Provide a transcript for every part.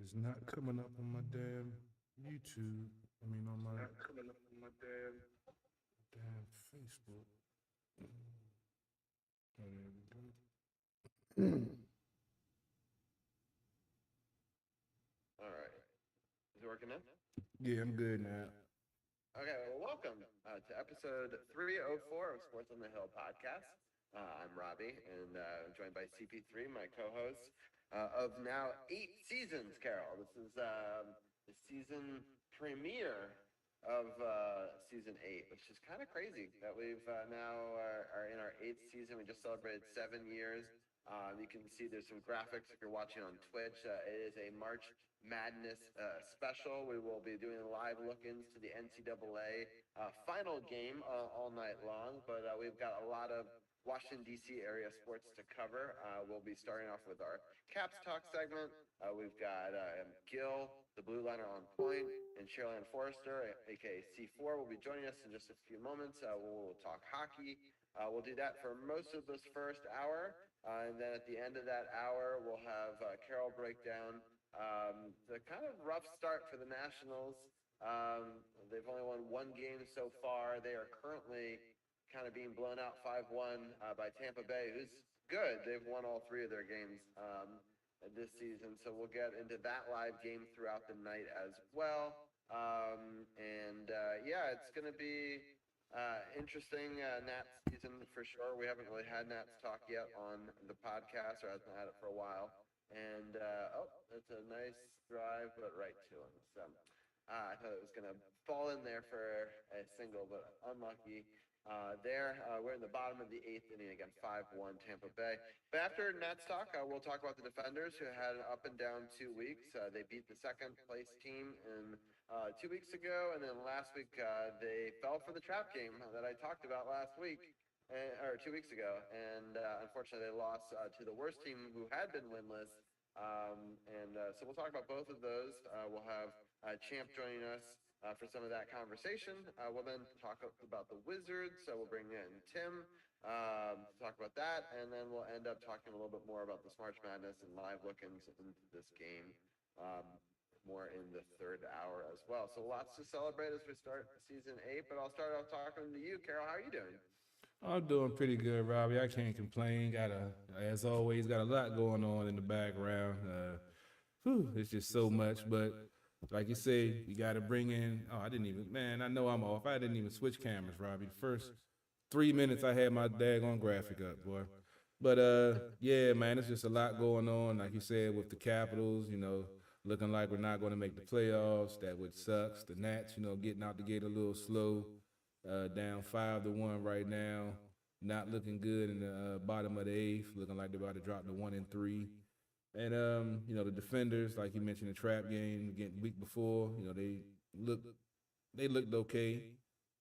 It's not coming up on my damn YouTube. I mean, on my damn Facebook. Oh, there we go. All right. Is it working now? Yeah, I'm good now. Okay, well, welcome to episode 304 of Sports on the Hill podcast. I'm Robbie, and I'm joined by CP3, my co host of now 8 seasons, Carol. This is the season premiere of season 8, which is kind of crazy that we've now are in our 8th season. We just celebrated 7 years. You can see there's some graphics if you're watching on Twitch. It is a March Madness special. We will be doing live look-ins to the NCAA final game all night long, but we've got a lot of Washington, D.C. area sports to cover. We'll be starting off with our Caps Talk segment. We've got Gil, the Blue Liner on point, and Sherilyn Forrester, aka C4, will be joining us in just a few moments. We'll talk hockey. We'll do that for most of this first hour. And then at the end of that hour, we'll have Carol break down the kind of rough start for the Nationals. They've only won one game so far. They are currently kind of being blown out 5-1 by Tampa Bay, who's good. They've won all three of their games this season. So we'll get into that live game throughout the night as well. Yeah, it's going to be interesting Nats season for sure. We haven't really had Nats talk yet on the podcast, or hasn't had it for a while. And it's a nice drive, but right to him. So I thought it was going to fall in there for a single, but unlucky. We're in the bottom of the 8th inning again, 5-1 Tampa Bay. But after Nats talk, we'll talk about the Defenders, who had an up and down 2 weeks. They beat the second place team in 2 weeks ago, and then last week they fell for the trap game that I talked about last week, or 2 weeks ago, and unfortunately they lost to the worst team who had been winless. So we'll talk about both of those. We'll have Champ joining us for some of that conversation. We'll then talk about the Wizards. So we'll bring in Tim to talk about that, and then we'll end up talking a little bit more about this March Madness and live look-ins into this game. More in the third hour as well. So lots to celebrate as we start season 8. But I'll start off talking to you, Carol. How are you doing? I'm doing pretty good, Robbie. I can't complain. As always, got a lot going on in the background. It's just so much, but like you say, you got to bring in. Oh, I didn't even. Man, I know I'm off. I didn't even switch cameras, Robbie. The first 3 minutes, I had my daggone graphic up, boy. But yeah, man, it's just a lot going on. Like you said, with the Capitals, looking like we're not going to make the playoffs. That would sucks. The Nats, getting out the gate a little slow. Down 5-1 right now. Not looking good in the bottom of the 8th. Looking like they're about to drop to 1-3. And the Defenders, like you mentioned, the trap game again week before. They looked okay.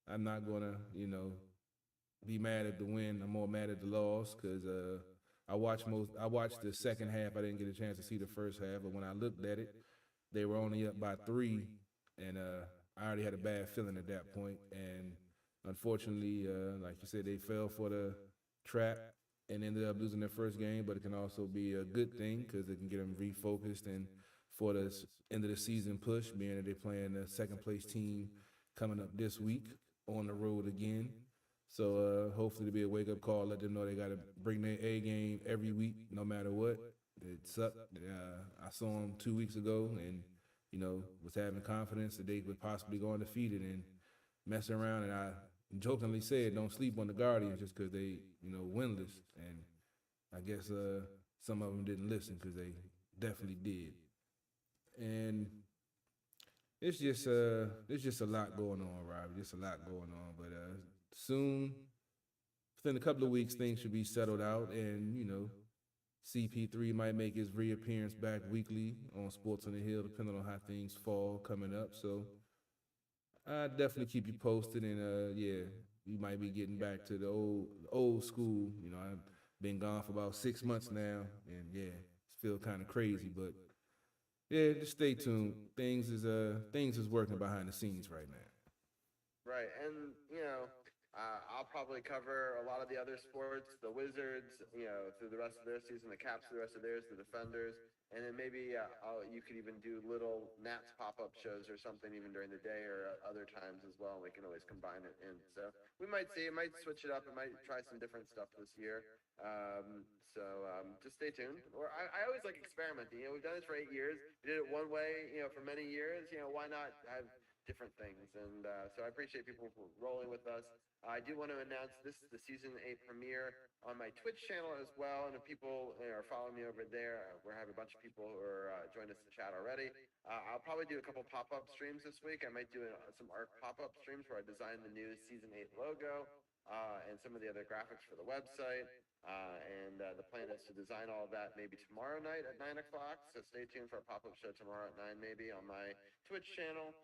I'm not gonna be mad at the win. I'm more mad at the loss because I watched the second half. I didn't get a chance to see the first half, but when I looked at it, they were only up by 3, and I already had a bad feeling at that point. And unfortunately, like you said, they fell for the trap and ended up losing their first game. But it can also be a good thing because it can get them refocused and for the end of the season push, being that they're playing the second place team coming up this week on the road again. So hopefully it'll be a wake up call. Let them know they got to bring their A game every week, no matter what. It sucked. I saw them 2 weeks ago, and was having confidence that they would possibly go undefeated and mess around. And I jokingly said, "Don't sleep on the Guardians just because they, winless." And I guess some of them didn't listen because they definitely did. And it's just a lot going on, Rob. Just a lot going on. But soon, within a couple of weeks, things should be settled out, and CP3 might make his reappearance back weekly on Sports on the Hill, depending on how things fall coming up. So I definitely keep you posted, and yeah, we might be getting back to the old school. I've been gone for about 6 months now, and yeah, it's feel kind of crazy, but yeah, just stay tuned. Things is working behind the scenes right now. Right, and I'll probably cover a lot of the other sports, the Wizards, through the rest of their season, the Caps through the rest of theirs, the Defenders, and then maybe you could even do little Nats pop-up shows or something even during the day or other times as well. And we can always combine it in. So we might see, it might switch it up, it might try some different stuff this year. Just stay tuned. Or I always like experimenting. We've done this for 8 years. We did it one way, for many years. Why not have different things? And so I appreciate people rolling with us. I do want to announce this is the season 8 premiere on my Twitch channel as well. And if people are following me over there, we have a bunch of people who are joined us in chat already. I'll probably do a couple pop-up streams this week. I might do some art pop-up streams where I design the new season 8 logo and some of the other graphics for the website. The plan is to design all of that maybe tomorrow night at 9 o'clock. So stay tuned for a pop-up show tomorrow at 9 maybe on my Twitch channel.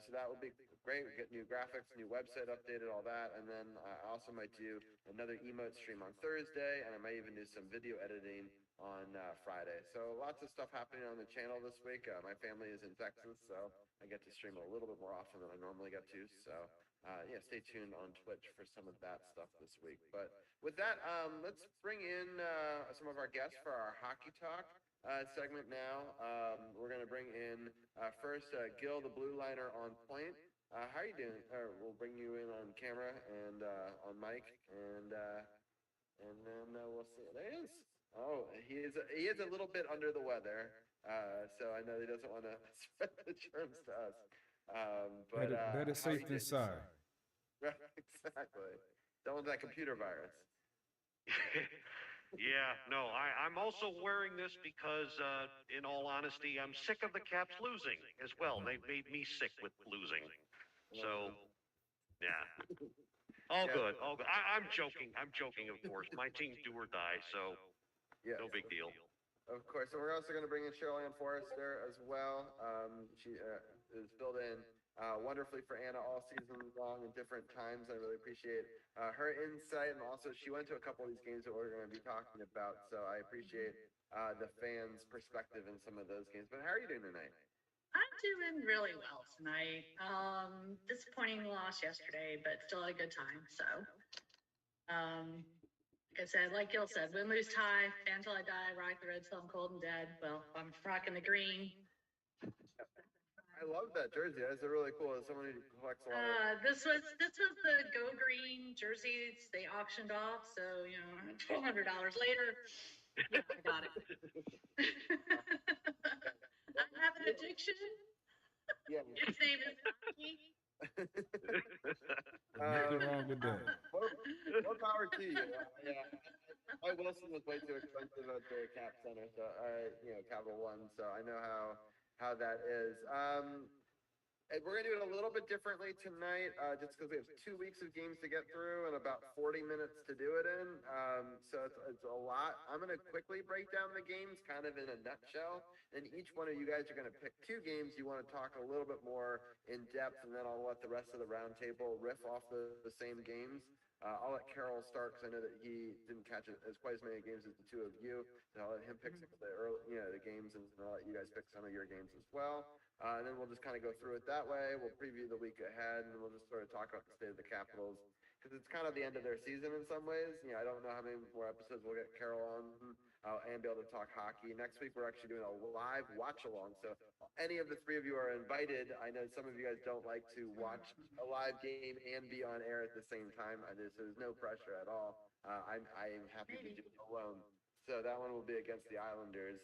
So that will be great. We get new graphics, new website updated, all that. And then I also might do another emote stream on Thursday, and I might even do some video editing on Friday. So lots of stuff happening on the channel this week. My family is in Texas, so I get to stream a little bit more often than I normally get to. So stay tuned on Twitch for some of that stuff this week. But with that, let's bring in some of our guests for our Hockey Talk segment now. We're going to bring in first Gil, the blue liner on point. How are you doing? We'll bring you in on camera and on mic, and then we'll see. There he is. Oh, he is a little bit under the weather, so I know he doesn't want to spread the germs to us. Better safe than sorry. Exactly. Don't want that computer virus. Yeah, no, I'm also wearing this because, in all honesty, I'm sick of the Caps losing as well. They've made me sick with losing. So, yeah. All good, all good. I'm joking, of course. My team's do or die, so no big deal. Of course. And we're also going to bring in Cheryl Ann Forrester as well. She is filled in wonderfully for Anna all season long in different times. I really appreciate her insight. And also, she went to a couple of these games that we're going to be talking about. So I appreciate the fans' perspective in some of those games. But how are you doing tonight? I'm doing really well tonight. Disappointing loss yesterday, but still had a good time. So, like I said, like Gil said, win, lose, tie, fan till I die, rock the red till I'm cold and dead. Well, I'm rocking the green. I love that jersey. That's a really cool. As someone who collects a lot. This was the Go Green jerseys they auctioned off. So $1,200 later, yeah, I got it. I have an addiction. Yeah. Its name is hockey. Nothing wrong with that. More power to you. Yeah. Mike Wilson was way too expensive at the Cap Center, so Capital One. So I know how that is. We're gonna do it a little bit differently tonight, just because we have 2 weeks of games to get through and about 40 minutes to do it in. So it's a lot. I'm gonna quickly break down the games, kind of in a nutshell. And each one of you guys are gonna pick 2 games you want to talk a little bit more in depth, and then I'll let the rest of the roundtable riff off the same games. I'll let Carroll start because I know that he didn't catch quite as many games as the 2 of you. And I'll let him pick some of the early, the games, and I'll let you guys pick some of your games as well. And then we'll just kind of go through it that way. We'll preview the week ahead, and we'll just sort of talk about the state of the Capitals because it's kind of the end of their season in some ways. I don't know how many more episodes we'll get Carroll on and be able to talk hockey. Next week, we're actually doing a live watch along. So any of the 3 of you are invited. I know some of you guys don't like to watch a live game and be on air at the same time. There's no pressure at all. I'm happy to do it alone. So that one will be against the Islanders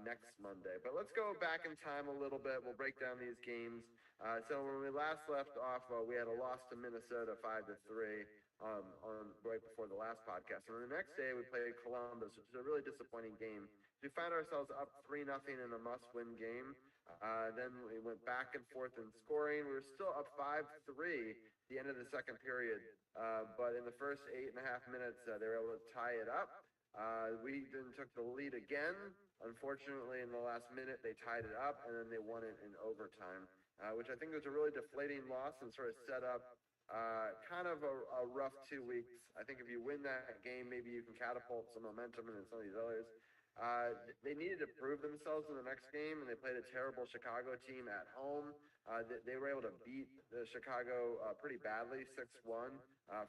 next Monday. But let's go back in time a little bit. We'll break down these games. So when we last left off, we had a loss to Minnesota 5-3 on right before the last podcast. And the next day we played Columbus, which is a really disappointing game. We found ourselves up 3-0 in a must-win game. Then we went back and forth in scoring. We were still up 5-3 at the end of the second period. But in the first 8.5 minutes, they were able to tie it up. We then took the lead again. Unfortunately, in the last minute, they tied it up, and then they won it in overtime, which I think was a really deflating loss and sort of set up kind of a rough 2 weeks. I think if you win that game, maybe you can catapult some momentum into some of these others. They needed to prove themselves in the next game, and they played a terrible Chicago team at home. They were able to beat the Chicago pretty badly, 6-1,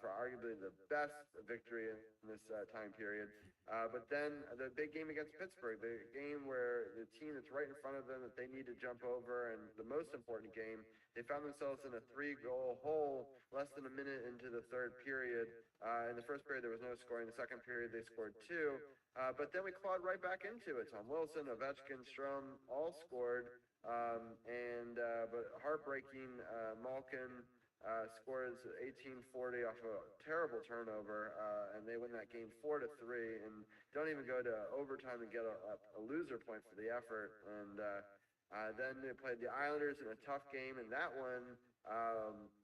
for arguably the best victory in this time period. But then the big game against Pittsburgh, the game where the team that's right in front of them that they need to jump over, and the most important game, they found themselves in a 3-goal hole less than a minute into the third period. In the first period, there was no scoring. The second period, they scored 2. But then we clawed right back into it. Tom Wilson, Ovechkin, Strome all scored. But heartbreaking, Malkin scores 1840 off a terrible turnover, and they win that game 4-3, and don't even go to overtime and get a loser point for the effort. And then they played the Islanders in a tough game, and that one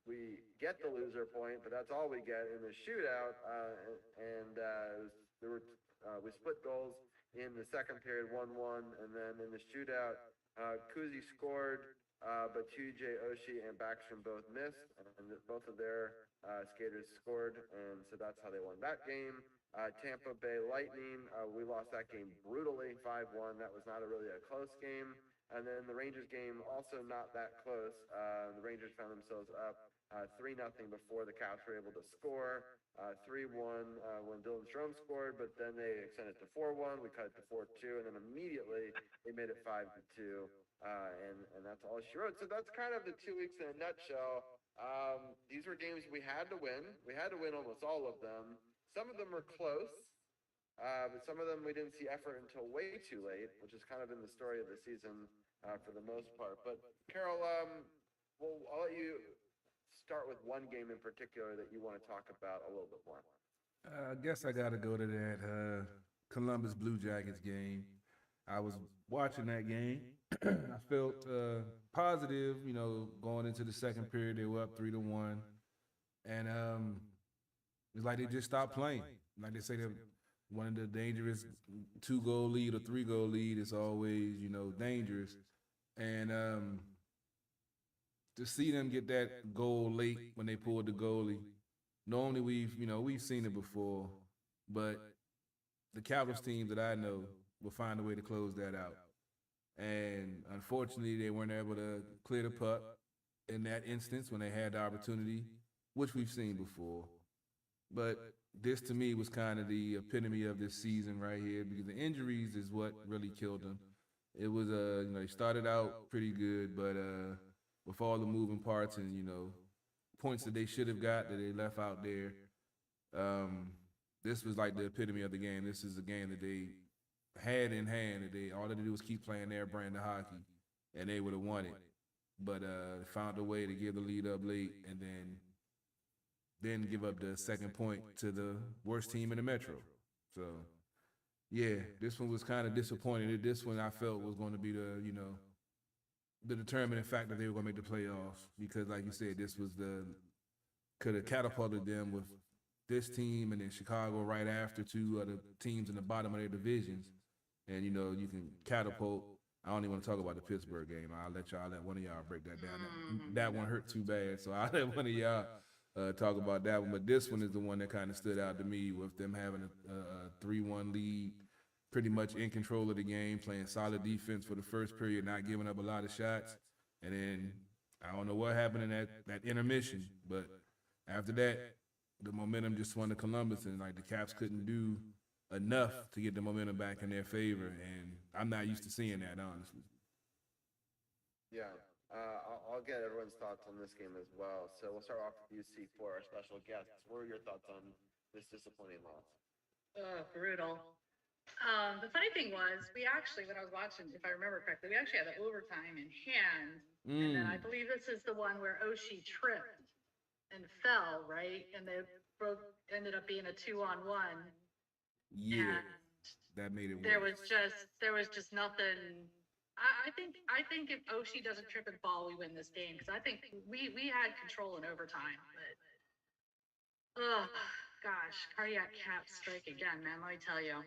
we get the loser point, but that's all we get in the shootout. We split goals in the second period, 1-1, and then in the shootout, Kuzi scored, but TJ Oshie and Backstrom both missed, and both of their skaters scored, and so that's how they won that game. Tampa Bay Lightning, we lost that game brutally, 5-1. That was not really a close game. And then the Rangers game, also not that close. The Rangers found themselves up 3-0 before the Caps were able to score. 3-1 when Dylan Strome scored, but then they extended to 4-1. We cut it to 4-2, and then immediately they made it 5-2. And that's all she wrote. So that's kind of the 2 weeks in a nutshell. These were games we had to win. We had to win almost all of them. Some of them were close, but some of them we didn't see effort until way too late, which has kind of been the story of the season for the most part. But Carol, I'll let you start with one game in particular that you want to talk about a little bit more. I guess I got to go to that Columbus Blue Jackets game. I was watching that game. I felt positive, going into the second period. They were up 3-1, and it's like they just stopped playing. Like they say, that one of the dangerous 2-goal lead or 3-goal lead is always, dangerous. And to see them get that goal late when they pulled the goalie, normally we've seen it before, but the Capitals teams that I know will find a way to close that out. And unfortunately, they weren't able to clear the puck in that instance when they had the opportunity, which we've seen before. But this, to me, was kind of the epitome of this season right here, because the injuries is what really killed them. It was, they started out pretty good, but with all the moving parts and, points that they should have got that they left out there, this was like the epitome of the game. This is a game that they had in hand, that all they had to do was keep playing their brand of hockey, and they would have won it. But found a way to give the lead up late, and then give up the second point to the worst team in the Metro. So, yeah, this one was kind of disappointing. This one I felt was going to be the determining factor they were going to make the playoffs, because, like you said, this was could have catapulted them with this team and then Chicago right after, two other teams in the bottom of their divisions. And, you can catapult. I don't even want to talk about the Pittsburgh game. I'll let one of y'all break that down. That one hurt too bad, so I'll let one of y'all talk about that one. But this one is the one that kind of stood out to me, with them having a 3-1 lead, pretty much in control of the game, playing solid defense for the first period, not giving up a lot of shots. And then I don't know what happened in that intermission, but after that, the momentum just swung to Columbus, and like the Caps couldn't do enough to get the momentum back in their favor. And I'm not used to seeing that, honestly. Yeah. I'll get everyone's thoughts on this game as well. So we'll start off with you, C4, our special guests. What are your thoughts on this disappointing loss? Brutal. The funny thing was, we actually, when I was watching, if I remember correctly, we actually had the overtime in hand. And then I believe this is the one where Oshie tripped and fell, right? And they both ended up being a 2-on-1. Yeah, and that made it worse. There was just nothing. I think if Oshie doesn't trip and fall, we win this game, because I think we had control in overtime. But oh gosh, cardiac cap strike again, man. Let me tell you,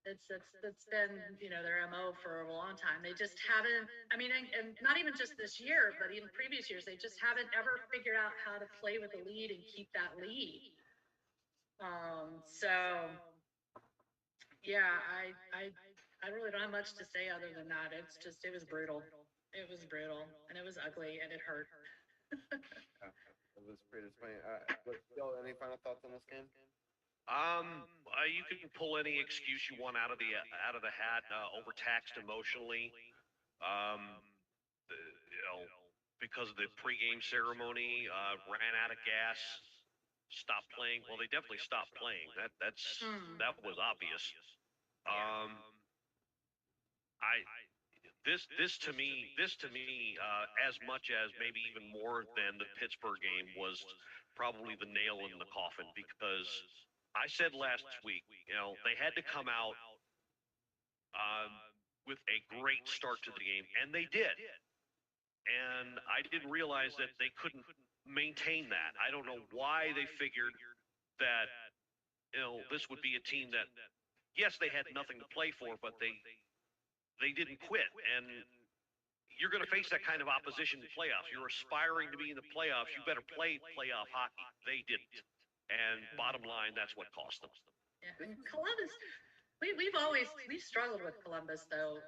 it's been their MO for a long time. They just haven't. I mean, and not even just this year, but even previous years, they just haven't ever figured out how to play with the lead and keep that lead. So Yeah, I really don't have much to say other than that. It was brutal. It was brutal, and it was ugly, and it hurt. Yeah, it was pretty disappointing. But Bill, any final thoughts on this game? You can pull any excuse you want out of the hat. Overtaxed emotionally. Um, you know, because of the pregame ceremony, ran out of gas, stopped playing. Well, they definitely stopped playing. That was obvious. Um, I this to me, as much as maybe even more than the Pittsburgh game was probably the nail in the coffin because I said last week, they had to come out um, with a great start to the game, and they did. And I didn't realize that they couldn't maintain that. I don't know why they figured that this would be a team that, yes, they had nothing to play for, but they didn't quit. And you're going to face that kind of opposition in playoffs. You're aspiring to be in the playoffs. You better play playoff hockey. They didn't. And bottom line, that's what cost them. Yeah, and Columbus, we've struggled with Columbus though.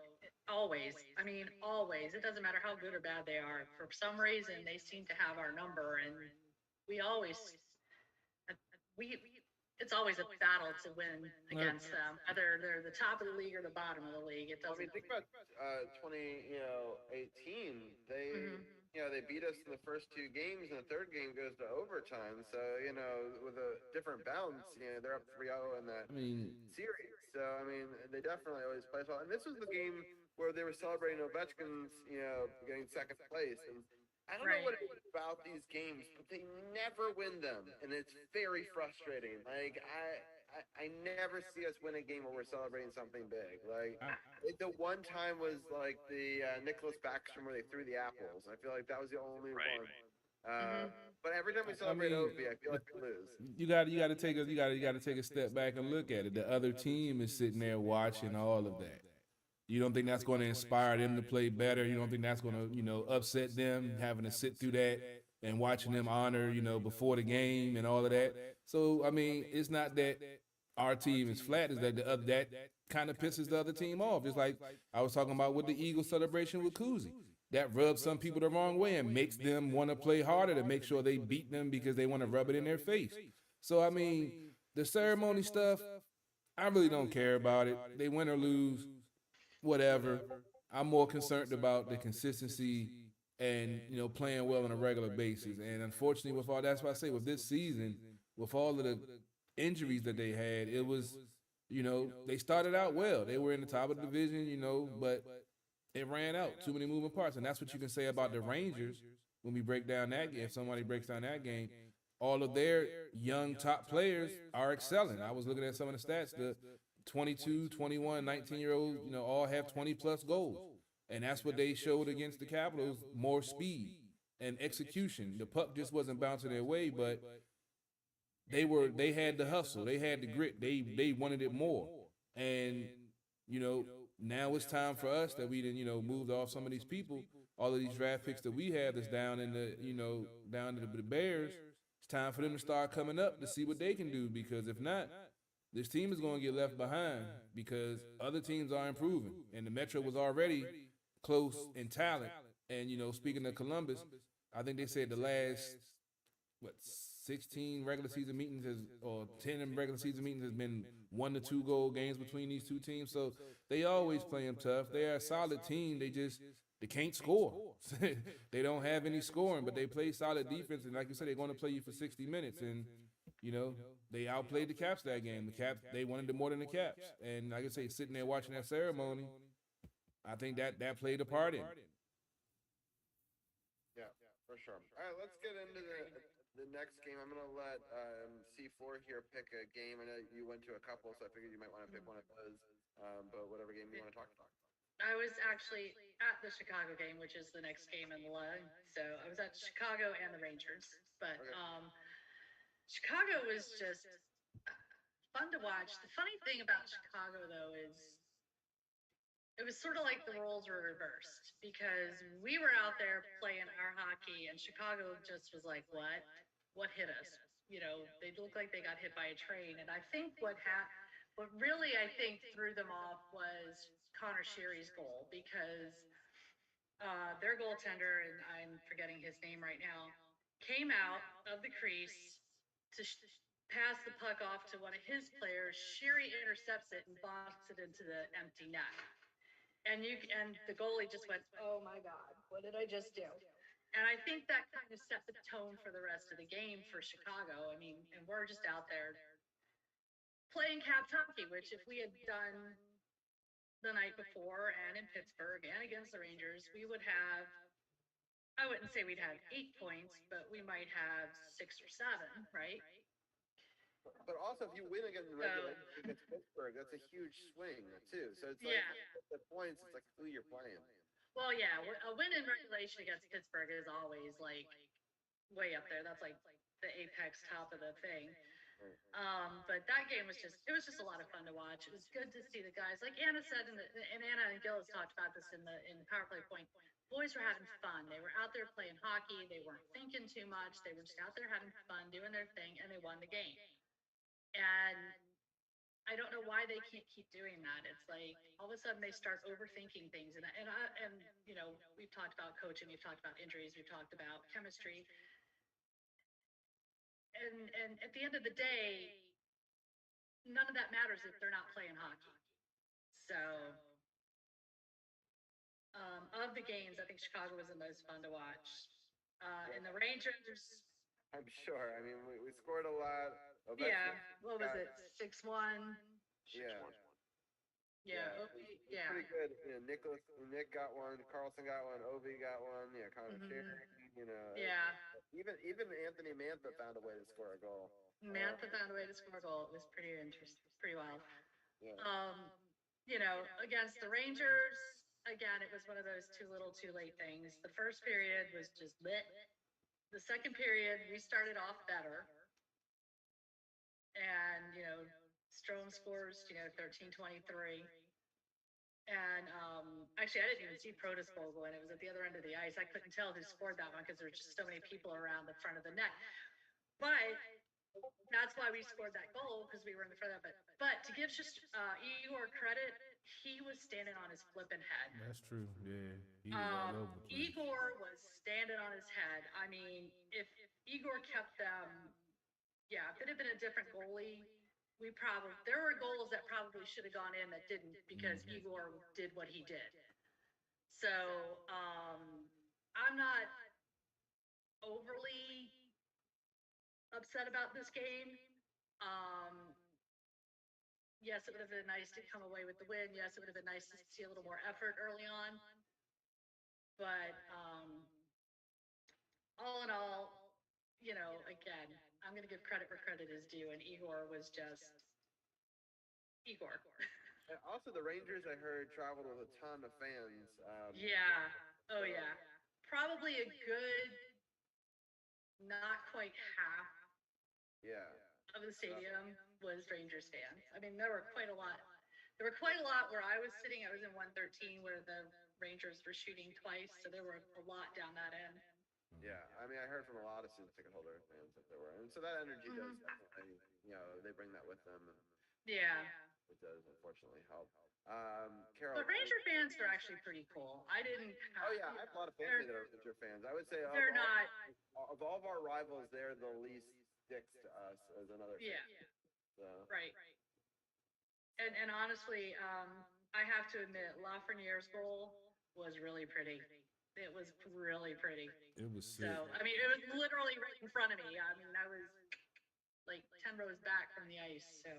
Always. I mean, always. It doesn't matter how good or bad they are. For some reason, they seem to have our number, and we always we it's always a battle to win against them, whether they're the top of the league or the bottom of the league. It I doesn't. mean, think about 2018. They Mhm. they beat us in the first two games, and the third game goes to overtime. So with a different bounce, they're up 3-0 in that I mean, series. So I mean, they definitely always play well. And this was the game where they were celebrating Ovechkin's, getting second place. And I don't know what it is about these games, but they never win them, and it's very frustrating. Like I never see us win a game where we're celebrating something big. Like the one time was like the Nicholas Backstrom where they threw the apples. I feel like that was the only Right. one. But every time we celebrate Ovi, I feel like we lose. you got to take a step back and look at it. The other team is sitting there watching all of that. You don't think that's going to inspire them to play better? You don't think that's going to, upset them having to sit through that and watching them honor, before the game and all of that? So, I mean, it's not that our team is flat, it's that that kind of pisses the other team off. Just like I was talking about with the Eagles celebration with Kuzi. That rubs some people the wrong way and makes them want to play harder to make sure they beat them because they want to rub it in their face. So, I mean, the ceremony stuff, I really don't care about it. They win or lose, whatever. I'm more concerned about the consistency and playing well on a regular basis. And unfortunately, with all that's why I say with this season, with all of the injuries that they had, it was they started out well. They were in the top of the division, but it ran out. Too many moving parts, and that's what you can say about the Rangers when we break down that game. If somebody breaks down that game, all of their young top players are excelling. I was looking at some of the stats. The 22, 21, 19-year-olds, all have 20-plus goals. And that's what they showed against the Capitals, more speed and execution. The puck just wasn't bouncing their way, but they had the hustle. They had the grit. They wanted it more. And, now it's time for us that we done, moved off some of these people, all of these draft picks that we have that's down in the, down to the Bears. It's time for them to start coming up to see what they can do, because if not, this team is going to get left behind because other teams are improving. And the Metro was already close in talent. And, speaking of Columbus, I think they said the last, 16 regular season meetings or 10 regular season meetings has been 1 to 2 goal games between these two teams. So they always play them tough. They are a solid team. They can't score. They don't have any scoring, but they play solid defense. And like you said, they're going to play you for 60 minutes. And, they outplayed the Caps that game. The Caps, they wanted it more than the Caps. And like I say, sitting there watching that ceremony, I think that played a part in it. Yeah, for sure. All right, let's get into the next game. I'm gonna let C4 here pick a game. I know you went to a couple, so I figured you might want to pick one of those. But whatever game you want to talk about. I was actually at the Chicago game, which is the next game in the line. So I was at Chicago and the Rangers, but Chicago was just fun to watch. The funny thing about Chicago, though, is it was sort of like the roles were reversed, because we were out there playing our hockey and Chicago just was like, what hit us? They looked like they got hit by a train. And I think what really I think threw them off was Connor Sherry's goal because their goaltender, and I'm forgetting his name right now, came out of the crease to pass the puck off to one of his players. Sherry intercepts it and bombs it into the empty net. And the goalie just went, "Oh my God, what did I just do?" And I think that kind of set the tone for the rest of the game for Chicago. I mean, and we're just out there playing cap hockey, which if we had done the night before and in Pittsburgh and against the Rangers, we would have, I wouldn't say we'd have 8 points, but we might have 6 or 7, right? But also, if you win against Pittsburgh, that's a huge swing too. So it's like Yeah. the points. It's like who you're playing. Well, yeah, a win in regulation against Pittsburgh is always like way up there. That's like the apex top of the thing. But that game was just, it was just a lot of fun to watch. It was good to see the guys, like Anna said, and Anna and Gillis talked about this in the power play point. Boys were having fun. They were out there playing hockey. They weren't thinking too much. They were just out there having fun, doing their thing, and they won the game. And I don't know why they can't keep doing that. It's like all of a sudden they start overthinking things. And you know, we've talked about coaching, we've talked about injuries, we've talked about chemistry. And at the end of the day, none of that matters if they're not playing hockey. So of the games, I think Chicago was the most fun to watch. And the Rangers, I'm sure. I mean, we scored a lot. yeah, what was it, 6-1? Yeah. Yeah, yeah. Pretty good. You know, Nick got one. Carlson got one. Ovi got one. Yeah, Connor Sherry. You know. Yeah. Even Anthony Mantha found a way to score a goal. Mantha found a way to score a goal. It was pretty interesting, pretty wild. Yeah. You know, against the Rangers, again, it was one of those too little, too late things. The first period was just lit. The second period, we started off better. And, you know, Strome scores, you know, 13-23. And actually, I didn't even see Protas goal go in. It was at the other end of the ice. I couldn't tell who scored that one because there were just so many people around the front of the net. But that's why we scored that goal, because we were in the front of it. But to give just Igor credit, he was standing on his flipping head. That's true. Yeah, he was all over the place. Igor was standing on his head. I mean, if Igor kept them, yeah, if it had been a different goalie, there were goals that probably should have gone in that didn't because Igor did what he did. So I'm not overly upset about this game. Yes, it would have been nice to come away with the win. Yes, it would have been nice to see a little more effort early on. But all in all, you know, again, I'm going to give credit where credit is due, and Igor was just Igor. And also, the Rangers, I heard, traveled with a ton of fans. Yeah. Oh, yeah. Probably a good, not quite half. Yeah. Of the stadium was Rangers fans. I mean, there were quite a lot. There were quite a lot where I was sitting. I was in 113 where the Rangers were shooting twice, so there were a lot down that end. Yeah, I mean, I heard from a lot of season ticket holder fans that there were, and so that energy does definitely, you know, they bring that with them. And yeah, it does unfortunately help. Carol, but Ranger fans are actually pretty cool. I didn't. Oh yeah, I have a lot of family that are Ranger fans. I would say they're not. Of all of our rivals, they're the least dicks to us as another. Yeah. So. Right. And honestly, I have to admit, Lafreniere's goal was really pretty. It was really pretty. It was sick. So, I mean, it was literally right in front of me. I mean, I was like 10 rows back from the ice. So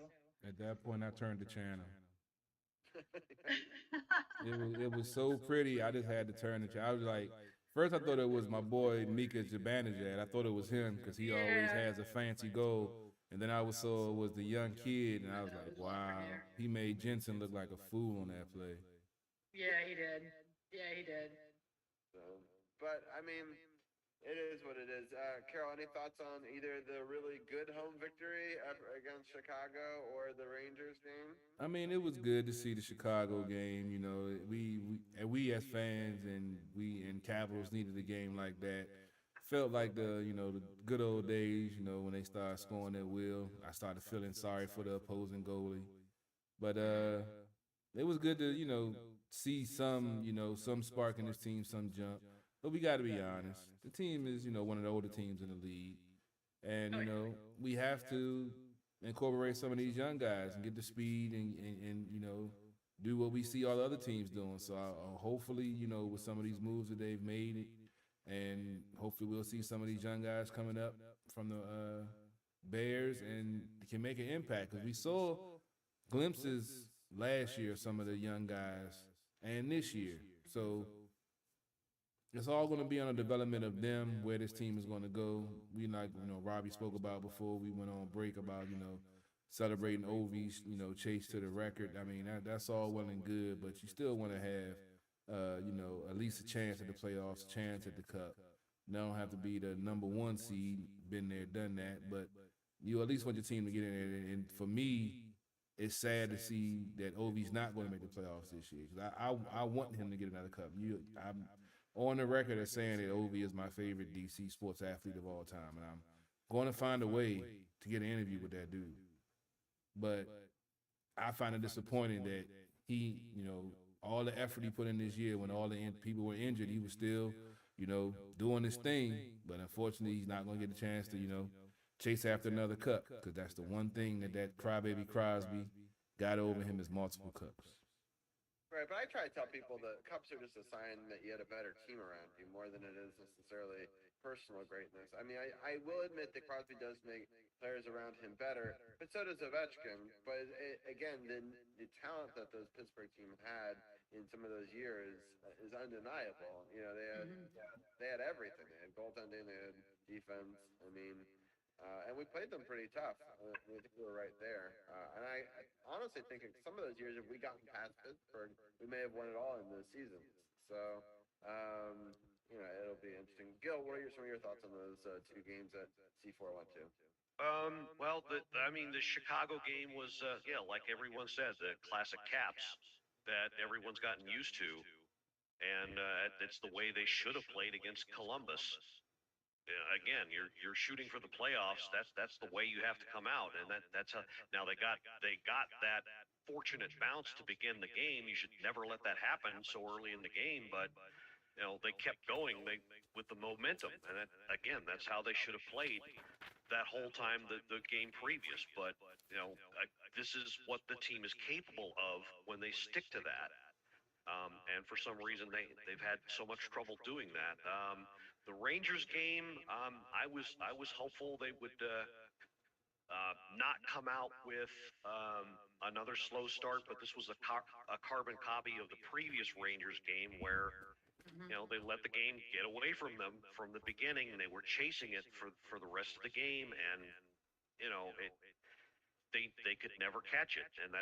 At that point, I turned the channel. It was so pretty. I just had to turn the channel. I was like, first I thought it was my boy Mika Zibanejad. I thought it was him because he always has a fancy goal. And then I saw it was the young kid, and I was like, wow, he made Jensen look like a fool on that play. Yeah, he did. Yeah, he did. So, but I mean, it is what it is. Carol, any thoughts on either the really good home victory against Chicago or the Rangers game? I mean, it was good to see the Chicago game. You know, we as fans and we in Capitals needed a game like that. Felt like the good old days, when they started scoring at will. I started feeling sorry for the opposing goalie. But it was good to see some some spark in this team, some jump. But we got to be honest, the team is one of the older teams in the league, and Oh, yeah. we have to incorporate some of these young guys and get the speed and do what we see all the other teams doing. So hopefully with some of these moves that they've made, and hopefully we'll see some of these young guys coming up from the Bears and can make an impact, because we saw glimpses last year of some of the young guys and this year. So it's all going to be on the development of them, where this team is going to go. We like, Robbie spoke about before we went on break about, celebrating Ovi's, chase to the record. I mean, that's all well and good, but you still want to have, at least a chance at the playoffs, chance at the cup. They don't have to be the number one seed, been there, done that, but you at least want your team to get in there. And for me, it's sad to see that Ovi's not going to make the playoffs this year, because I want him to get another cup. I'm on the record as saying that Ovi is my favorite DC sports athlete of all time, and I'm going to find a way to get an interview with that dude. But I find it disappointing that he, all the effort he put in this year when all the people were injured, he was still, doing his thing. But unfortunately, he's not going to get a chance to, chase after another cup, because that's the one thing that crybaby Crosby got over him, is multiple cups. Right, but I try to tell people that cups are just a sign that you had a better team around you more than it is necessarily personal greatness. I mean, I will admit that Crosby does make players around him better, but so does Ovechkin. But again, the talent that those Pittsburgh team had in some of those years is undeniable. They had everything. They had goaltending, they had defense. I mean, and we played them pretty tough. I think we were right there. And I honestly think in some of those years, if we gotten past Pittsburgh, we may have won it all in those seasons. So, it'll be interesting. Gil, what are some of your thoughts on those two games that C4 went to? Well, the Chicago game was, like everyone said, the classic Caps that everyone's gotten used to, and it's the way they should have played against Columbus. Again, you're shooting for the playoffs. That's the way you have to come out, and that's how. Now they got that fortunate bounce to begin the game. You should never let that happen so early in the game, but they kept going with the momentum, and that's how they should have played that whole time the game previous. But this is what the team is capable of when they stick to that. And for some reason they've had so much trouble doing that. The Rangers game, I was hopeful they would not come out with another slow start, but this was a carbon copy of the previous Rangers game where they let the game get away from them from the beginning, and they were chasing it for the rest of the game, and they could never catch it, and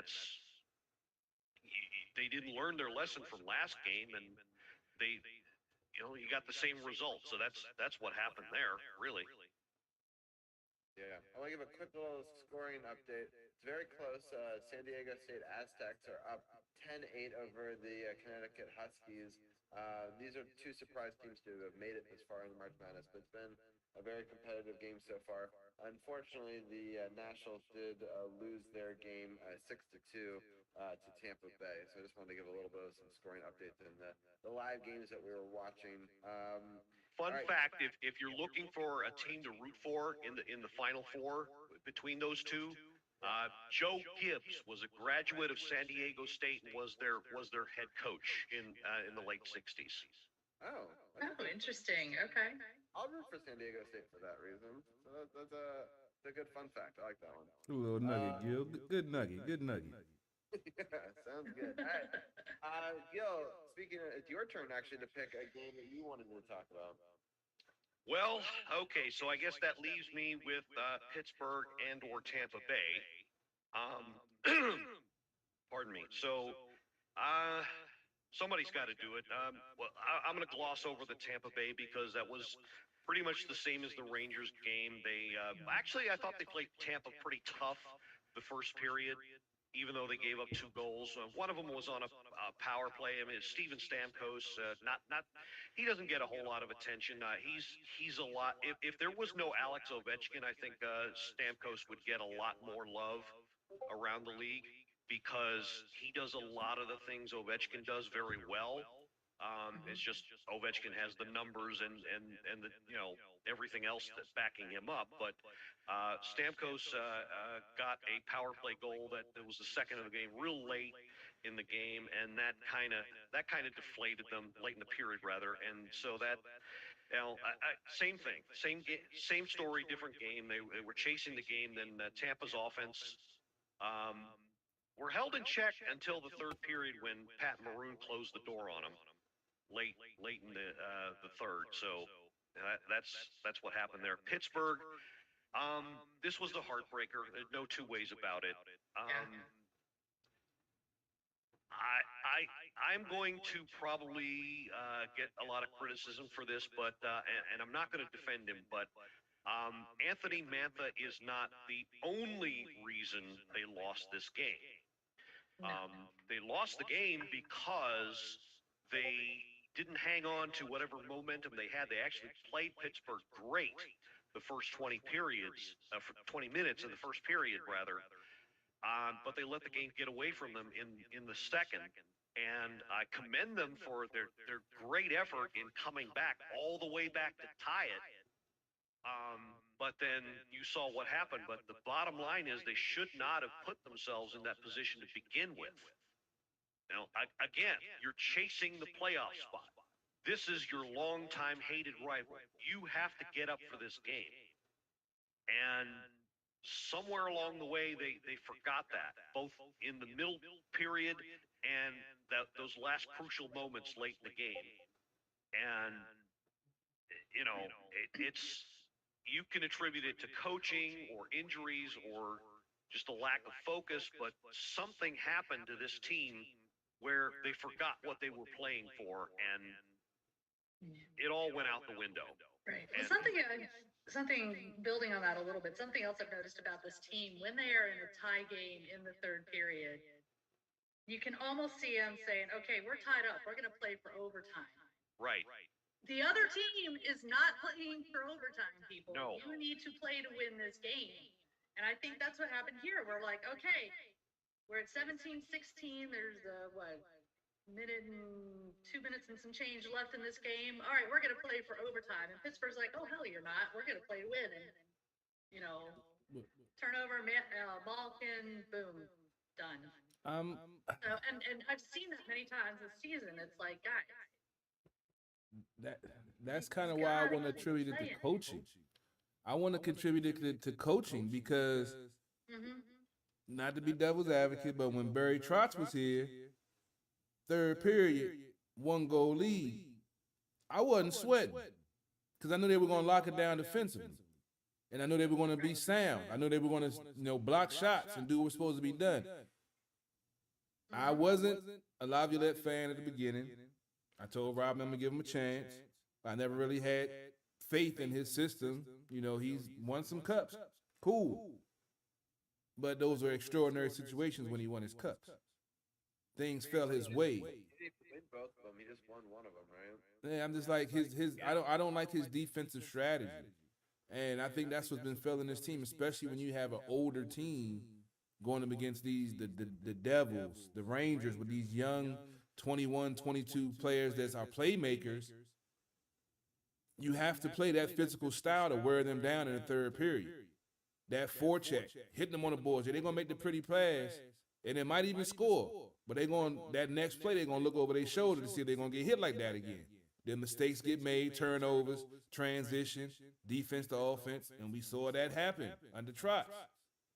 they didn't learn their lesson from last game, and you got the same result. So that's what happened there, really. Yeah, I want to give a quick little scoring update. It's very close. San Diego State Aztecs are up 10-8 over the Connecticut Huskies. These are two surprise teams to have made it this far in the March Madness, but it's been a very competitive game so far. Unfortunately, the Nationals did lose their game 6-2 to Tampa Bay. So I just wanted to give a little bit of some scoring updates in the live games that we were watching. Fun fact: if you're looking for a team to root for in the Final Four between those two, Joe Gibbs was a graduate of San Diego State and was their head coach in the late '60s. Oh, Interesting. Okay. I'll root for San Diego State for that reason. So that's a good fun fact. I like that one. A little nugget, Gil. Good nugget. Good nugget. Yeah, sounds good. All right. Gil, speaking of, it's your turn actually to pick a game that you wanted to talk about. Well, okay, so I guess that leaves me with Pittsburgh and/or Tampa Bay. Pardon me. So, somebody's got to do it. I'm going to gloss over the Tampa Bay because that was pretty much the same as the Rangers game. They actually, I thought they played Tampa pretty tough the first period, even though they gave up 2 goals. One of them was on a power play. I mean, Steven Stamkos, he doesn't get a whole lot of attention. He's a lot. If there was no Alex Ovechkin, I think Stamkos would get a lot more love around the league. because he does a lot of the things Ovechkin does very well. It's just Ovechkin has the numbers and the everything else that's backing him up. But Stamkos got a power play goal that was the second of the game, real late in the game, and that kind of deflated them late in the period rather. And so that same thing, same story, different game. They were chasing the game. Then Tampa's offense were held in check until the third period when Pat Maroon closed the door on them late in the third. So that's what happened there. Pittsburgh. This was the heartbreaker. There's no two ways about it. I'm going to probably get a lot of criticism for this, but and I'm not going to defend him, but Anthony Mantha is not the only reason they lost this game. They lost the game because they didn't hang on to whatever momentum they had. They actually played Pittsburgh great the first 20 periods, for 20 minutes in the first period rather. But they let the game get away from them in the second. And I commend them for their great effort in coming back all the way back to tie it. But then you saw what happened. But the bottom line is they should not have put themselves in that position to begin with. Again, you're chasing the playoff spot. This is your longtime hated rival. You have to get up for this game. And somewhere along the way, they forgot that, both in the middle period and those last crucial moments late in the game. And, it's you can attribute it to coaching or injuries or just a lack of focus, but something happened to this team where they forgot what they were playing for, and it all went out the window. Right. Well, something building on that a little bit, something else I've noticed about this team, when they are in a tie game in the third period, you can almost see them saying, okay, we're tied up. We're going to play for overtime. Right. The other team is not playing for overtime, people. No. You need to play to win this game. And I think that's what happened here. We're like, okay, we're at 17-16. There's minute and 2 minutes and some change left in this game. All right, we're going to play for overtime. And Pittsburgh's like, oh, hell, you're not. We're going to play to win. And, turnover, Malkin, boom, done. And I've seen that many times this season. It's like, guys. That's kind of why I want to attribute it to coaching. I want to contribute it to coaching because, not to be devil's advocate, but when Barry Trotz was here, third period, 1-goal lead, I wasn't sweating because I knew they were going to lock it down defensively. And I knew they were going to be sound. I knew they were going to, block shots and do what was supposed to be done. I wasn't a Laviolette fan at the beginning. I told Rob I'm going to give him a chance. I never really had faith in his system. He's won some cups. Cool. But those are extraordinary situations when he won his cups. Things fell his way. He didn't win both of them. He just won one of them, right? Yeah, I'm just like his. I don't like his defensive strategy, and I think that's what's been failing this team, especially when you have an older team going up against the Devils, the Rangers, with these young 21, 22 players that are playmakers. You have to play that physical style to wear them down in the third period. That forecheck, hitting them on the boards. They're gonna make the pretty pass, and they might even score. But that next play, they're gonna look over their shoulder to see if they're gonna get hit like that again. Then mistakes get made, turnovers, transition, defense to offense, and we saw that happen under Trotz.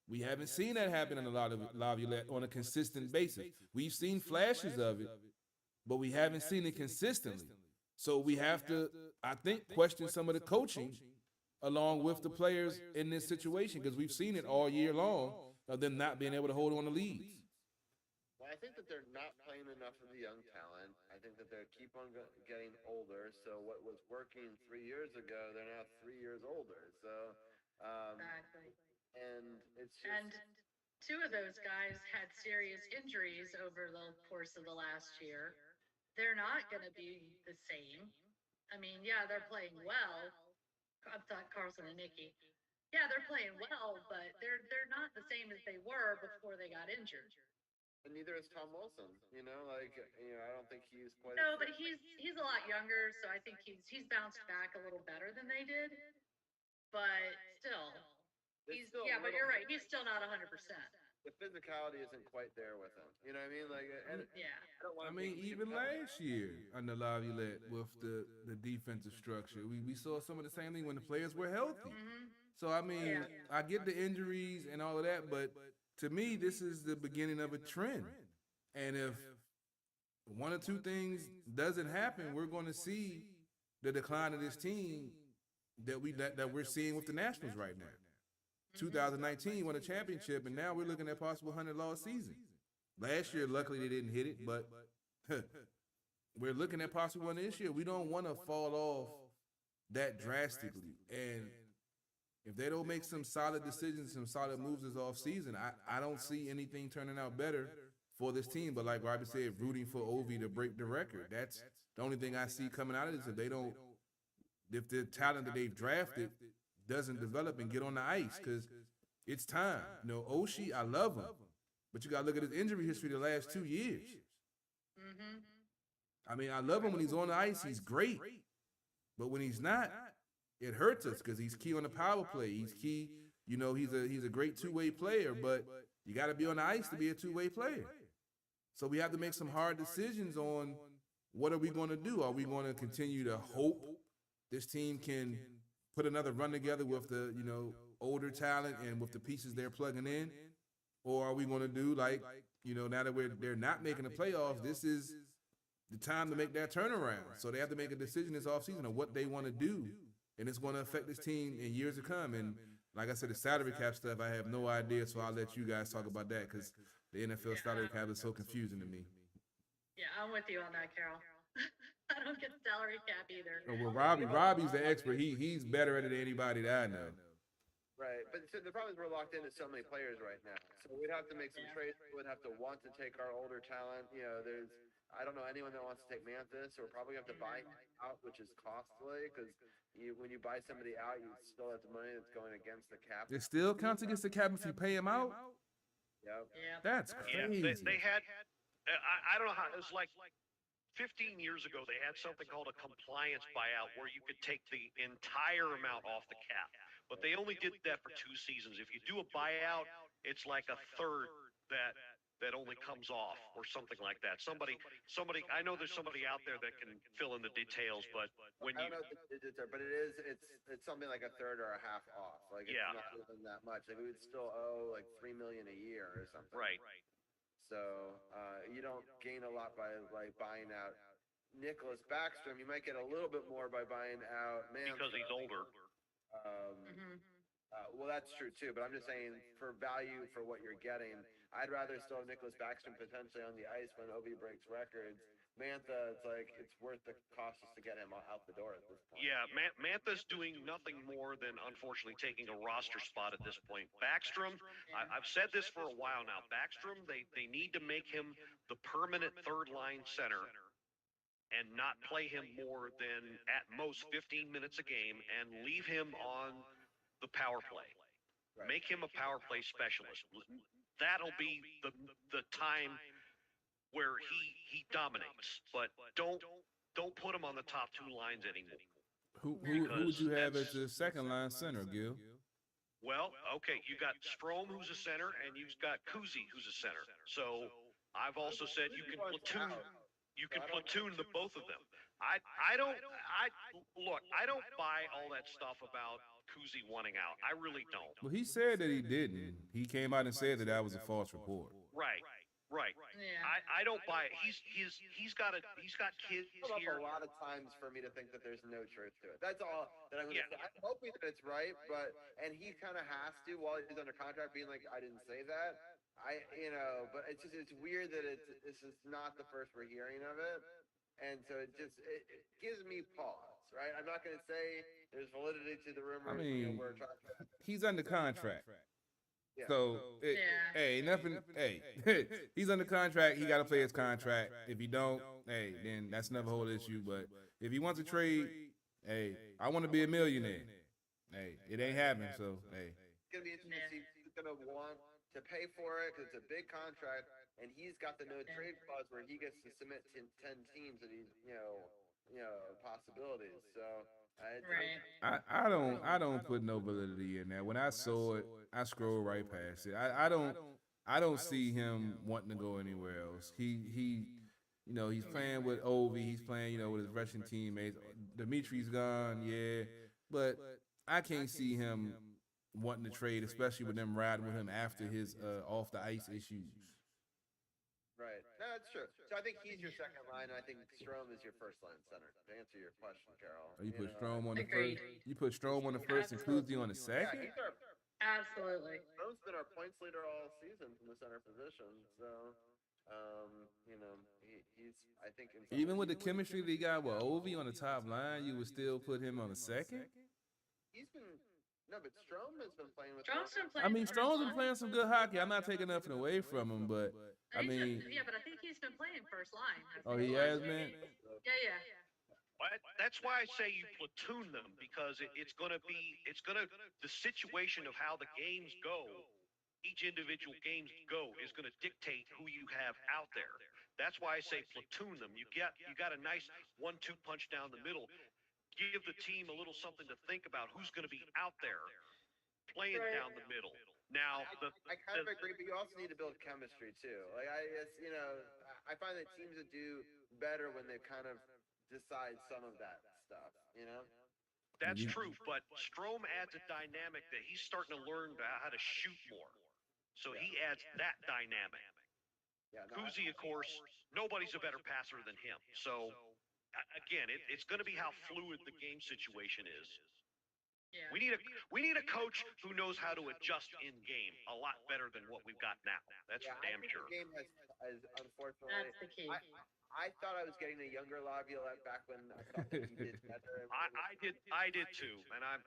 We haven't seen that happen in a lot of Laviolette on a consistent basis. We've seen flashes of it, but we haven't seen it consistently. So we have to, I think, question some of the coaching along with the players in this situation, because we've seen it all year long of them not being able to hold on to leads. Well, I think that they're not playing enough of the young talent. I think that they keep on getting older. So what was working 3 years ago, they're now 3 years older. So, Exactly. and it's just. And two of those guys had serious injuries over the course of the last year. They're not going to be the same. I mean, yeah, they're playing well. I'm talking Carlson and Nicky. Yeah, they're playing well, but they're not the same as they were before they got injured. And neither is Tom Wilson. You know, I don't think he's quite. No, but he's a lot younger, so I think he's bounced back a little better than they did. But still, There's still a but little you're right. bit- He's still not 100%. The physicality isn't quite there with him. You know what I mean? And Yeah. I don't I want mean, even last year under Laviolette with the defensive structure, we saw some of the same thing when the players were healthy. Hmm. So I mean, Yeah. I get the injuries and all of that, but to me, this is the beginning of a trend. And if one or two things doesn't happen, we're going to see the decline of this team that we're seeing with the Nationals right now. 2019 won a championship, and now we're looking at possible 100-loss season. Last year, luckily they didn't hit it, but we're looking at possible one this year. We don't want to fall off that drastically, and if they don't make some solid decisions, some solid moves this off season, I don't see anything turning out better for this team. But like Robbie said, rooting for Ovi to break the record. That's the only thing I see coming out of this. If the talent that they've drafted doesn't develop and get on the ice, because it's time. You know, Oshie, I love him, but you got to look at his injury history the last 2 years. Hmm. I mean, I love him when he's on the ice. He's great. But when he's not, it hurts us because he's key on the power play. He's key. You know, he's a great two-way player, but you got to be on the ice to be a two-way player. So we have to make some hard decisions on what are we going to do. Are we going to continue to hope this team can put another run together with the, older talent and with the pieces they're plugging in? Or are we going to do like, now that they're not making the playoffs, this is the time to make that turnaround. So they have to make a decision this offseason of what they want to do. And it's going to affect this team in years to come. And like I said, the salary cap stuff, I have no idea. So I'll let you guys talk about that because the NFL salary cap is so confusing to me. Yeah, I'm with you on that, Carol. I don't get salary cap either. Oh, well, Robbie's the expert. He's better at it than anybody that I know. Right, but so the problem is we're locked into so many players right now. So we'd have to make some trades. We'd have to want to take our older talent. I don't know anyone that wants to take Manthus. We're probably going to have to buy out, which is costly because when you buy somebody out, you still have the money that's going against the cap. It still counts against the cap if you pay him out? Yep. Yeah. That's Yeah, crazy. they had, I don't know how, it was like 15 years ago, they had something called a compliance buyout where you could take the entire amount off the cap. But they only did that for 2 seasons. If you do a buyout, it's like a third that only comes off or something like that. Somebody, I know there's somebody out there that can fill in the details, but when I you, don't know what the digits are, but it's something like a third or a half off. Like it's Yeah. not even that much. Like we would still owe like $3 million a year or something. right. So you don't gain a lot by like buying out Nicholas Backstrom. You might get a little bit more by buying out Because he's older. Hmm. Well, that's true too, but I'm just saying for value for what you're getting, I'd rather still have Nicholas Backstrom potentially on the ice when Ovi breaks records. Mantha, it's worth the cost just to get him out the door at this point. Yeah, Mantha's doing nothing more than unfortunately taking a roster spot at this point. Backstrom, I've said this for a while now. Backstrom, they need to make him the permanent third line center and not play him more than at most 15 minutes a game and leave him on the power play. Right. Make him a power play specialist. That'll be the time where he dominates. But don't put him on the top 2 lines anymore. Who would you have as the second line center, Gil? Well, okay, you got Strome, who's a center, and you've got Kuzi, who's a center. So I've also said you can platoon. You can platoon the both of them. I don't buy all that stuff about Kuzi wanting out. I really don't. Well, he said that he didn't. He came out and said that was a false report. Right. Yeah. I don't buy it. He's got kids Come up here. a lot of times for me to think that there's no truth to it. That's all that I'm gonna Yeah. say. I'm hoping that it's right, and he kind of has to while he's under contract, being like, I didn't say that. But it's weird that this is not the first we're hearing of it, and so it gives me pause, right? I'm not gonna say there's validity to the rumor. I mean, we're trying to, he's under contract. yeah. So, hey, nothing. Hey, he's under contract. He got to play his contract. If he don't, hey, then that's another whole issue. But if he wants to trade, hey, I want to be a millionaire. Hey, it ain't happening. So, hey, It's gonna be interesting to see if he's gonna want to to pay for it because it's a big contract, and he's got the no trade clause where he gets to submit to 10 teams that he's possibilities. So Right. I don't put no validity in that. When I saw it, I scrolled right past it. I don't see him wanting to go anywhere else. He he's playing with Ovi, he's playing, with his Russian teammates. Dimitri's gone, yeah. But I can't see him wanting to trade, especially with them riding with him after his off the ice issues. Right. No, that's true. So I think he's your second line. I think Strome is your first line center. To answer your question, Carol. You put Strome on the Agreed. first. You put Strome on the first and Kuzi on the Yeah, second. Absolutely. Strome's been our points leader all season from the center position. So, he's I think Even with the chemistry that he got with Ovi on the top line, you would still put him on the second. he's been but Strome has been playing with. Strome's been playing. I mean, first Strome's been line. playing some good hockey. I'm not taking nothing away from him, but I mean, Yeah, but I think he's been playing first line. oh, he has been. Yeah. That's why I say you platoon them, because it's going to the situation of how the games go, each individual games go, is going to dictate who you have out there. That's why I say platoon them. You got a nice 1-2 punch down the middle. Give the team a little something to think about who's going to be out there playing Right. down the middle. Now, I kind of agree, but you also need to build chemistry too. Like I find that teams that do better when they kind of decide some of that stuff. That's You- true, but Strome adds a dynamic that he's starting to learn how to shoot more. So he adds that dynamic. Yeah. Kuzi, of course, nobody's a better passer than him. So, again, it's going to be how fluid the game situation is. Yeah. We need a coach who knows how to adjust in game a lot better than what we've got now. That's for I damn think sure. the game has unfortunately. That's the key. I thought I was getting a younger Laviolette back when I thought that he did better. I did too, and I'm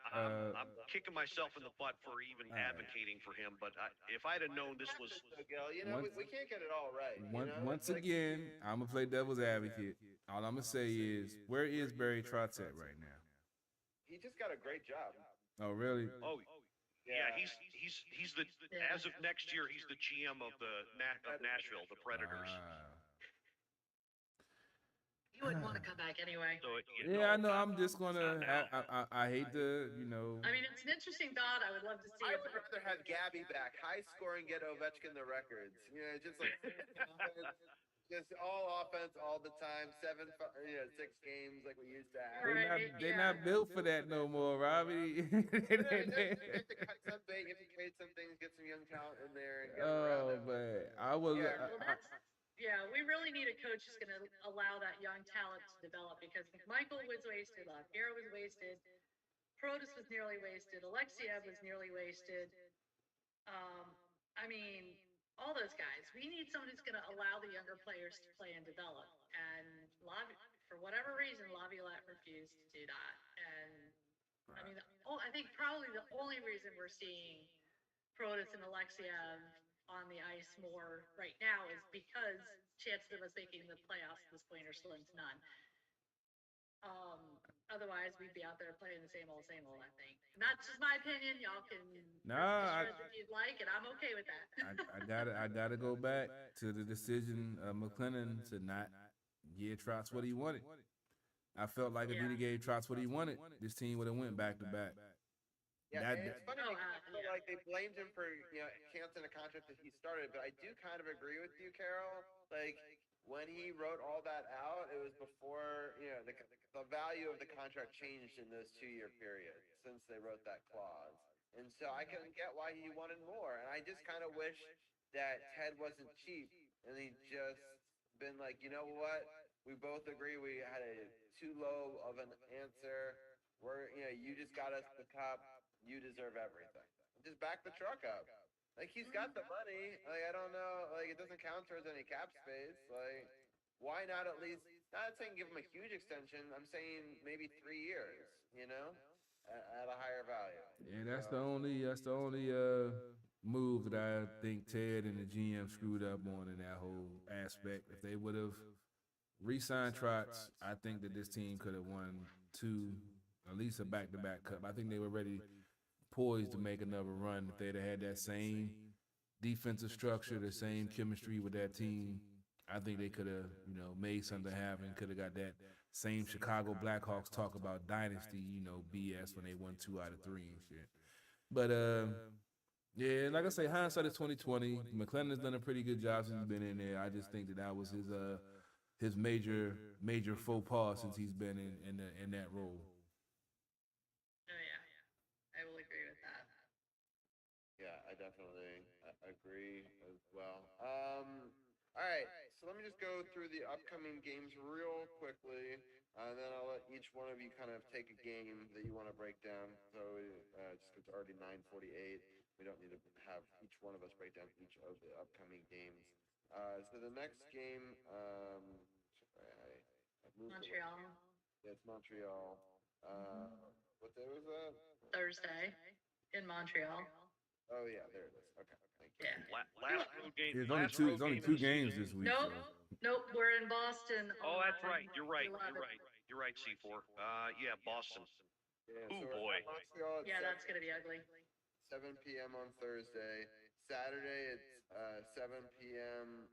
kicking myself in the butt for even advocating for him. But if I'd have known this was, So, Gil, we can't get it all right. Once again, I'm gonna play devil's advocate. All I'm gonna say is, where is Barry Trotz at right now? He just got a great job. Oh, really? oh yeah, he's the as of next year he's the GM of of Nashville, the Predators. You wouldn't want to come back anyway. So Yeah, I know. I'm just not gonna. now. I hate to, I mean, it's an interesting thought. I would love to see I it. would rather have Gabby back, high scoring, get Ovechkin the records. Just like just all offense all the time, 6 games like we used to have. They're not built for that no more, Robbie. You have to cut some bait, you have to trade some things, get some young talent in there. And get them around Oh, them. but I will. Yeah, we really need a coach who's going to allow that young talent to develop, because Michael was wasted, Laviera was wasted, Protas was nearly wasted, Alexiev was nearly wasted. I mean, all those guys. We need someone who's going to allow the younger players to play and develop. And for whatever reason, Laviolette refused to do that. And I mean, I think probably the only reason we're seeing Protas and Alexiev on the ice more right now is because chances of us making the playoffs at this point are slim to none. Otherwise, we'd be out there playing the same old, I think. And that's just my opinion. Y'all can if you'd like, and I'm okay with that. I gotta go back to the decision of McLennan to not give Trotz what he wanted. I felt like if he gave Trotz what he wanted, this team would have went back to back. Yeah, and it's funny because I feel like they blamed him for canceling a contract that he started, but I do kind of agree with you, Carol. Like when he wrote all that out, it was before the value of the contract changed in those 2-year periods since they wrote that clause, and so I couldn't get why he wanted more. And I just kind of wish that Ted wasn't cheap and he just been like, you know what, we both agree we had too low of an answer. You just got us the cup. You deserve everything. Just back the truck up. Like he's got the money. Like I don't know. Like it doesn't count towards any cap space. Like why not at least? Not saying give him a huge extension. I'm saying maybe 3 years. At a higher value. Yeah, that's the only move that I think Ted and the GM screwed up on in that whole aspect. If they would have re-signed Trotz, I think that this team could have won at least a back-to-back cup. I think they were poised to make another run if they'd have had that same defensive structure, the same chemistry with that team. I think they could have, made something happen. Could have got that same Chicago Blackhawks talk about dynasty, BS when they won 2 out of 3 and shit. But yeah, like I say, hindsight is 2020. McLennan has done a pretty good job since he's been in there. I just think that was his major faux pas since he's been in that role. Oh yeah, I will agree with that. Yeah, I definitely agree as well. All right, so let me just go through the upcoming games real quickly, and then I'll let each one of you kind of take a game that you want to break down. So just 'cause it's already 9:48, we don't need to have each one of us break down each of the upcoming games. So the next game, sorry, I moved it. Montreal, Yeah, it's Montreal. What day was that? Thursday in Montreal. Oh yeah, there it is. Okay, thank you. Yeah. Last road game. There's last only road game of two the games season. this week. Nope, so. nope, we're in Boston. Oh, that's on right. You're right. 11th. You're right, C4. Yeah, Boston. Yeah, Ooh, so we're boy. at Montreal at Yeah, that's gonna be ugly. 7 p.m. on Thursday. Saturday it's 7 p.m.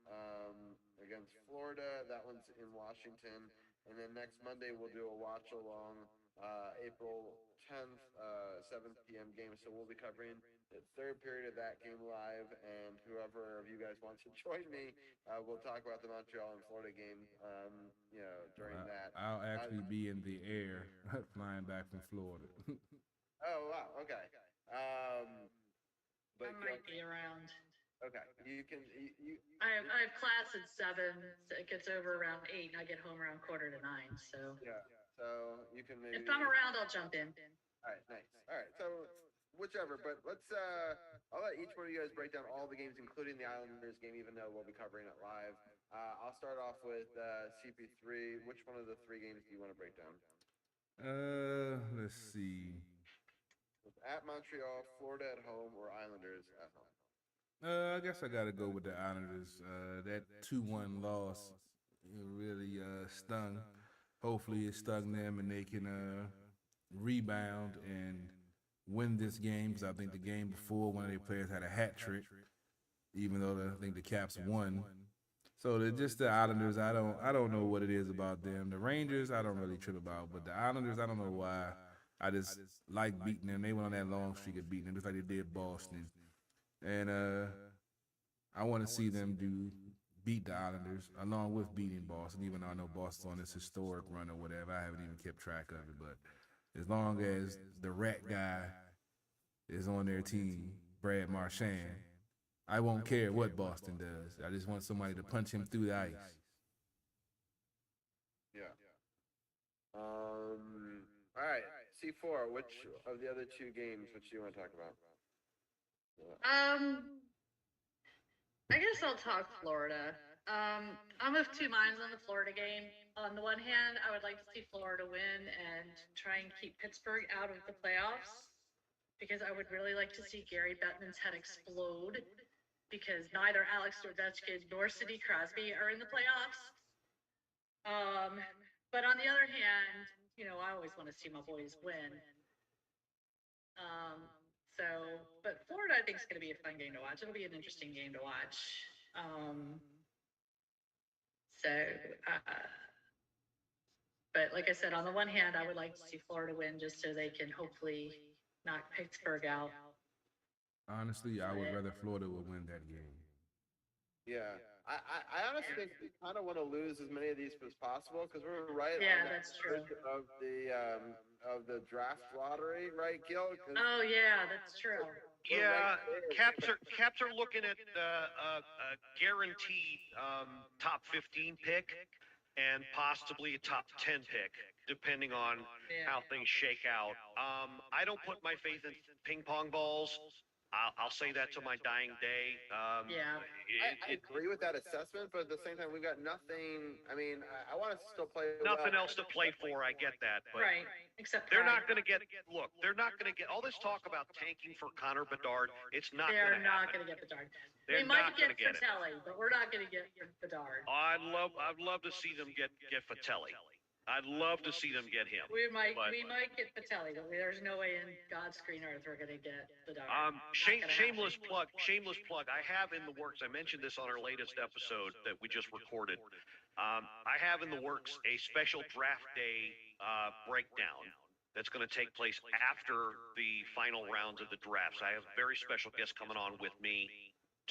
Against Florida. That one's in Washington. And then next Monday we'll do a watch along April 10th, 7 p.m. game. So we'll be covering the third period of that game live. And whoever of you guys wants to join me, we'll talk about the Montreal and Florida game. During that. I'll actually be in the air flying back from Florida. Oh wow. Okay. I might be around. Okay. You can. I have class at 7. So it gets over around 8, and I get home around 8:45. So Yeah. So you can maybe. if I'm around, I'll jump in. All right. Nice. All right. So whichever, but let's. I'll let each one of you guys break down all the games, including the Islanders game, even though we'll be covering it live. I'll start off with CP3. Which one of the 3 games do you want to break down? Let's see. At Montreal, Florida at home, or Islanders at home? I guess I gotta go with the Islanders. That 2-1 loss really stung. Hopefully it stung them and they can rebound and win this game, because I think the game before one of their players had a hat trick, even though I think the Caps won. So just the Islanders, I don't know what it is about them. The Rangers, I don't really trip about, but the Islanders, I don't know why. I just like beating them. They went on that long streak of beating them, just like they did Boston. And I want to see them beat the Islanders along with beating Boston, even though I know Boston's on this historic run or whatever. I haven't even kept track of it, but as long as the rat guy is on their team, Brad Marchand, I won't care what Boston does. I just want somebody to punch him through the ice. Yeah. All right. C4. Which of the other 2 games? Which do you want to talk about? I guess I'll talk Florida. I'm of 2 minds on the Florida game. On the one hand, I would like to see Florida win and try and keep Pittsburgh out of the playoffs, because I would really like to see Gary Bettman's head explode, because neither Alex Ovechkin nor Sidney Crosby are in the playoffs. But on the other hand, I always want to see my boys win. But Florida, I think, is going to be a fun game to watch. It'll be an interesting game to watch. But like I said, on the one hand, I would like to see Florida win just so they can hopefully knock Pittsburgh out. Honestly, I would rather Florida would win that game. Yeah. I honestly think we kind of want to lose as many of these as possible, because we're right Yeah, on that that's true. edge of the draft lottery, right, Gil? 'Cause Oh yeah, that's true. we're Yeah, right there. Caps are looking at a guaranteed top 15 pick and possibly a top 10 pick, depending on Yeah. how things shake out. I don't put my faith in ping pong balls. I'll say that to my dying day. Yeah. I agree with that assessment, but at the same time, we've got nothing. I mean, I want us to still play. Nothing well. else to play for. I get that, but Right. Except they're pride. not going to get. Look, they're not going to get all this talk about tanking for Connor Bedard. It's not They're going to not happen. going to get Bedard. They're They might not going get to get it. Fratelli, but we're not going to get Bedard. I'd love to see them get Fratelli. I'd love to see them get him. We might But- get Patelli, but there's no way in God's green earth we're gonna get Bedard. Shameless plug. I have in the works. I mentioned this on our latest episode that we just recorded. I have in the works a special draft day breakdown that's going to take place after the final rounds of the drafts. I have a very special guest coming on with me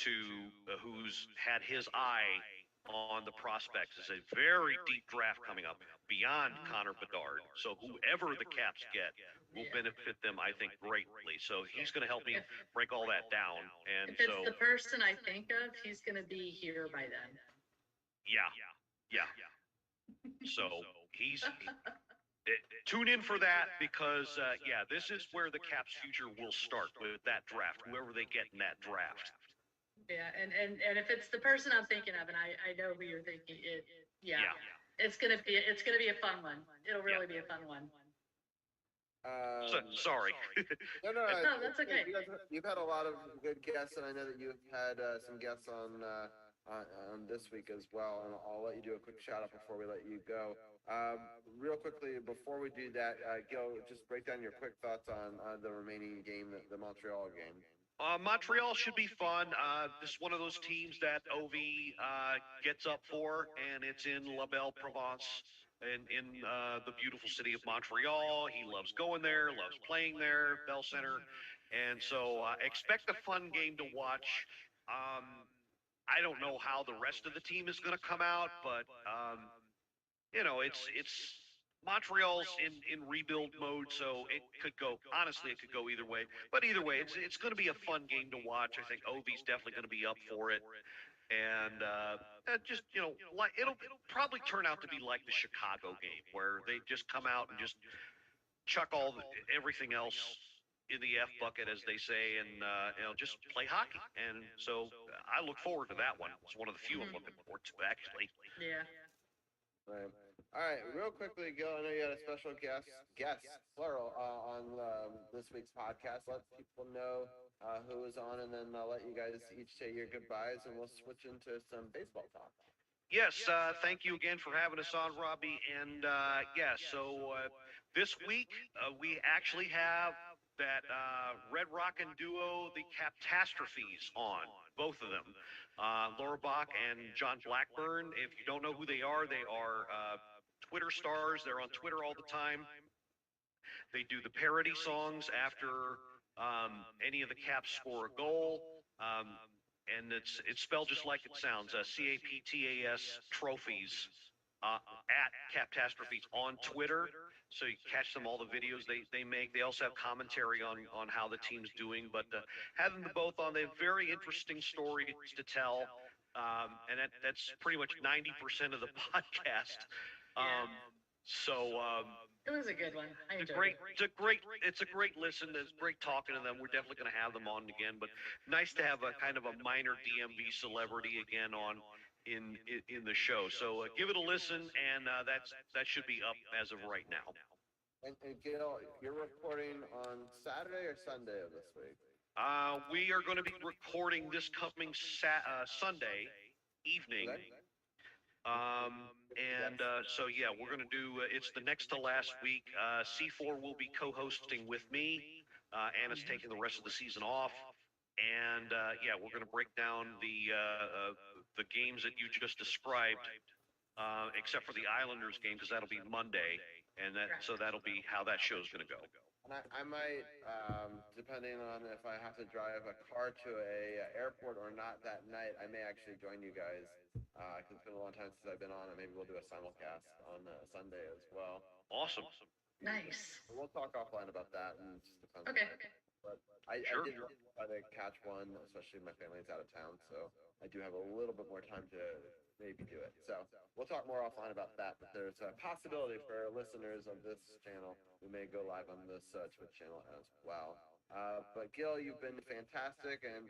who's had his eye on the prospects. It's a very deep draft coming up beyond Connor Bedard. So whoever the Caps get will benefit them, I think, greatly. So he's going to help me break all that down. And If it's so, the person I think of, he's gonna be here by then. yeah. So tune in for that because, this is where the Caps' future will start with that draft, whoever they get in that draft. Yeah, and if it's the person I'm thinking of, and I know who you're thinking, Yeah. it's gonna be a fun one. It'll really be a fun one. Sorry. No, No, that's okay. You've had a lot of good guests, and I know that you've had some guests on this week as well. And I'll let you do a quick shout out before we let you go. Real quickly, before we do that, Gil, just break down your quick thoughts on the remaining game, the Montreal game. Montreal should be fun. This is one of those teams that Ovi gets up for, and it's in La Belle Provence, in the beautiful city of Montreal. He loves going there, loves playing there, Bell Center, and so expect a fun game to watch. I don't know how the rest of the team is going to come out, but it's Montreal's in rebuild mode, so it could go either way. But either way, it's going to be a fun game to watch. I think Ovi's definitely going to be up for it, and it'll probably turn out to be like the Chicago game, where they just come out and just chuck everything else in the F bucket, as they say, and just play hockey. And so I look forward to that one. It's one of the few I'm looking forward to, actually. Yeah. Right. All right, real quickly, Gil, I know you had a special guest, plural, on this week's podcast. Let people know who was on, and then I'll let you guys each say your goodbyes, and we'll switch into some baseball talk. Yes, thank you again for having us on, Robbie. And so this week we actually have that Red Rockin' duo, the Catastrophes, on, both of them. Laura Bach and John Blackburn. If you don't know who they are Twitter stars. They're on Twitter all the time. They do the parody songs after any of the Caps score a goal. And it's spelled just like it sounds, CAPTAS trophies at Catastrophes on Twitter. So you catch them, all the videos they make. They also have commentary on how the team's doing. But having them both on, they have very interesting stories to tell. And that's pretty much 90% of the podcast. It was a good one. I enjoyed it. It's a great listen. It's great talking to them. We're definitely going to have them on again, but nice to have a kind of a minor DMV celebrity again on in the show. So give it a listen, and that should be up as of right now. And Gil, you're recording on Saturday or Sunday of this week? We are going to be recording this coming Sunday evening. We're going to do, it's the next to last week. C4 will be co-hosting with me. Anna's taking the rest of the season off. And we're going to break down the games that you just described, except for the Islanders game, because that'll be Monday. And so that'll be how that show's going to go. And I might, depending on if I have to drive a car to a airport or not that night, I may actually join you guys. Because it's been a long time since I've been on, and maybe we'll do a simulcast on Sunday as well. Awesome. Nice. We'll talk offline about that. And just depends on Okay. that. But I did try to catch one, especially my family's out of town, so I do have a little bit more time to maybe do it. So we'll talk more offline about that. But there's a possibility for listeners of this channel, we may go live on this Twitch channel as well. But Gil, you've been fantastic, and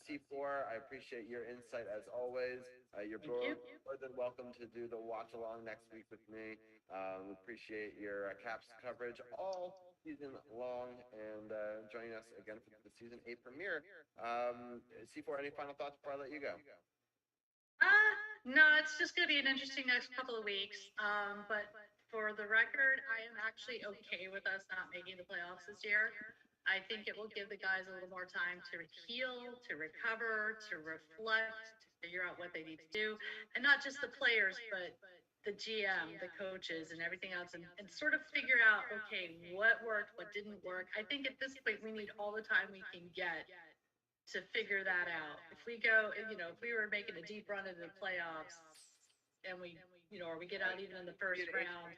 C4, I appreciate your insight as always. You're more than welcome to do the watch along next week with me. We appreciate your Caps coverage all season long, and joining us again for the season 8 premiere. C4, any final thoughts before I let you go? No, it's just going to be an interesting next couple of weeks. But for the record, I am actually okay with us not making the playoffs this year. I think it will give the guys a little more time to heal, to recover, to reflect, to figure out what they need to do. And not just the players, but the GM, the coaches, and everything else, and sort of figure out, okay, what worked, what didn't work. I think at this point, we need all the time we can get to figure that out. If we go, if we were making a deep run into the playoffs and or we get out even in the first round.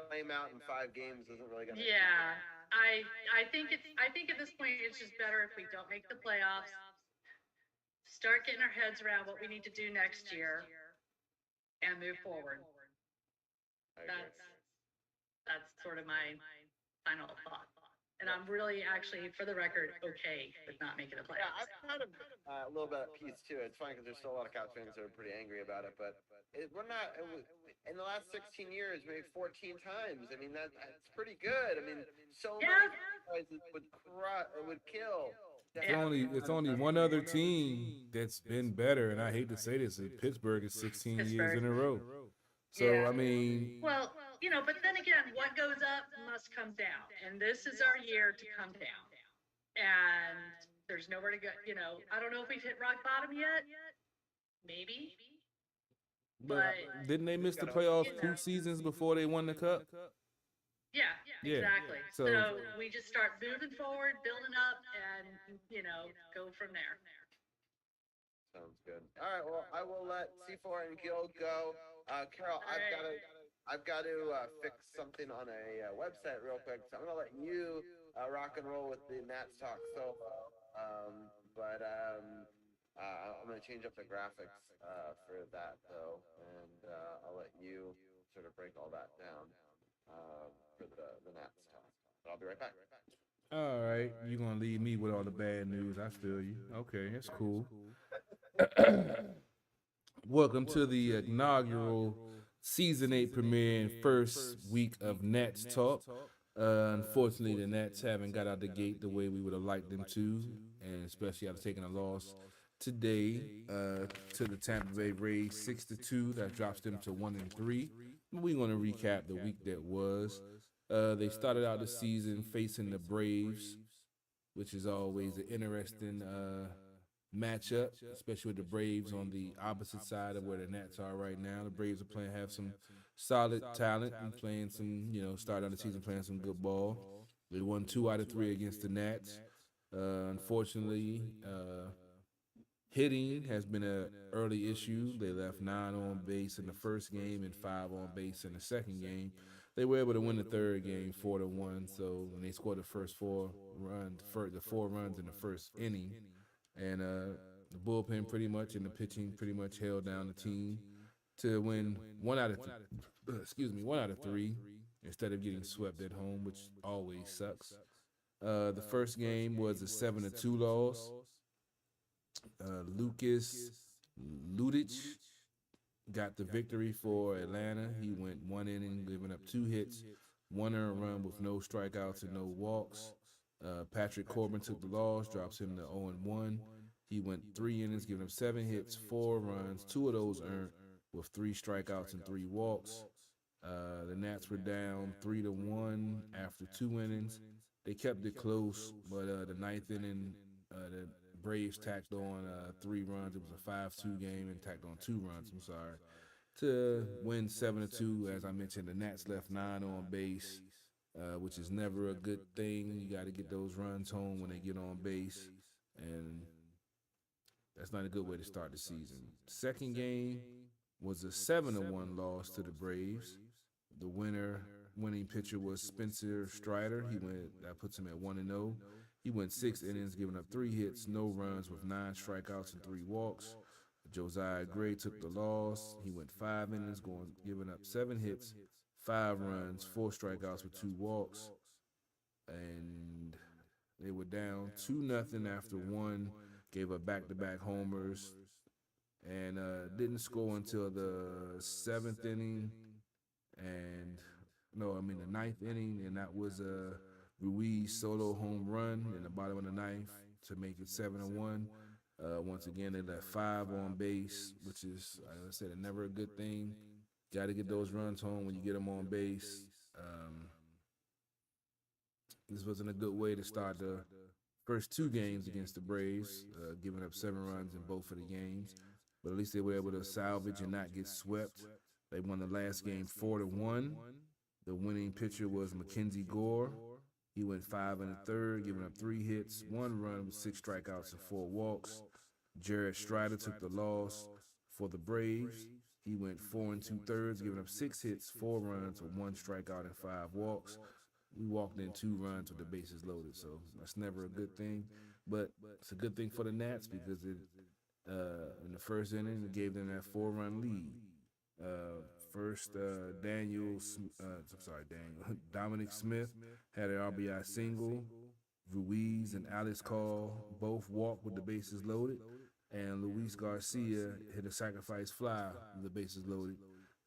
Flame out in 5 games isn't really gonna. Yeah, I think at this point it's just better if we don't make the playoffs. Start getting our heads around what we need to do next year, and move forward. That's sort of my final thought. And I'm really actually, for the record, okay with not making the Yeah, playoffs. I've kind of a little bit at peace too. It's funny because there's still a lot of Caps fans that are pretty angry about it, but we're not. In the last 16 years, maybe 14 times. I mean, that's pretty good. I mean, so many guys would kill. It's only one other team that's been better, and I hate to say this, Pittsburgh is 16 years in a row. So I mean, well, but then again, what goes up must come down, and this is our year to come down. And there's nowhere to go. I don't know if we've hit rock bottom yet. Maybe. but didn't they miss the playoffs 2 seasons before they won the cup? Yeah, exactly. So we just start moving forward, building up, and go from there. Sounds good. All right. Well, I will let C4 and Gil go. Carol, I've got to fix something on a website real quick. So I'm gonna let you rock and roll with the Nats talk solo. I'm gonna change up the graphics for that though, and I'll let you sort of break all that down for the Nats talk. But I'll be right back. all right, you're gonna leave me with all the bad news. I feel you. Okay, that's cool. Welcome to the inaugural Season 8 premiere and first week of Nats Talk. Unfortunately, the Nats haven't got out the gate the way we would have liked them to, and especially after taking a loss today to the Tampa Bay Rays 6-2. That drops them to 1-3. We're going to recap the week that was. They started out the season facing the Braves, which is always an interesting matchup, especially with the Braves on the opposite side of where the Nats are right now. The Braves have some solid talent and playing some, started out the season playing some good ball. They won 2 out of 3 against the Nats. Unfortunately, hitting has been an early issue. They left 9 on base in the first game and 5 on base in the second game. They were able to win the third game 4-1. So when they scored the first 4 runs in the first inning. And the bullpen pretty much and the pitching pretty much held down the team to win 1 out of 3 instead of getting swept at home, which always sucks. The first game was a 7-2 loss. Lucas Ludic got the victory for Atlanta. He went 1 inning, giving up 2 hits, 1 earned run with no strikeouts and no walks. Patrick Corbin took the loss, drops him to 0-1. He went 3 innings, giving up 7 hits, 4 runs, 2 of those earned with 3 strikeouts and 3 walks. The Nats were down 3-1 after 2 innings. They kept it close, but the 9th inning, the Braves tacked on 3 runs. It was a 5-2 game and tacked on 2 runs, to win 7-2. As I mentioned, the Nats left 9 on base, which is never a good thing. You got to get those runs home when they get on base, and that's not a good way to start the season. Second game was a 7-1 loss to the Braves. The winning pitcher was Spencer Strider. That puts him at 1-0. He went 6 innings, giving up 3 hits, no runs with 9 strikeouts and 3 walks. Josiah Gray took the loss. He went 5 innings, giving up 7 hits, 5 runs, 4 strikeouts with 2 walks. And they were down 2-0 after 1, gave up back-to-back homers, and didn't score until the 7th inning. The 9th inning, and that was a Ruiz solo home run in the bottom of the 9th to make it 7-1. Once again, they left 5 on base, which is, as I said, never a good thing. Got to get those runs home when you get them on base. This wasn't a good way to start the first two games against the Braves, giving up 7 runs in both of the games. But at least they were able to salvage and not get swept. They won the last game 4-1. The winning pitcher was Mackenzie Gore. He went 5 1/3, giving up 3 hits, 1 run with 6 strikeouts and 4 walks. Jared Strider took the loss for the Braves. He went 4 2/3, giving up 6 hits, 4 runs with 1 strikeout and 5 walks. We walked in 2 runs with the bases loaded, so that's never a good thing. But it's a good thing for the Nats because in the first inning, it gave them that 4-run lead. Dominic Smith had an RBI single. Ruiz and Alex Call both walked with the bases loaded. And Luis Garcia hit a sacrifice fly with the bases loaded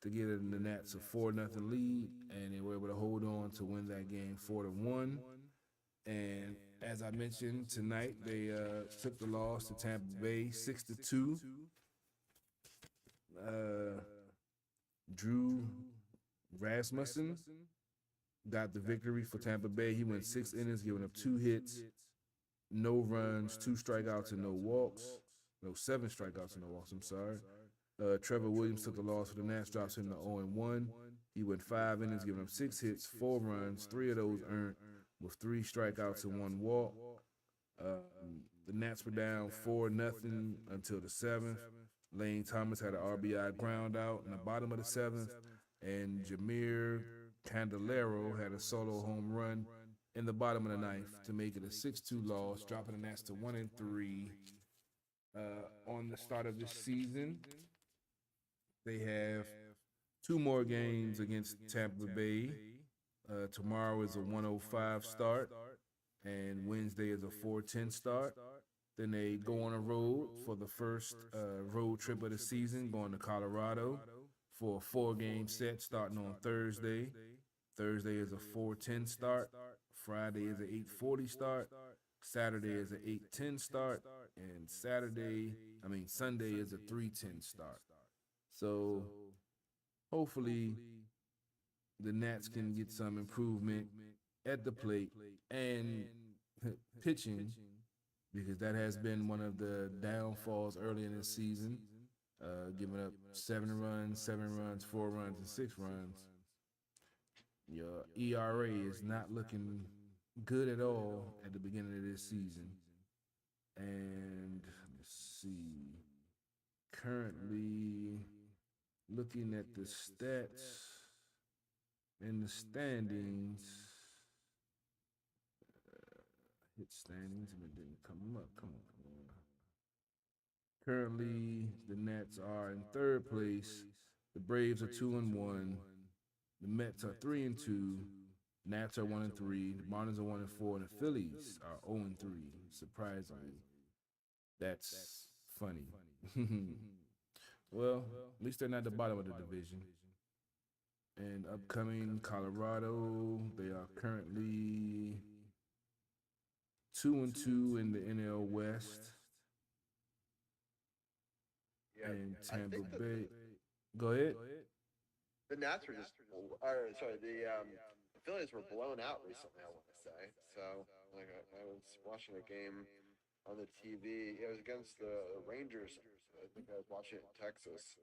to give the Nats a 4-0 lead, and they were able to hold on to win that game 4-1. And as I mentioned tonight, they took the loss to Tampa Bay 6-2. Drew Rasmussen got the victory for Tampa Bay. He went 6 innings, giving up 2 hits, no runs, 2 strikeouts, and no walks. No, 7 strikeouts and no walks, I'm sorry. Trevor Williams took the loss for the Nats, drops him to 0-1. He went 5 innings, giving up 6 hits, 4 runs, 3 of those earned with 3 strikeouts and 1 walk. The Nats were down 4-0 until the 7th. Lane Thomas had an RBI ground out in the bottom of the 7th, and Jameer Candelero had a solo home run in the bottom of the 9th to make it a 6-2 loss, dropping the Nats to 1-3. On the start of this season, they have 2 more games against Tampa Bay. Tomorrow is a 1:05 start, and Wednesday is a 4:10 start. Then they go on a road for the first road trip of the season, going to Colorado for a 4-game set starting on Thursday. Thursday is a 4:10 start. Friday is an 8:40 start. Saturday is an 8:10 start, and Sunday is a 3:10 start. So hopefully the Nats can get some improvement at the plate and pitching, because that has been one of the downfalls early in the season, giving up 7 runs, 4 runs, and 6 runs. Your ERA is not looking good at all at the beginning of this season. And let's see, currently looking at the stats and the standings, hit standings, and it didn't come up. Come on. Currently, the Nats are in 3rd place. The Braves are 2-1. The Mets are 3-2. Nats are 1-3. The Marlins are 1-4, and the Phillies are 0-3. Surprisingly, that's funny. Well, at least they're not at the bottom of the division. And upcoming Colorado, they are currently 2-2 in the NL West. Yeah, And I Tampa think that Bay. Go ahead. the Nats were just, the Phillies were blown out recently, I want to say. So, like, I was watching a game on the TV. It was against the Rangers. I think I was watching it in Texas.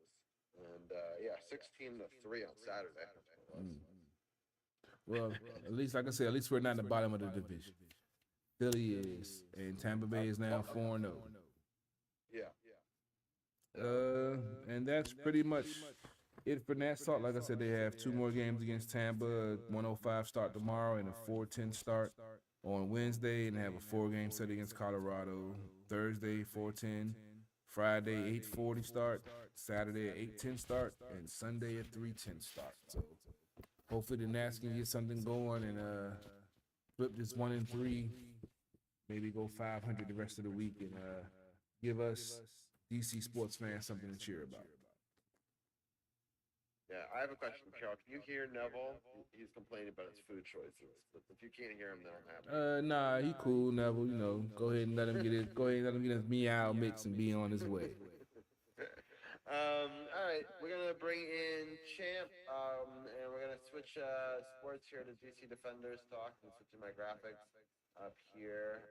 And, 16-3 on Saturday. Well, at least, like I said, at least we're not in the bottom of the division. Philly is, and Tampa Bay is now 4-0. Yeah. And that's pretty much it for Nats Talk. Like I said, they have 2 more games against Tampa, 1:05 start tomorrow, and a 4:10 start on Wednesday, and they have a 4-game set against Colorado. Thursday, 4:10. Friday, 8:40 start. Saturday, 8:10 start, and Sunday at 3:10 start. So hopefully the Nats can get something going and flip this 1-3, maybe go 500 the rest of the week, and give us DC sports fans something to cheer about. Yeah, I have a question, Carol. Can you hear Neville? He's complaining about his food choices. But if you can't hear him, then I'm happy. Nah, he cool, Neville. You know, go ahead and let him get his meow mix and be on his way. All right, we're gonna bring in Champ, and we're gonna switch sports here to DC Defenders talk. I'm switching my graphics up here.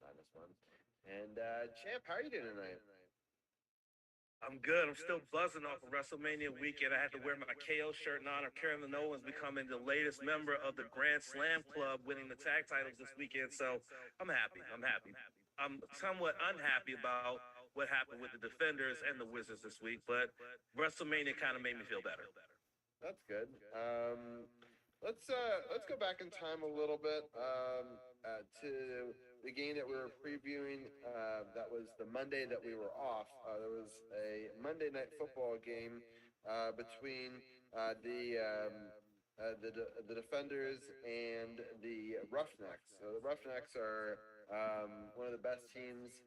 Minus one. And Champ, how are you doing tonight? I'm good. I'm still buzzing off of WrestleMania weekend. I had to wear my KO shirt in honor of Karen Owens becoming the latest member of the Grand Slam Club, winning the tag titles this weekend. So I'm happy. I'm somewhat unhappy about what happened with the Defenders and the Wizards this week, but WrestleMania kind of made me feel better. That's good. Let's go back in time a little bit to the game that we were previewing. That was the Monday that we were off. There was a Monday Night Football game between the Defenders and the Roughnecks. So the Roughnecks are one of the best teams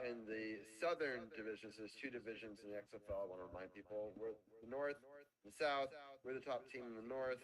in the Southern Division. So there's two divisions in the XFL. I want to remind people: we're the North, the South. We're the top team in the North.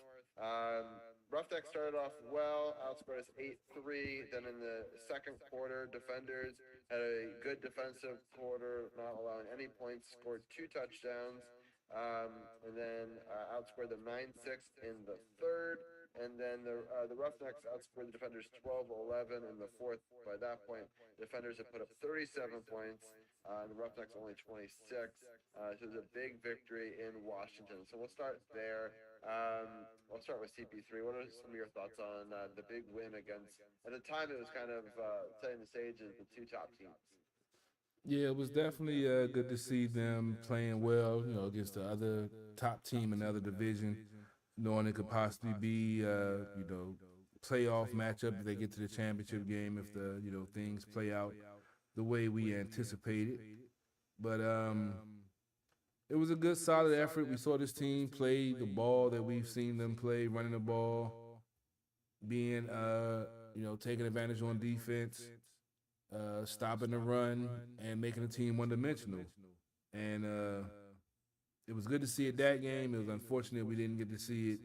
Roughnecks started off well, outscored us 8-3. Then in the second quarter, Defenders had a good defensive quarter, not allowing any points, scored 2 touchdowns, and then outscored them 9-6 in the third. And then the Roughnecks outscored the Defenders 12-11 in the fourth. By that point, Defenders had put up 37 points, and the Roughnecks only 26. So it was a big victory in Washington. So we'll start there. I'll start with CP3. What are some of your thoughts on the big win against? At the time, it was kind of setting the stage as the two top teams. Yeah, it was definitely good to see them playing well, against the other top team in the other division, knowing it could possibly be, playoff matchup if they get to the championship game, if the, things play out the way we anticipated. But it was a good, solid effort. We saw this team play the ball that we've seen them play, running the ball, being, taking advantage on defense, stopping the run, and making the team one-dimensional. And it was good to see it that game. It was unfortunate we didn't get to see it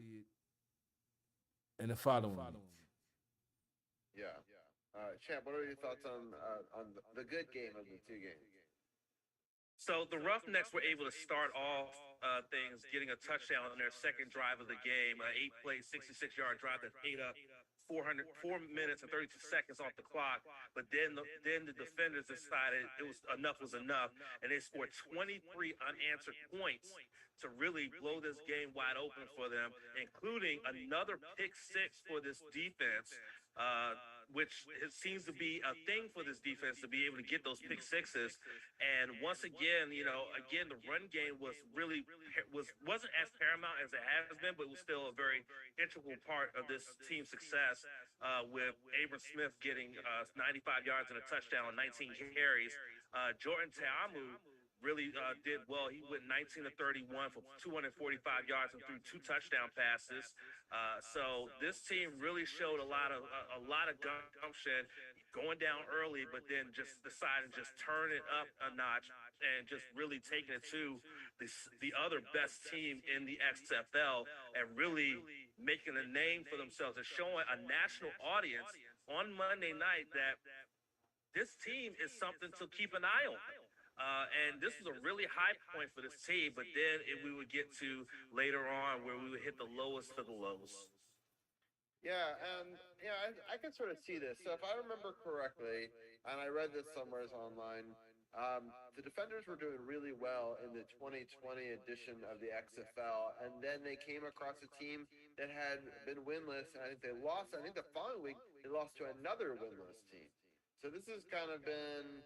in the following. Yeah. Champ, what are your thoughts on the good game of the two games? So the Roughnecks were able to start off things, getting a touchdown on their second drive of the game, an 8-play, 66-yard drive that ate up 4 minutes and 32 seconds off the clock. But then the Defenders decided enough was enough, and they scored 23 unanswered points to really blow this game wide open for them, including another pick six for this defense, which seems to be a thing for this defense, to be able to get those pick sixes. And once again, the run game wasn't as paramount as it has been, but it was still a very integral part of this team's success, with Abram Smith getting 95 yards and a touchdown on 19 carries. Jordan Ta'amu really did well. He went 19 to 31 for 245 yards and threw 2 touchdown passes. So this team really showed a lot of gumption, going down early, but then just deciding just turn it up a notch and just really taking it to the other best team in the XFL and really making a name for themselves and showing a national audience on Monday night that this team is something to keep an eye on. And this was a really high point for this team, but then we would get to later on where we would hit the lowest of the lows. Yeah, and I can sort of see this. So if I remember correctly, and I read this somewhere online, the Defenders were doing really well in the 2020 edition of the XFL, and then they came across a team that had been winless, and I think they lost. I think the following week they lost to another winless team. So this has kind of been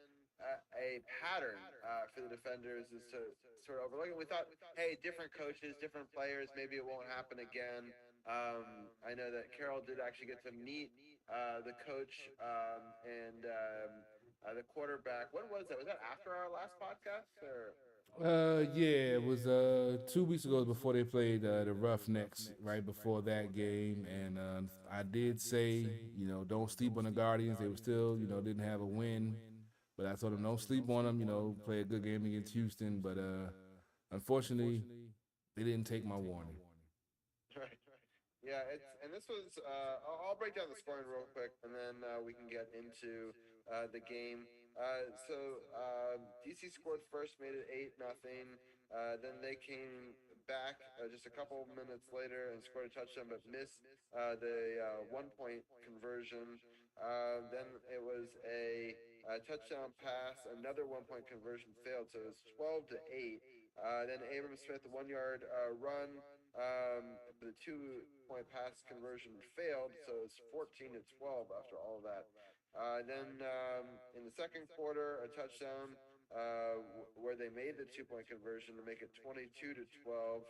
a pattern for the Defenders, is to sort of overlook it. We thought, hey, different coaches, different players, maybe it won't happen again. I know that Carol did actually get to meet the coach and the quarterback. When was that? Was that after our last podcast? Or? Yeah, it was 2 weeks ago before they played the Roughnecks, right before that game. And I did say, don't sleep on the Guardians. They were still, didn't have a win. But I told them, don't sleep on them, play a good game against Houston. But unfortunately, they didn't take my warning. Right. Yeah, and this was I'll break down the scoring real quick, and then we can get into the game. DC scored first, made it 8-0. Then they came back just a couple minutes later and scored a touchdown, but missed the 1 point conversion. Then it was a touchdown pass, another 1 point conversion failed, so it was 12-8. Then Abram Smith, the 1 yard run. The 2 point pass conversion failed, so it's 14-12 after all of that. Then in the second quarter, a touchdown where they made the 2 point conversion to make it 22-12.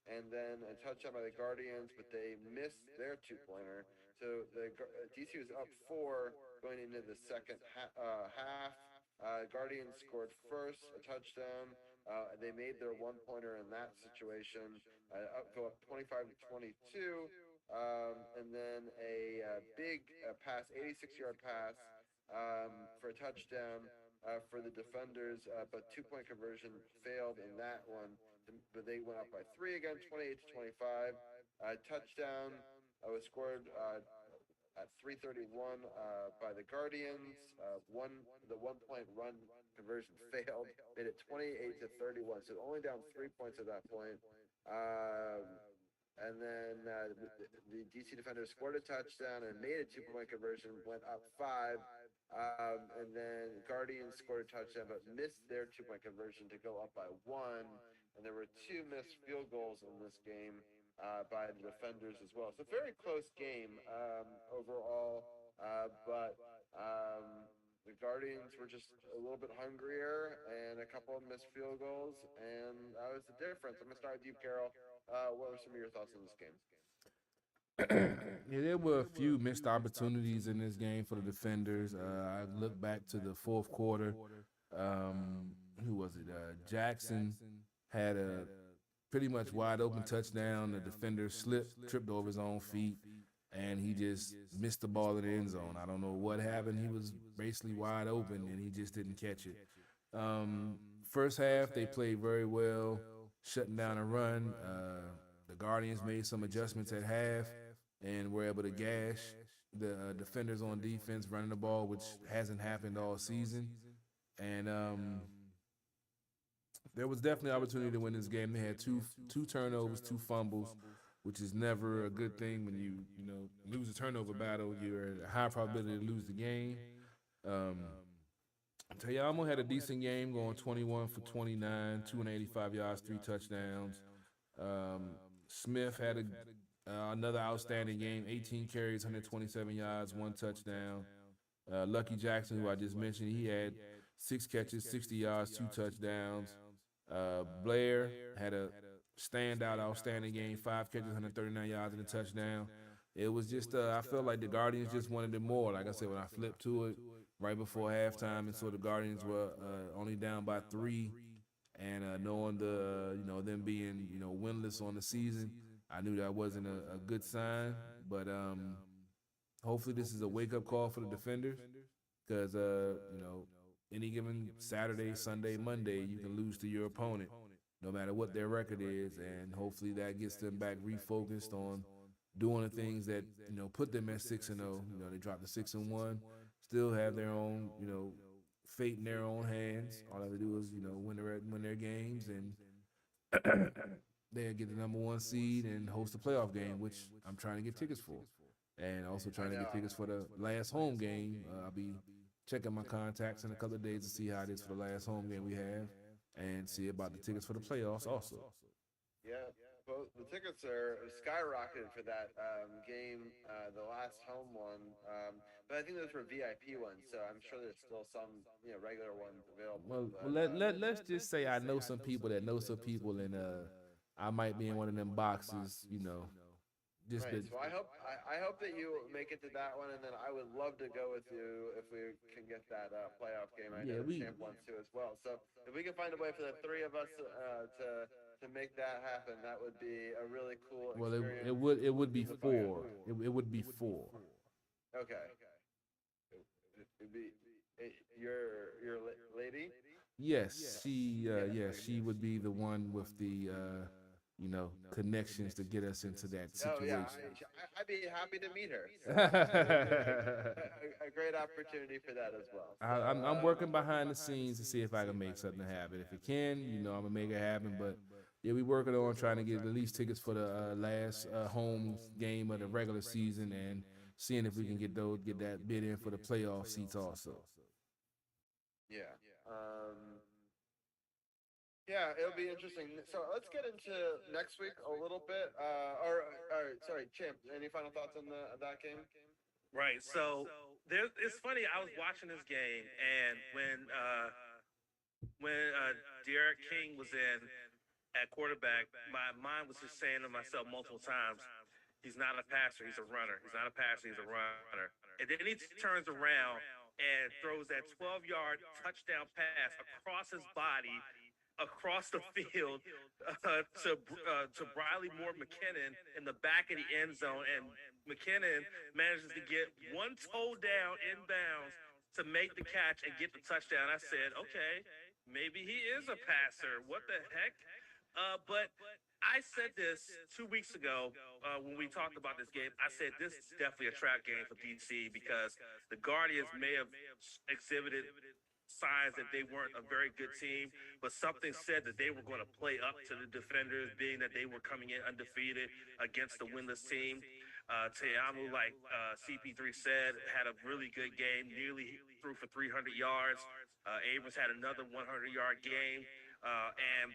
And then a touchdown by the Guardians, but they missed their 2 pointer. So the DC was up 4 going into the second half. Guardians scored first, a touchdown. They made their 1 pointer in that situation, go up 25-22, and then a big pass, 86-yard pass for a touchdown for the defenders, but 2 point conversion failed in that one. But they went up by 3 again, 28-25. Touchdown was scored at 3:31 by the Guardians. The 1 point run conversion failed, made it 28-31. So only down 3 points at that point. And then the DC defenders scored a touchdown and made a 2 point conversion, went up 5. And then Guardians scored a touchdown but missed their 2 point conversion to go up by 1. And there were 2 missed field goals in this game by the defenders as well. So very close game overall, but the Guardians were just a little bit hungrier and a couple of missed field goals, and that was the difference. I'm going to start with you, Carol. What were some of your thoughts on this game? Yeah, there were a few missed opportunities in this game for the defenders. I look back to the fourth quarter. Who was it? Jackson had a pretty much wide open touchdown. The defender tripped over his own feet, and he just missed the ball in the end zone. I don't know what happened. He was basically wide open, and he just didn't catch it. First half, they played very well, shutting down a run. The Guardians made some adjustments at half and were able to gash the defenders on defense running the ball, which hasn't happened all season. And there was definitely opportunity to win this game. They had two turnovers, 2 fumbles, which is never a good thing when you lose a turnover battle. You're at a high probability to lose the game. Tayamo had a decent game, going 21 for 29, 285 yards, 3 touchdowns. Smith had another outstanding game, 18 carries, 127 yards, 1 touchdown. Lucky Jackson, who I just mentioned, he had 6 catches, 60 yards, 2 touchdowns. Blair had a outstanding game, 5 catches, 139 yards, and a touchdown. It was just, I felt like the Guardians just wanted it more. Like I said, when I flipped to it right before halftime, and so the Guardians were only down by 3, and knowing them being winless on the season, I knew that wasn't a good sign. But hopefully this is a wake-up call for the defenders, because any given Saturday, Sunday, Monday, you can lose to your opponent, no matter what their record is, and hopefully that gets them back refocused on doing the things that put them at 6-0. They dropped to 6-1, still have their own fate in their own hands. All they have to do is win their games, and they'll get the number 1 seed and host a playoff game, which I'm trying to get tickets for, and also trying to get tickets for the last home game. I'll be checking my contacts in a couple of days to see how it is for the last home game we have, and see about the tickets for the playoffs also. Yeah, well, the tickets are skyrocketed for that game, the last home one. But I think those were VIP ones, so I'm sure there's still some regular ones available. Well, let's just say I know some people that know some people, and I might be in one of them boxes, Just right. So I hope that you make it to that one, and then I would love to go with you if we can get that playoff game. I know the champ wants to as well. So if we can find a way for the 3 of us to make that happen, that would be a really cool experience. Well, it would be 4. It would be 4. Okay. It'd be your lady. Yes, she would be the one with the connections to get us into that Oh yeah, situation. I'd be happy to meet her. So, a great opportunity for that as well. So I'm working behind the scenes to see if I can make something happen. If it can, I'm gonna make it happen. But yeah, we working on trying to get at least tickets for the last home game of the regular season and seeing if we can get that bid in for the playoff seats also. yeah. Yeah, it'll be interesting. So let's get into next week a little bit. Or sorry, Champ. Any final thoughts on that game? Right. So it's funny. I was watching this game, and when Derek King was in at quarterback, my mind was just saying to myself multiple times, "He's not a passer. He's a runner. He's not a passer. He's a runner." And then he turns around and throws that 12-yard touchdown pass across his body, across the field to Briley Moore McKinnon in the back of the end zone, and McKinnon manages to get one toe down inbounds to make the catch and get the touchdown. I said, okay, maybe he is a passer. What the heck? But I said this 2 weeks ago when we talked about this game. I said this is definitely a trap game for DC because the Guardians may have exhibited signs that they weren't a very good team, but something said that they were going to play up to the Defenders, being that they were coming in undefeated against the winless team. Teamu, like CP3 said, had a really good game, nearly threw for 300 yards. Abrams had another 100-yard game, and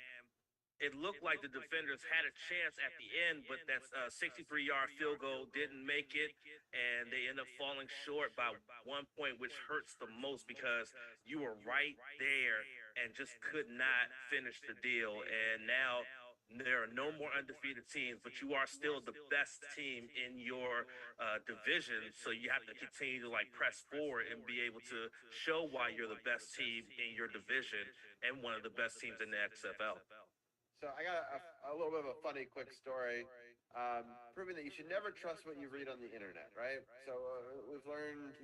it looked like the Defenders had a chance at the end, but that 63-yard field goal didn't make it, and they end up falling short by 1 point, which hurts the most because you were right there and just could not finish the deal. And now there are no more undefeated teams, but you are still the best team in your division, so you have to continue to press forward and be able to show why you're the best team in your division and one of the best teams in the XFL. So I got a little bit of a funny, quick story, proving that you should never trust what you read on the internet, right? So we've learned,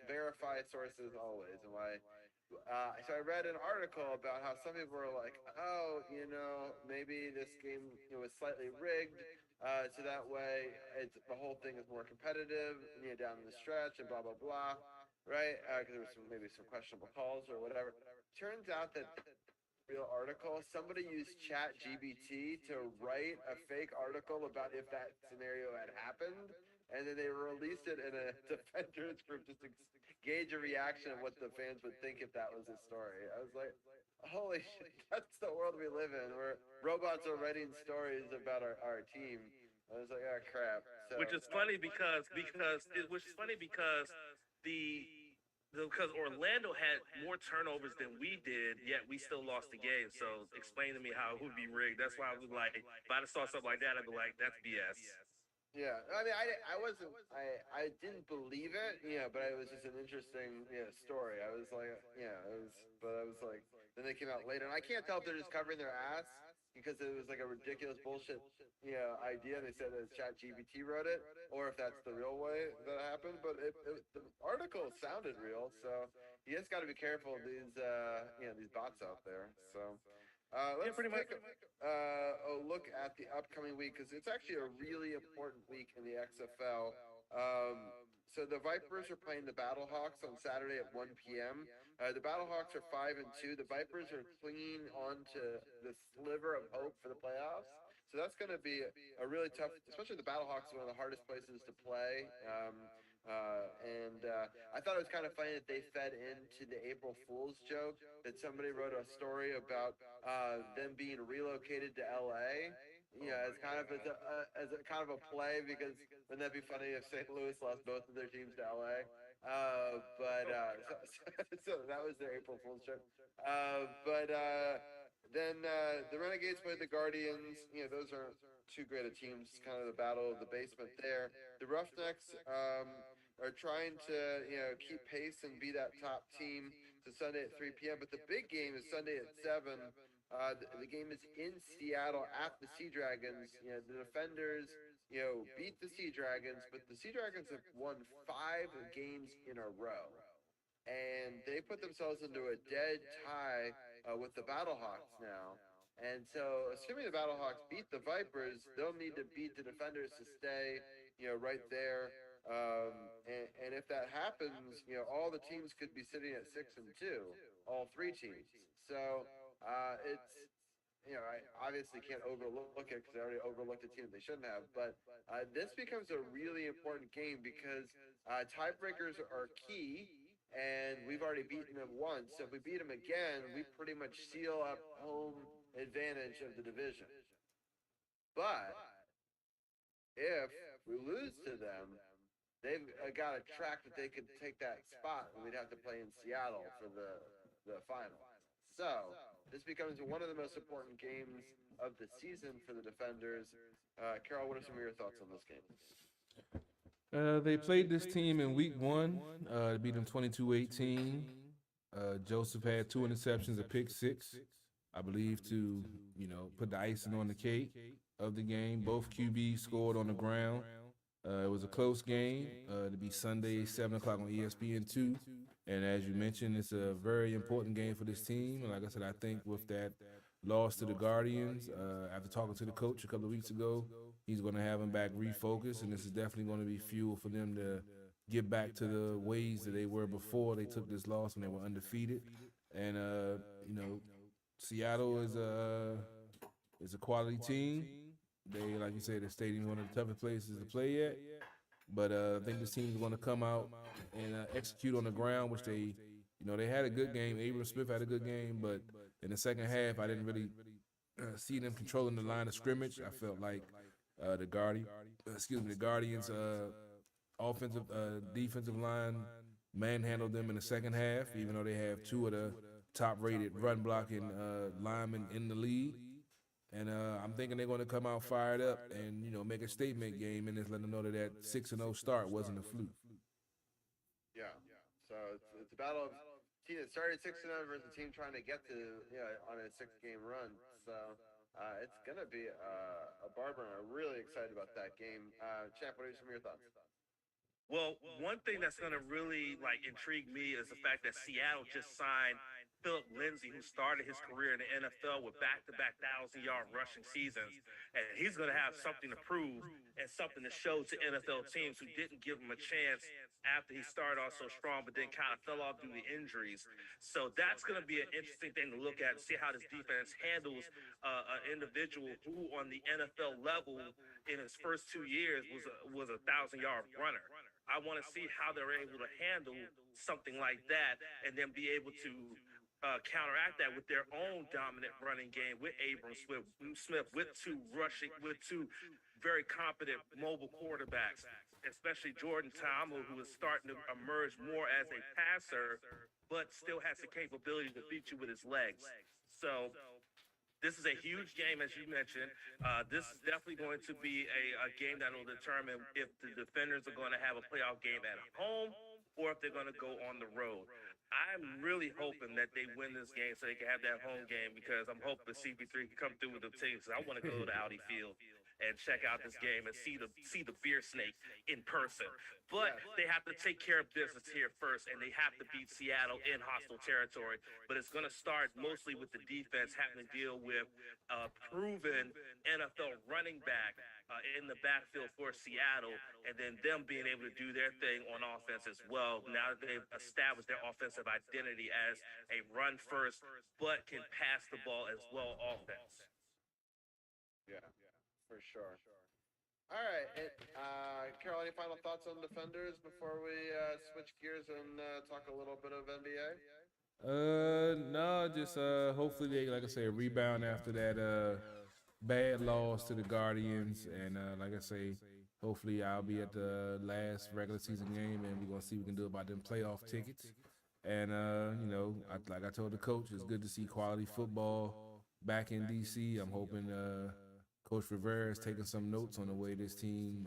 verify sources always, and why. So I read an article about how some people were like, oh, maybe this game was slightly rigged, so that way the whole thing is more competitive, down the stretch and blah blah blah, right? Because there was maybe some questionable calls or whatever. Turns out that real article. Somebody used Chat GBT to write a fake article about if that scenario had happened, and then they released it in a Defenders group just to gauge a reaction of what the fans would think if that was a story. I was like, holy shit, that's the world we live in, where robots are writing stories about our team. I was like, oh crap. So, which is funny because because Orlando had more turnovers than we did, yet we still lost the game. So explain to me how it would be rigged. That's why I was like, if I saw something like that, I'd be like, that's BS. yeah, I mean, I wasn't, I didn't believe it, but it was just an interesting, story. I was like, but I was like, then they came out later, and I can't tell if they're just covering their ass because it was like a ridiculous bullshit, idea. And they said that ChatGPT wrote it, or if that's the real way that it happened. But the article sounded real, so you just got to be careful of these, these bots out there. So. Let's pretty much. take a look at the upcoming week because it's actually a really important week in the XFL. So the Vipers are playing the Battlehawks on Saturday at 1 p.m. The Battlehawks are 5-2. The Vipers are clinging on to the sliver of hope for the playoffs. So that's going to be a really tough, especially the Battlehawks, one of the hardest places to play. I thought it was kind of funny that they fed into the April Fool's joke that somebody wrote a story about them being relocated to LA. As kind of as a kind of a play, because wouldn't that be funny if St. Louis lost both of their teams to LA? So that was their April Fool's joke. Then the Renegades played the Guardians. Those are two great teams. Kind of the battle of the basement there. The Roughnecks are trying to keep pace and be that top team to Sunday at 3 p.m. But the big game is Sunday at 7. The game is in Seattle at the Sea Dragons. The Defenders beat the Sea Dragons, but the Sea Dragons have won 5 games in a row, and they put themselves into a dead tie with the Battlehawks now. And so, assuming the Battlehawks beat the Vipers, they'll need to beat the Defenders to stay, right there. And if that happens, all the teams could be sitting at 6-2, all three teams. So it's, I obviously can't overlook it because I already overlooked a team they shouldn't have. But this becomes a really important game because tiebreakers are key. And we've already beaten them once. So if we beat them again, we pretty much seal up home advantage of the division. But if we lose to them, they've got a track that they could take that spot, and we'd have to play in Seattle for the final. So this becomes one of the most important games of the season for the Defenders. Carol, what are some of your thoughts on this game? They played this team in week 1, beat them 22-18. Joseph had 2 interceptions, a pick 6, I believe, to, put the icing on the cake of the game. Both QBs scored on the ground. It was a close game to be Sunday, 7 o'clock on ESPN2. And as you mentioned, it's a very important game for this team. And like I said, I think with that loss to the Guardians, after talking to the coach a couple of weeks ago, he's going to have them back refocused, and this is definitely going to be fuel for them to get back to the ways that they were before they took this loss when they were undefeated. And Seattle is a quality team. They, like you said, the stadium one of the toughest places to play at. But I think this team is going to come out and execute on the ground, which they had a good game. Abram Smith had a good game, but in the second half, I didn't really see them controlling the line of scrimmage. I felt like the Guardians' offensive, defensive line manhandled them in the second half, even though they have 2 of the top-rated run-blocking linemen in the league. And I'm thinking they're going to come out fired up and, make a statement game and just let them know that 6-0 start wasn't a fluke. Yeah. So it's a battle of team that started 6-0 versus a team trying to get to, on a 6-game run. So it's going to be a barber, and I'm really excited about that game. Champ, what are some of your thoughts? Well, one thing that's going to really intrigue me is the fact that Seattle just signed Philip Lindsay, who started his career in the NFL with back-to-back 1,000-yard rushing seasons, and he's going to have something to prove and something to show to NFL teams who didn't give him a chance after he started off so strong, but then kind of fell off due to injuries. So that's going to be an interesting thing to look at, see how this defense handles an individual who, on the NFL level, in his first 2 years was a 1,000-yard runner. I want to see how they're able to handle something like that and then be able to counteract that with their own dominant running game with Abram Smith, with 2 very competent mobile quarterbacks, especially Jordan Ta'amu, who is starting to emerge more as a passer, but still has the capability to beat you with his legs. So this is a huge game, as you mentioned. This is definitely going to be a game that will determine if the Defenders are going to have a playoff game at home or if they're going to go on the road. I'm really hoping that they win this game so they can have that home game, because I'm hoping CP3 can come through with the teams. I want to go to Audi Field and check out this game and see the beer snake in person. But they have to take care of business here first, and they have to beat Seattle in hostile territory. But it's going to start mostly with the defense having to deal with a proven NFL running back in the backfield for Seattle, and then them being able to do their thing on offense as well. Now that they've established their offensive identity as a run first, but can pass the ball as well offense. Yeah, for sure. All right, and, Carol, any final thoughts on Defenders before we switch gears and talk a little bit of NBA? No, just hopefully they, like I say, rebound after that bad loss to the Guardians, and like I say, hopefully I'll be at the last regular season game, and we're gonna see what we can do about them playoff tickets. And like I told the coach, it's good to see quality football back in DC. I'm hoping Coach Rivera is taking some notes on the way this team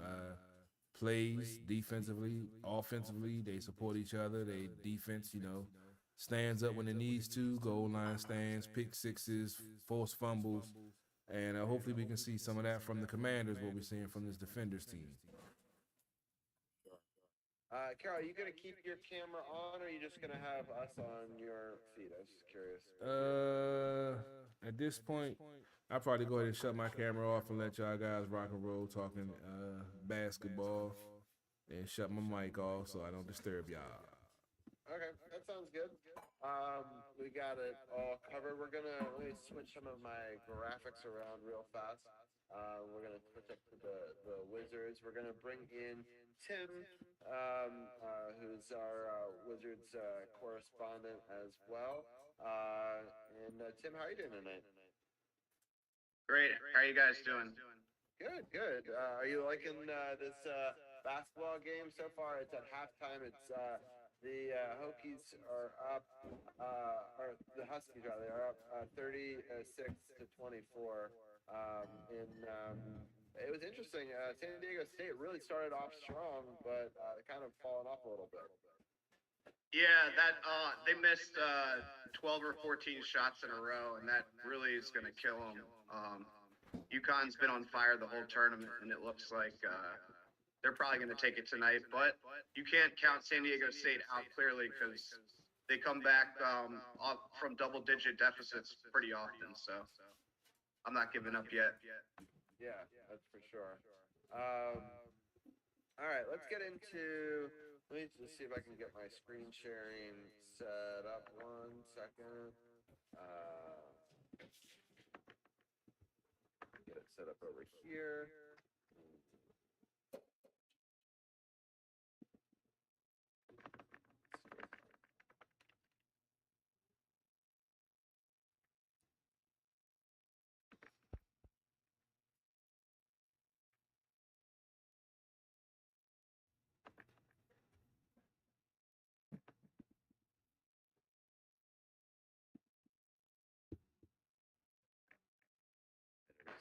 plays defensively, offensively. They support each other. They defense, stands up when it needs to, goal line stands, pick sixes, forced fumbles. And hopefully we can see some of that from the Commanders, what we're seeing from this Defenders team. Carol, are you gonna keep your camera on, or are you just gonna have us on your feed? I was just curious. At this point, I'll probably go ahead and shut my camera off and let y'all guys rock and roll talking basketball, and shut my mic off so I don't disturb y'all. Okay, that sounds good. We got it all covered. Let me switch some of my graphics around real fast. We're gonna switch up to the Wizards. We're gonna bring in Tim, who's our Wizards correspondent as well. Tim, how are you doing tonight? Great. How are you guys doing? Good, good. Are you liking this basketball game so far? It's at halftime. It's the Hokies are up, or the Huskies rather are up 36-24. It was interesting. San Diego State really started off strong, but kind of fallen off a little bit. Yeah, they missed 12 or 14 shots in a row, and that really is going to kill them. UConn's been on fire the whole tournament, and it looks like they're probably going to take it tonight. But you can't count San Diego State out clearly because they come back from double-digit deficits pretty often. So I'm not giving up yet. Yeah, that's for sure. All right, let's get into. Let me just see if I can get my screen sharing set up. 1 second. Get it set up over here.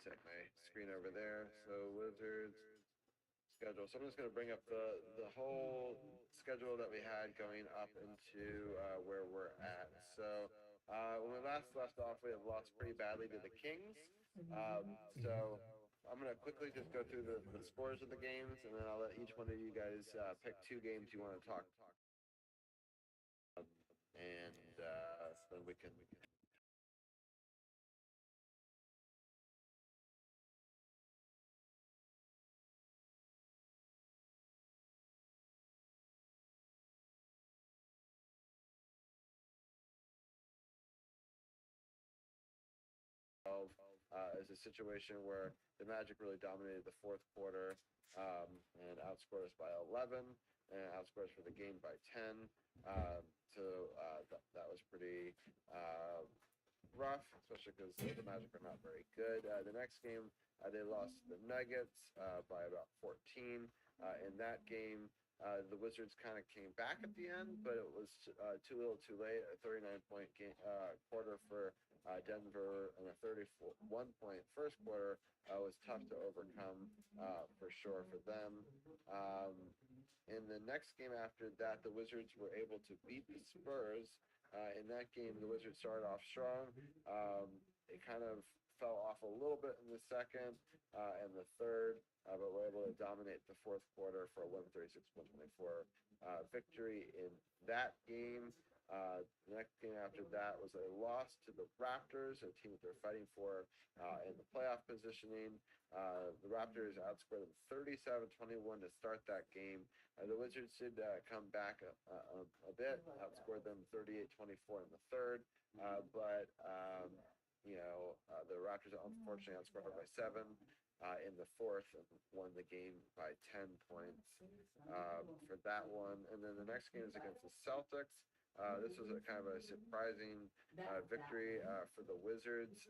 Set my screen over there. So Wizards schedule. So I'm just going to bring up the whole schedule that we had going up into where we're at. So when we last left off, we have lost pretty badly to the Kings. So I'm going to quickly just go through the scores of the games, and then I'll let each one of you guys pick 2 games you want to talk. And so then we can. Is a situation where the Magic really dominated the fourth quarter and outscored us by 11 and outscored us for the game by 10. That was pretty rough, especially because the Magic are not very good. The next game, they lost to the Nuggets by about 14. In that game, the Wizards kind of came back at the end, but it was too little too late. A 39-point quarter for Denver and a 31-point first quarter was tough to overcome for sure for them. In the next game after that, the Wizards were able to beat the Spurs. In that game, the Wizards started off strong. It kind of fell off a little bit in the second and the third, but were able to dominate the fourth quarter for a 136-124 victory in that game. The next game after that was a loss to the Raptors, a team that they're fighting for in the playoff positioning. The Raptors outscored them 37-21 to start that game. The Wizards did come back a bit, outscored them 38-24 in the third, but the Raptors unfortunately outscored them by 7 in the fourth and won the game by 10 points for that one. And then the next game is against the Celtics. This was a kind of a surprising victory for the Wizards.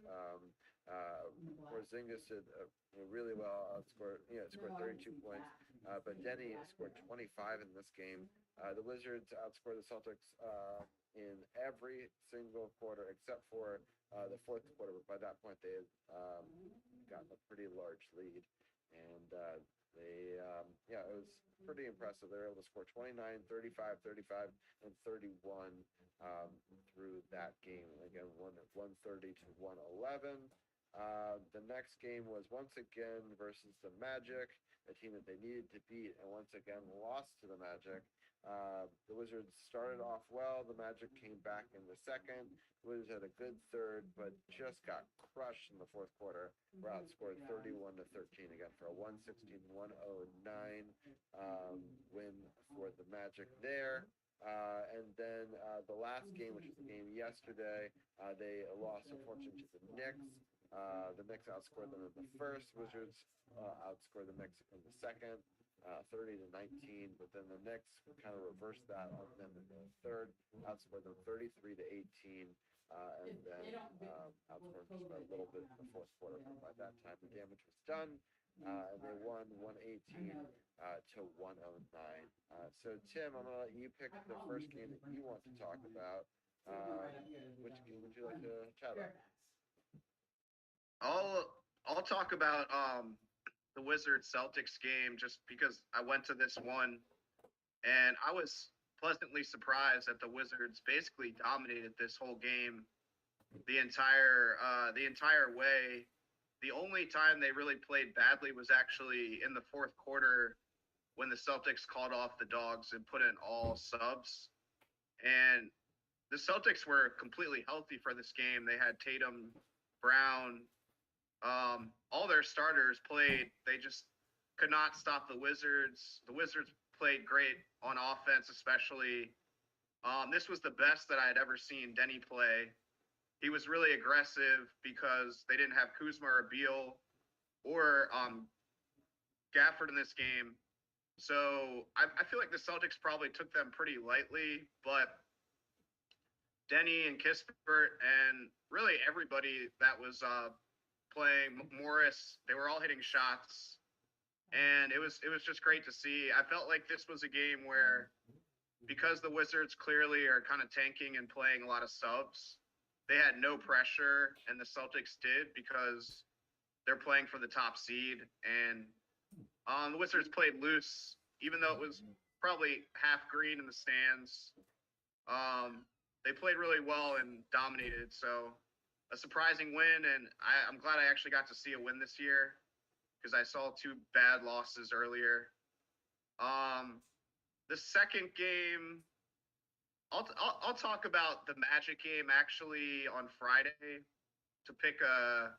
Porzingis did really well. Scored 32 points, but Denny scored 25 in this game. The Wizards outscored the Celtics in every single quarter except for the fourth quarter. But by that point, they had gotten a pretty large lead, and it was pretty impressive. They were able to score 29, 35, 35, and 31 through that game. Again, won at 130-111. The next game was once again versus the Magic. a team that they needed to beat, and once again lost to the Magic. The Wizards started off well. The Magic came back in the second. The Wizards had a good third, but just got crushed in the fourth quarter. Were outscored 31-13 again for a 116-109 win for the Magic there. And then the last game, which was the game yesterday, they lost unfortunately to the Knicks. The Knicks outscored them in the first. Wizards outscored the Knicks in the second. 30-19, but then the Knicks kind of reversed that on them in the third, outscored them 33-18, and then outscored them a little bit in the fourth quarter. But by that time, the damage was done, and they won 118 to 109. So Tim, I'm gonna let you pick the first game that you want to talk about. Which game would you like to chat about? I'll talk about the Wizards Celtics game just because I went to this one and I was pleasantly surprised that the Wizards basically dominated this whole game the entire way. The only time they really played badly was actually in the fourth quarter when the Celtics called off the Dogs and put in all subs. And the Celtics were completely healthy for this game. They had Tatum, Brown, all their starters played. They just could not stop the Wizards. The Wizards played great on offense, especially. This was the best that I had ever seen Denny play. He was really aggressive because they didn't have Kuzma or Beal or Gafford in this game. So I feel like the Celtics probably took them pretty lightly, but Denny and Kispert and really everybody that was playing, Morris, they were all hitting shots, and it was just great to see. I felt like this was a game where, because the Wizards clearly are kind of tanking and playing a lot of subs, they had no pressure, and the Celtics did because they're playing for the top seed. And the Wizards played loose, even though it was probably half green in the stands. They played really well and dominated. So a surprising win, and I'm glad I actually got to see a win this year because I saw two bad losses earlier. The second game, I'll talk about the Magic game actually on Friday to pick a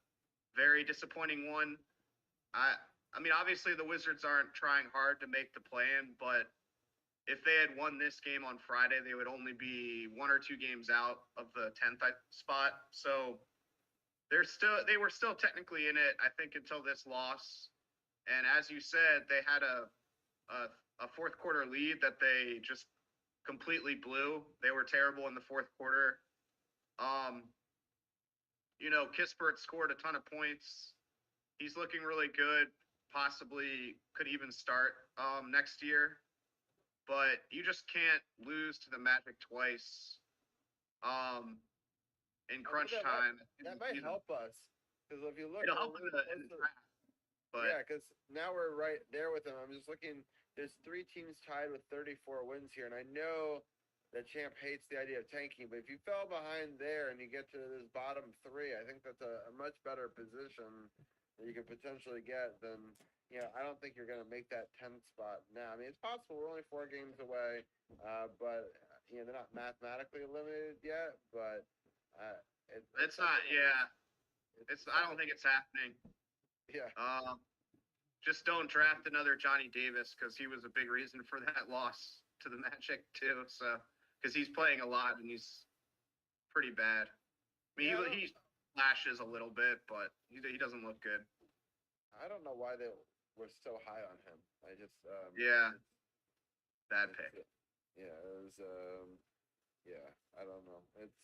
very disappointing one. I mean, obviously the Wizards aren't trying hard to make the play-in, but if they had won this game on Friday, they would only be 1 or 2 games out of the 10th spot. So they were still technically in it, I think, until this loss. And as you said, they had a fourth quarter lead that they just completely blew. They were terrible in the fourth quarter. Kispert scored a ton of points. He's looking really good. Possibly could even start next year. But you just can't lose to the Magic twice in crunch time. That might help us, because if you look, It'll help in the draft. But yeah, because now we're right there with them. I'm just looking. There's 3 teams tied with 34 wins here, and I know that Champ hates the idea of tanking, but if you fell behind there and you get to this bottom 3, I think that's a much better position that you could potentially get than. I don't think you're going to make that 10th spot now. I mean, it's possible. We're only 4 games away, but they're not mathematically eliminated yet. But it's not. Yeah, I don't think it's happening. Yeah. Just don't draft another Johnny Davis because he was a big reason for that loss to the Magic too. So because he's playing a lot and he's pretty bad. I mean, he flashes a little bit, but he doesn't look good. I don't know why they were so high on him. I just bad pick. Yeah, it was I don't know. It's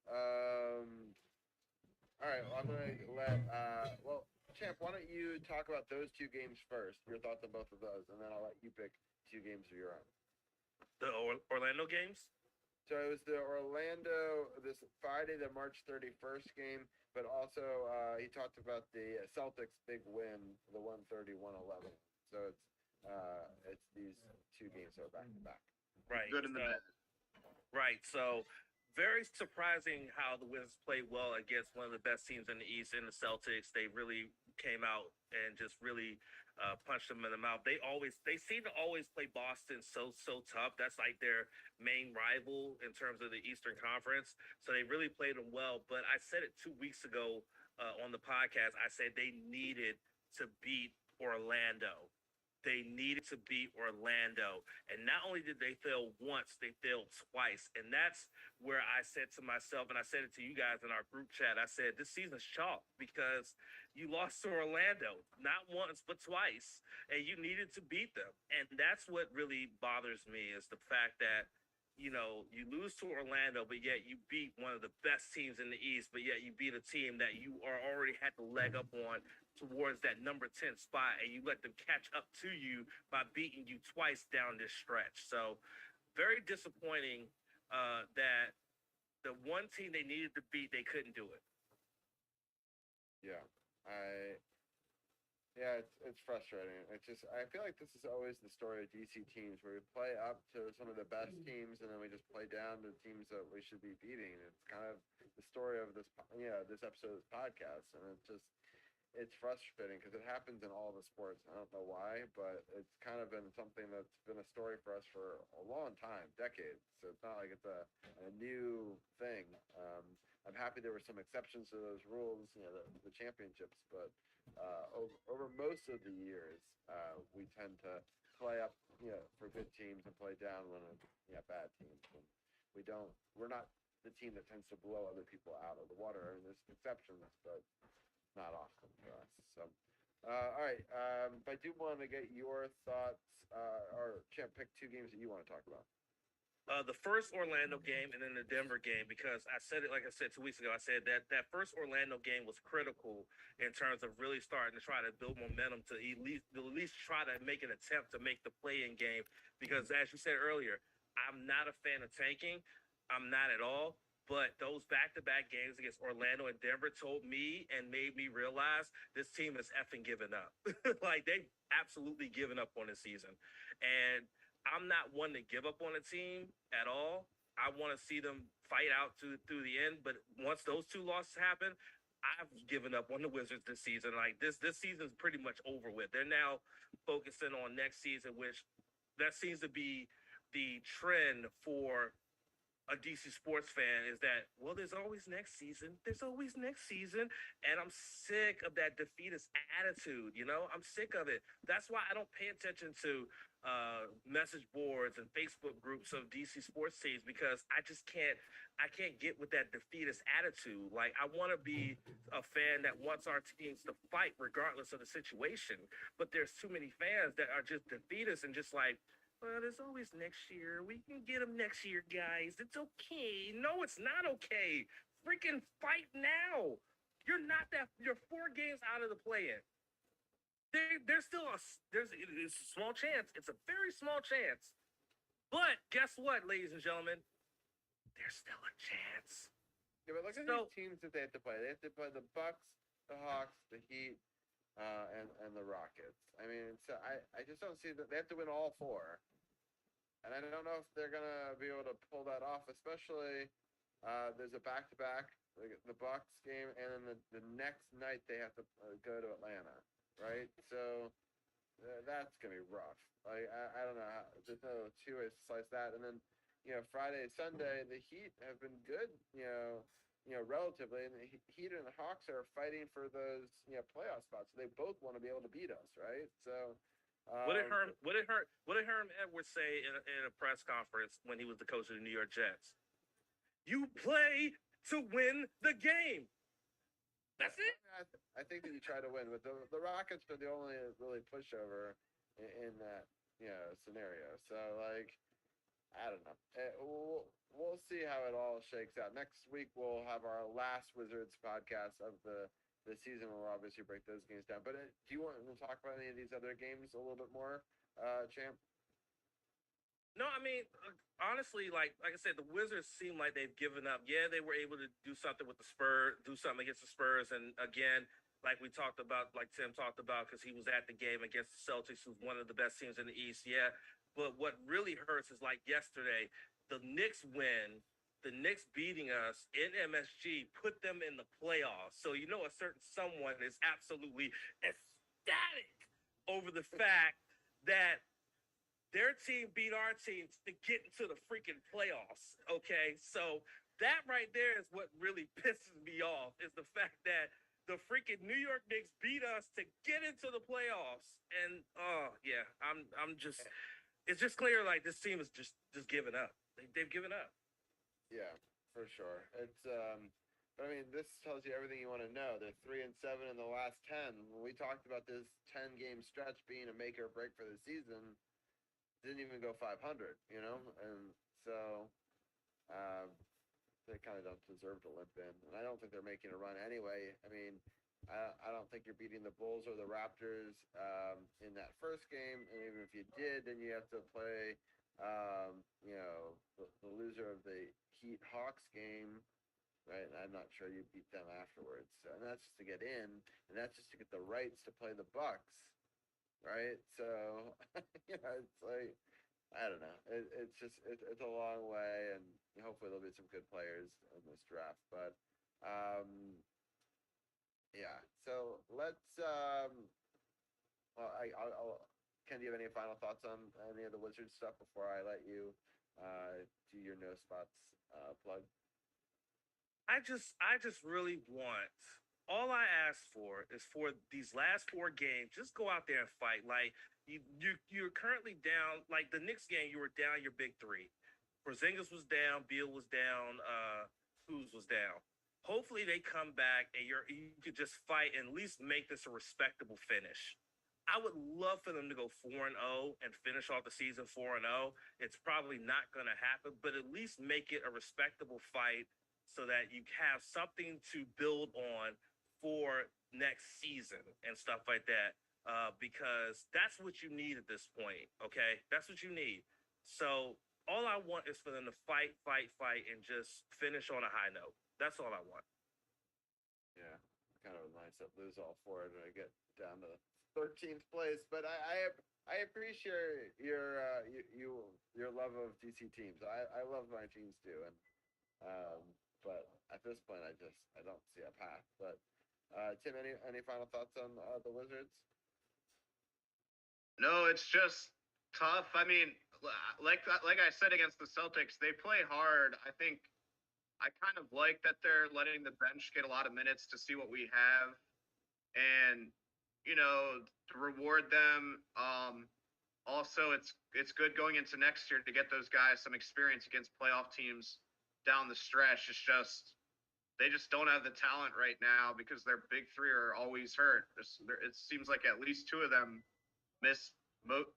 all right. Well, I'm gonna let Champ, why don't you talk about those 2 games first? Your thoughts on both of those, and then I'll let you pick 2 games of your own. The Orlando games? So it was the Orlando, this Friday, the March 31st game, but also he talked about the Celtics' big win, the 130-111. So it's these 2 games that are back to back. Right. Good in the bad. Right. So very surprising how the Wizards played well against one of the best teams in the East in the Celtics. They really came out and just really punched them in the mouth. They seem to always play Boston so tough. That's like their main rival in terms of the Eastern Conference. So they really played them well. But I said it 2 weeks ago on the podcast. I said they needed to beat Orlando. They needed to beat Orlando. And not only did they fail once, they failed twice. And that's where I said to myself, and I said it to you guys in our group chat, I said, this season's chalk because you lost to Orlando, not once, but twice. And you needed to beat them. And that's what really bothers me is the fact that, you know, you lose to Orlando, but yet you beat one of the best teams in the East, but yet you beat a team that you are already had the leg up on towards that number 10 spot, and you let them catch up to you by beating you twice down this stretch. So very disappointing that the one team they needed to beat, they couldn't do it. It's frustrating. I feel like this is always the story of DC teams where we play up to some of the best teams and then we just play down to teams that we should be beating. It's kind of the story of this episode of this podcast, and it's frustrating because it happens in all the sports. I don't know why, but it's kind of been something that's been a story for us for a long time, decades. So it's not like it's a new thing. I'm happy there were some exceptions to those rules, the championships, but over most of the years, we tend to play up, for good teams and play down when bad teams. And we're not the team that tends to blow other people out of the water. I mean, there's exceptions, but not often for us. So, all right. I do want to get your thoughts, or Champ, pick two games that you want to talk about. The first Orlando game and then the Denver game, because I said it, like I said 2 weeks ago, I said that first Orlando game was critical in terms of really starting to try to build momentum to at least try to make an attempt to make the play-in game. Because as you said earlier, I'm not a fan of tanking. I'm not at all. But those back-to-back games against Orlando and Denver told me and made me realize this team is effing giving up. Like, they've absolutely given up on the season. And I'm not one to give up on a team at all. I want to see them fight out through the end. But once those two losses happen, I've given up on the Wizards this season. Like, this season's pretty much over with. They're now focusing on next season, which that seems to be the trend for a DC sports fan, is that, well, there's always next season. There's always next season. And I'm sick of that defeatist attitude, I'm sick of it. That's why I don't pay attention to message boards and Facebook groups of DC sports teams, because I can't get with that defeatist attitude. Like, I want to be a fan that wants our teams to fight regardless of the situation. But there's too many fans that are just defeatist and just like, well, there's always next year. We can get them next year, guys. It's okay. No, it's not okay. Freaking fight now. You're 4 games out of the play-in. There's still it's a small chance. It's a very small chance. But guess what, ladies and gentlemen? There's still a chance. Yeah, but look at these teams that they have to play. They have to play the Bucks, the Hawks, the Heat, and the Rockets. I mean, so I just don't see that they have to win all 4. And I don't know if they're going to be able to pull that off, especially there's a back-to-back, the Bucks game, and then the next night they have to go to Atlanta, right? So that's going to be rough. Like, I don't know. There's no two ways to slice that. And then, Friday, Sunday, the Heat have been good, relatively, and the Heat and the Hawks are fighting for those, playoff spots. So they both want to be able to beat us, right? So what did Herm Edwards say in a press conference when he was the coach of the New York Jets? You play to win the game. That's it. I think that you try to win, but the Rockets are the only really pushover in that scenario. So, like, I don't know. We'll see how it all shakes out. Next week we'll have our last Wizards podcast of the season. We'll obviously break those games down. But do you want to talk about any of these other games a little bit more, Champ? No, I mean, honestly, like I said, the Wizards seem like they've given up. Yeah, they were able to do something with the Spurs, do something against the Spurs, and again, like we talked about, like Tim talked about, because he was at the game against the Celtics, who's one of the best teams in the East. Yeah, but what really hurts is, like yesterday, the Knicks win the Knicks beating us in MSG put them in the playoffs. So a certain someone is absolutely ecstatic over the fact that their team beat our team to get into the freaking playoffs. Okay, so that right there is what really pisses me off, is the fact that the freaking New York Knicks beat us to get into the playoffs. And it's just clear like this team is just giving up. They've given up. Yeah, for sure. It's but I mean, this tells you everything you want to know. They're 3-7 in the last 10. When we talked about this 10-game stretch being a make or break for the season, didn't even go 500, and so they kind of don't deserve to limp in, and I don't think they're making a run anyway. I mean, I don't think you're beating the Bulls or the Raptors in that first game, and even if you did, then you have to play, the loser of the Heat Hawks game, right? And I'm not sure you beat them afterwards, and that's just to get in, and that's just to get the rights to play the Bucks. Right, so it's like I don't know. It's a long way, and hopefully there'll be some good players in this draft. But yeah. So let's. Well, Ken, do you have any final thoughts on any of the Wizards stuff before I let you do your no spots plug? I just really want. All I ask for is for these last 4 games, just go out there and fight. Like you're currently down. Like the Knicks game, you were down your big 3. Porzingis was down, Beal was down, Kuz was down. Hopefully they come back and you could just fight and at least make this a respectable finish. I would love for them to go 4-0 and finish off the season 4-0. It's probably not going to happen, but at least make it a respectable fight so that you have something to build on for next season and stuff like that, because that's what you need at this point. Okay, that's what you need. So all I want is for them to fight, and just finish on a high note. That's all I want. Yeah, kind of a mindset lose all for it when I get down to 13th place. But I appreciate your love of DC teams. I love my teams too, and but at this point I don't see a path. But Tim, any final thoughts on the Wizards? No, it's just tough. I mean, like I said against the Celtics, they play hard. I think I kind of like that they're letting the bench get a lot of minutes to see what we have, and to reward them. Also, it's good going into next year to get those guys some experience against playoff teams down the stretch. It's just they just don't have the talent right now because their big 3 are always hurt. It seems like at least 2 of them miss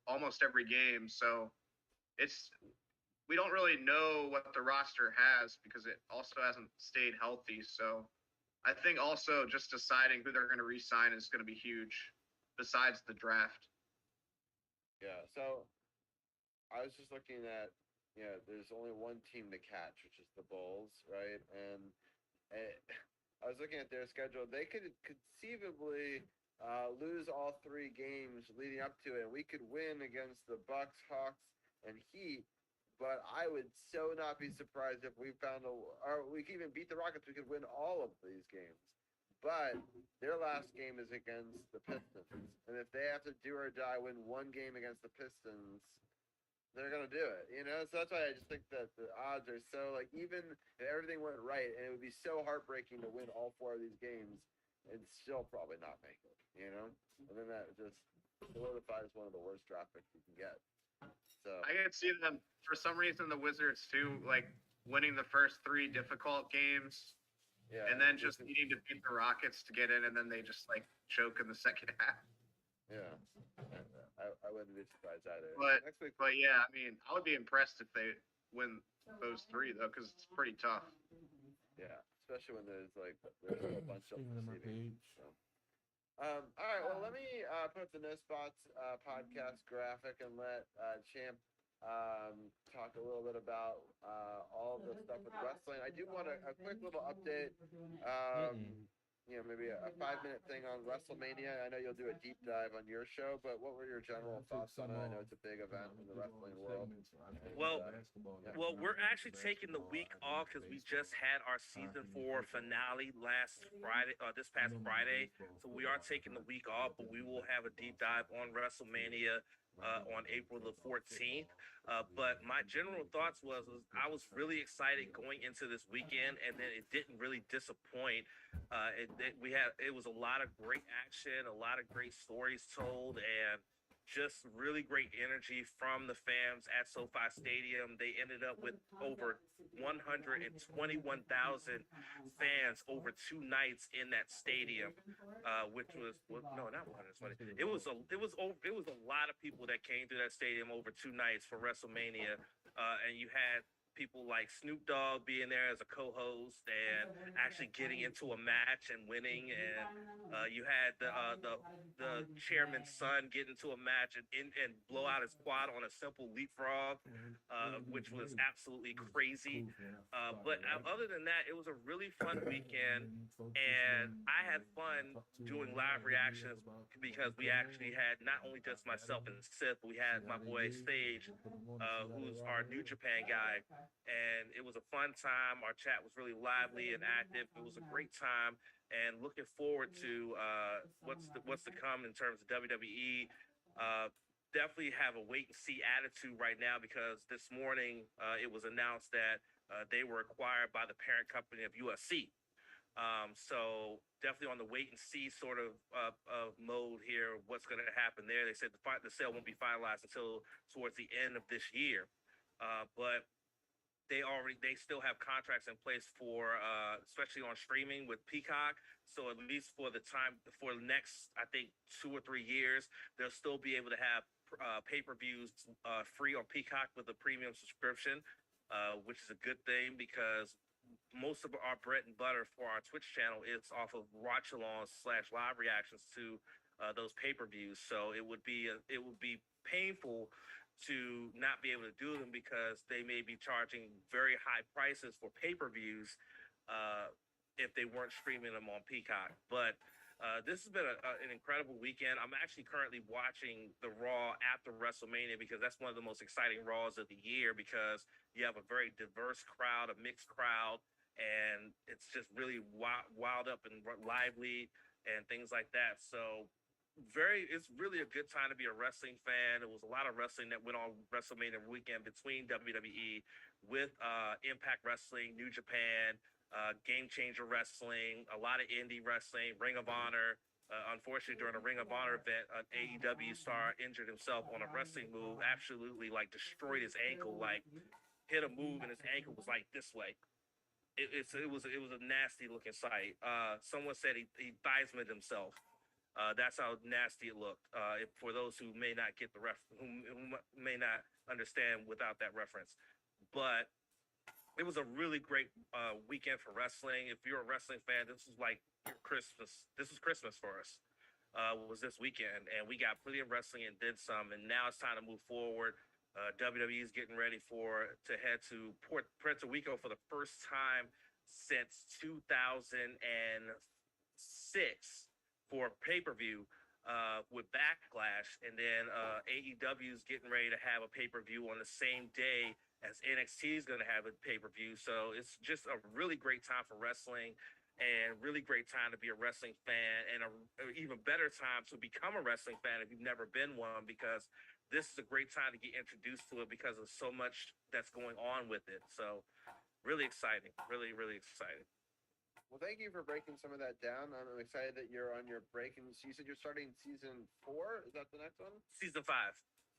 almost every game. So we don't really know what the roster has because it also hasn't stayed healthy. So I think also just deciding who they're going to re-sign is going to be huge besides the draft. Yeah. So I was just looking at, there's only one team to catch, which is the Bulls, right? And I was looking at their schedule. They could conceivably lose all 3 games leading up to it, and we could win against the Bucks, Hawks, and Heat. But I would so not be surprised if we or we could even beat the Rockets. We could win all of these games. But their last game is against the Pistons, and if they have to do or die win 1 game against the Pistons, they're gonna do it, So that's why I just think that the odds are so even if everything went right, and it would be so heartbreaking to win all 4 of these games and still probably not make it, And then that just solidifies one of the worst draft picks you can get. So I could see them for some reason the Wizards too, like winning the first 3 difficult games, and then just needing to beat the Rockets to get in, and then they just choke in the second half. Yeah. I wouldn't be surprised either. But Next week, yeah, I mean, I would be impressed if they win those 3 though, because it's pretty tough. yeah, especially when there's a bunch of them receiving. So. All right, well, let me put up the No Spots podcast graphic and let Champ talk a little bit about all the stuff with wrestling. I do want a quick little update. Maybe a 5-minute thing on WrestleMania. I know you'll do a deep dive on your show, but what were your general thoughts on it? I know it's a big event in the wrestling world. Well, Yeah. Well, we're actually taking the week off because we just had our season 4 finale last Friday, this past Friday. So we are taking the week off, but we will have a deep dive on WrestleMania on April the 14th. But my general thoughts was I was really excited going into this weekend, and then it didn't really disappoint. It was a lot of great action, a lot of great stories told, and just really great energy from the fans at SoFi Stadium. They ended up with over 121,000 fans over 2 nights in that stadium, which was no, not 120. It was a lot of people that came to that stadium over 2 nights for WrestleMania, and you had people like Snoop Dogg being there as a co-host and actually getting into a match and winning, and you had the chairman's son get into a match and blow out his quad on a simple leapfrog, which was absolutely crazy. But other than that, it was a really fun weekend, and I had fun doing live reactions because we actually had not only just myself and Sith, but we had my boy Sage, who's our New Japan guy, and it was a fun time. Our chat was really lively and active. It was a great time, and looking forward to what's to come in terms of WWE. Definitely have a wait and see attitude right now because this morning it was announced that they were acquired by the parent company of UFC. So definitely on the wait and see sort of mode here. What's going to happen there? They said the sale won't be finalized until towards the end of this year, but they still have contracts in place for especially on streaming with Peacock. So at least for the next, I think 2 or 3 years, they'll still be able to have pay-per-views free on Peacock with a premium subscription, which is a good thing because most of our bread and butter for our Twitch channel is off of watch-alongs / live reactions to those pay-per-views. So it would be painful to not be able to do them because they may be charging very high prices for pay-per-views if they weren't streaming them on Peacock. But this has been an incredible weekend. I'm actually currently watching the Raw after WrestleMania because that's one of the most exciting Raws of the year because you have a very diverse crowd, a mixed crowd, and it's just really wild up and lively and things like that. So it's really a good time to be a wrestling fan. There was a lot of wrestling that went on WrestleMania weekend between WWE with Impact Wrestling, New Japan, Game Changer Wrestling, a lot of indie wrestling, Ring of Honor. Unfortunately, during a Ring of Honor event, an AEW star injured himself on a wrestling move, absolutely like destroyed his ankle, like hit a move and his ankle was like this way. It was a nasty looking sight. Someone said he Theismann himself. That's how nasty it looked. For those who may not get who may not understand without that reference, but it was a really great weekend for wrestling. If you're a wrestling fan, this was like your Christmas. This was Christmas for us. Was this weekend, and we got plenty of wrestling and did some, and now it's time to move forward. WWE is getting ready to head to Puerto Rico for the first time since 2006 for pay-per-view with Backlash, and then AEW is getting ready to have a pay-per-view on the same day as NXT is going to have a pay-per-view. So it's just a really great time for wrestling and really great time to be a wrestling fan, and an even better time to become a wrestling fan if you've never been one, because this is a great time to get introduced to it because of so much that's going on with it. So really exciting, really, really exciting. Well, thank you for breaking some of that down. I'm excited that you're on your break, and so you said you're starting season 4. Is that the next one? Season 5.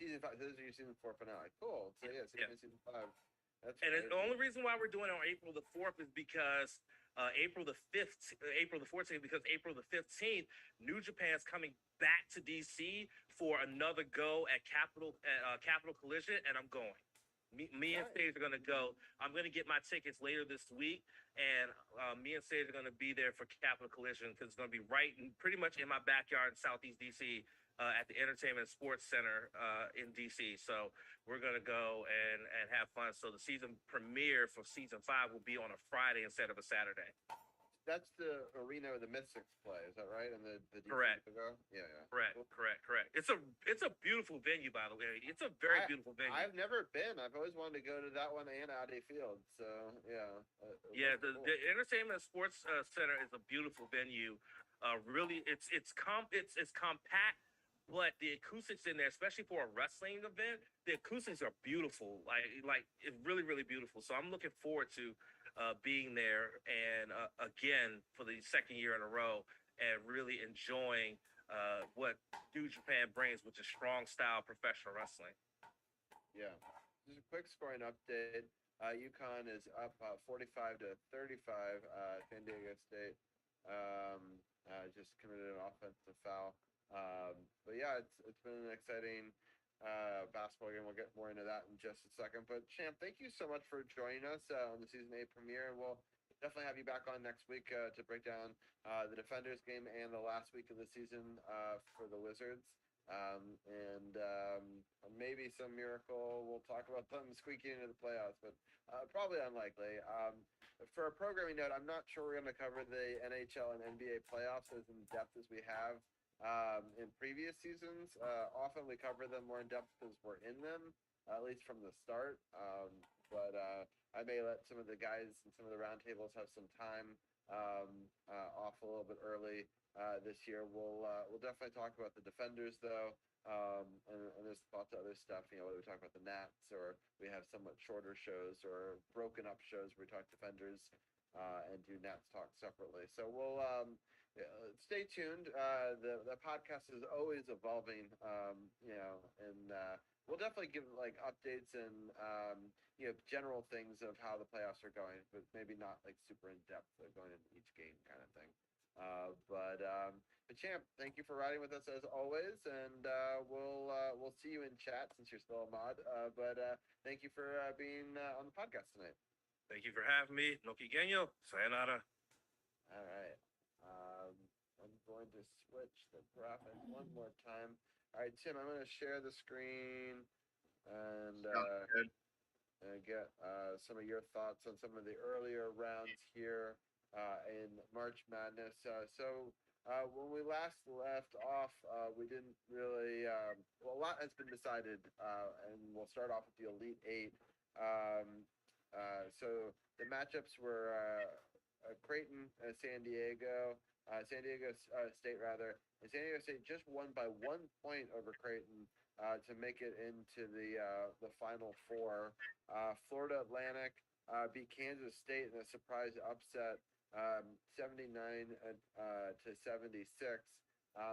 Season 5. This is your season 4 finale. Cool. So yeah, season 5. That's and crazy. the only reason why we're doing it on April the 4th is because April the 14th, because April the 15th, New Japan's coming back to DC for another go at Capital Collision, and I'm going. Me and Sage are going to go. I'm going to get my tickets later this week, and me and Sage are going to be there for Capital Collision because it's going to be pretty much in my backyard in Southeast DC at the Entertainment Sports Center in DC. So we're going to go and have fun. So the season premiere for season 5 will be on a Friday instead of a Saturday. that's the arena where the Mystics play. Is that right? And the DC Correct. logo? Yeah, yeah. Correct. It's a beautiful venue, by the way. It's a very beautiful venue. I've never been. I've always wanted to go to that one and Audi Field. So yeah. Yeah, that's cool. the Entertainment Sports Center is a beautiful venue. Really, it's compact, but the acoustics in there, especially for a wrestling event, the acoustics are beautiful. Like it's really beautiful. So I'm looking forward to being there and again for the second year in a row and really enjoying what New Japan brings, which is strong style professional wrestling. Yeah. Just a quick scoring update. UConn is up 45 to 35. San Diego State just committed an offensive foul. But yeah, it's been an exciting basketball game. We'll get more into that in just a second. But Champ, thank you so much for joining us on the season 8 premiere, and we'll definitely have you back on next week to break down the Defenders game and the last week of the season for the Wizards. And maybe some miracle we'll talk about them squeaking into the playoffs, but probably unlikely. For a programming note, I'm not sure we're going to cover the NHL and NBA playoffs as in depth as we have in previous seasons. Often we cover them more in depth because we're in them, at least from the start. But I may let some of the guys and some of the roundtables have some time off a little bit early this year. We'll definitely talk about the Defenders though, and there's lots of other stuff. Whether we talk about the Nats or we have somewhat shorter shows or broken up shows where we talk Defenders and do Nats talk separately. So we'll stay tuned. The podcast is always evolving, and we'll definitely give like updates and general things of how the playoffs are going, but maybe not like super in depth going into each game kind of thing. But Champ, thank you for riding with us as always, and we'll see you in chat since you're still a mod. But thank you for being on the podcast tonight. Thank you for having me. No Kigenyo. Sayonara. All right. I'm going to switch the graphic one more time. All right, Tim, I'm going to share the screen and get some of your thoughts on some of the earlier rounds here in March Madness. So when we last left off, we didn't really, a lot has been decided, and we'll start off with the Elite Eight. So the matchups were Creighton, San Diego State rather, and San Diego State just won by 1 point over Creighton to make it into the Final Four. Florida Atlantic beat Kansas State in a surprise upset, 79 to 76.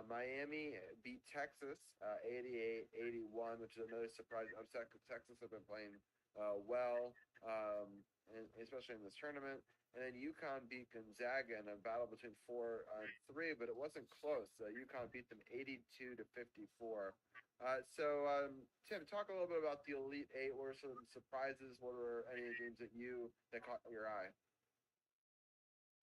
Miami beat Texas 88-81, which is another surprise upset because Texas have been playing well, and especially in this tournament. And then UConn beat Gonzaga in a battle between 4 and 3, but it wasn't close. UConn beat them 82 to 54. So Tim, talk a little bit about the Elite Eight. What were some surprises? What were any games that caught your eye?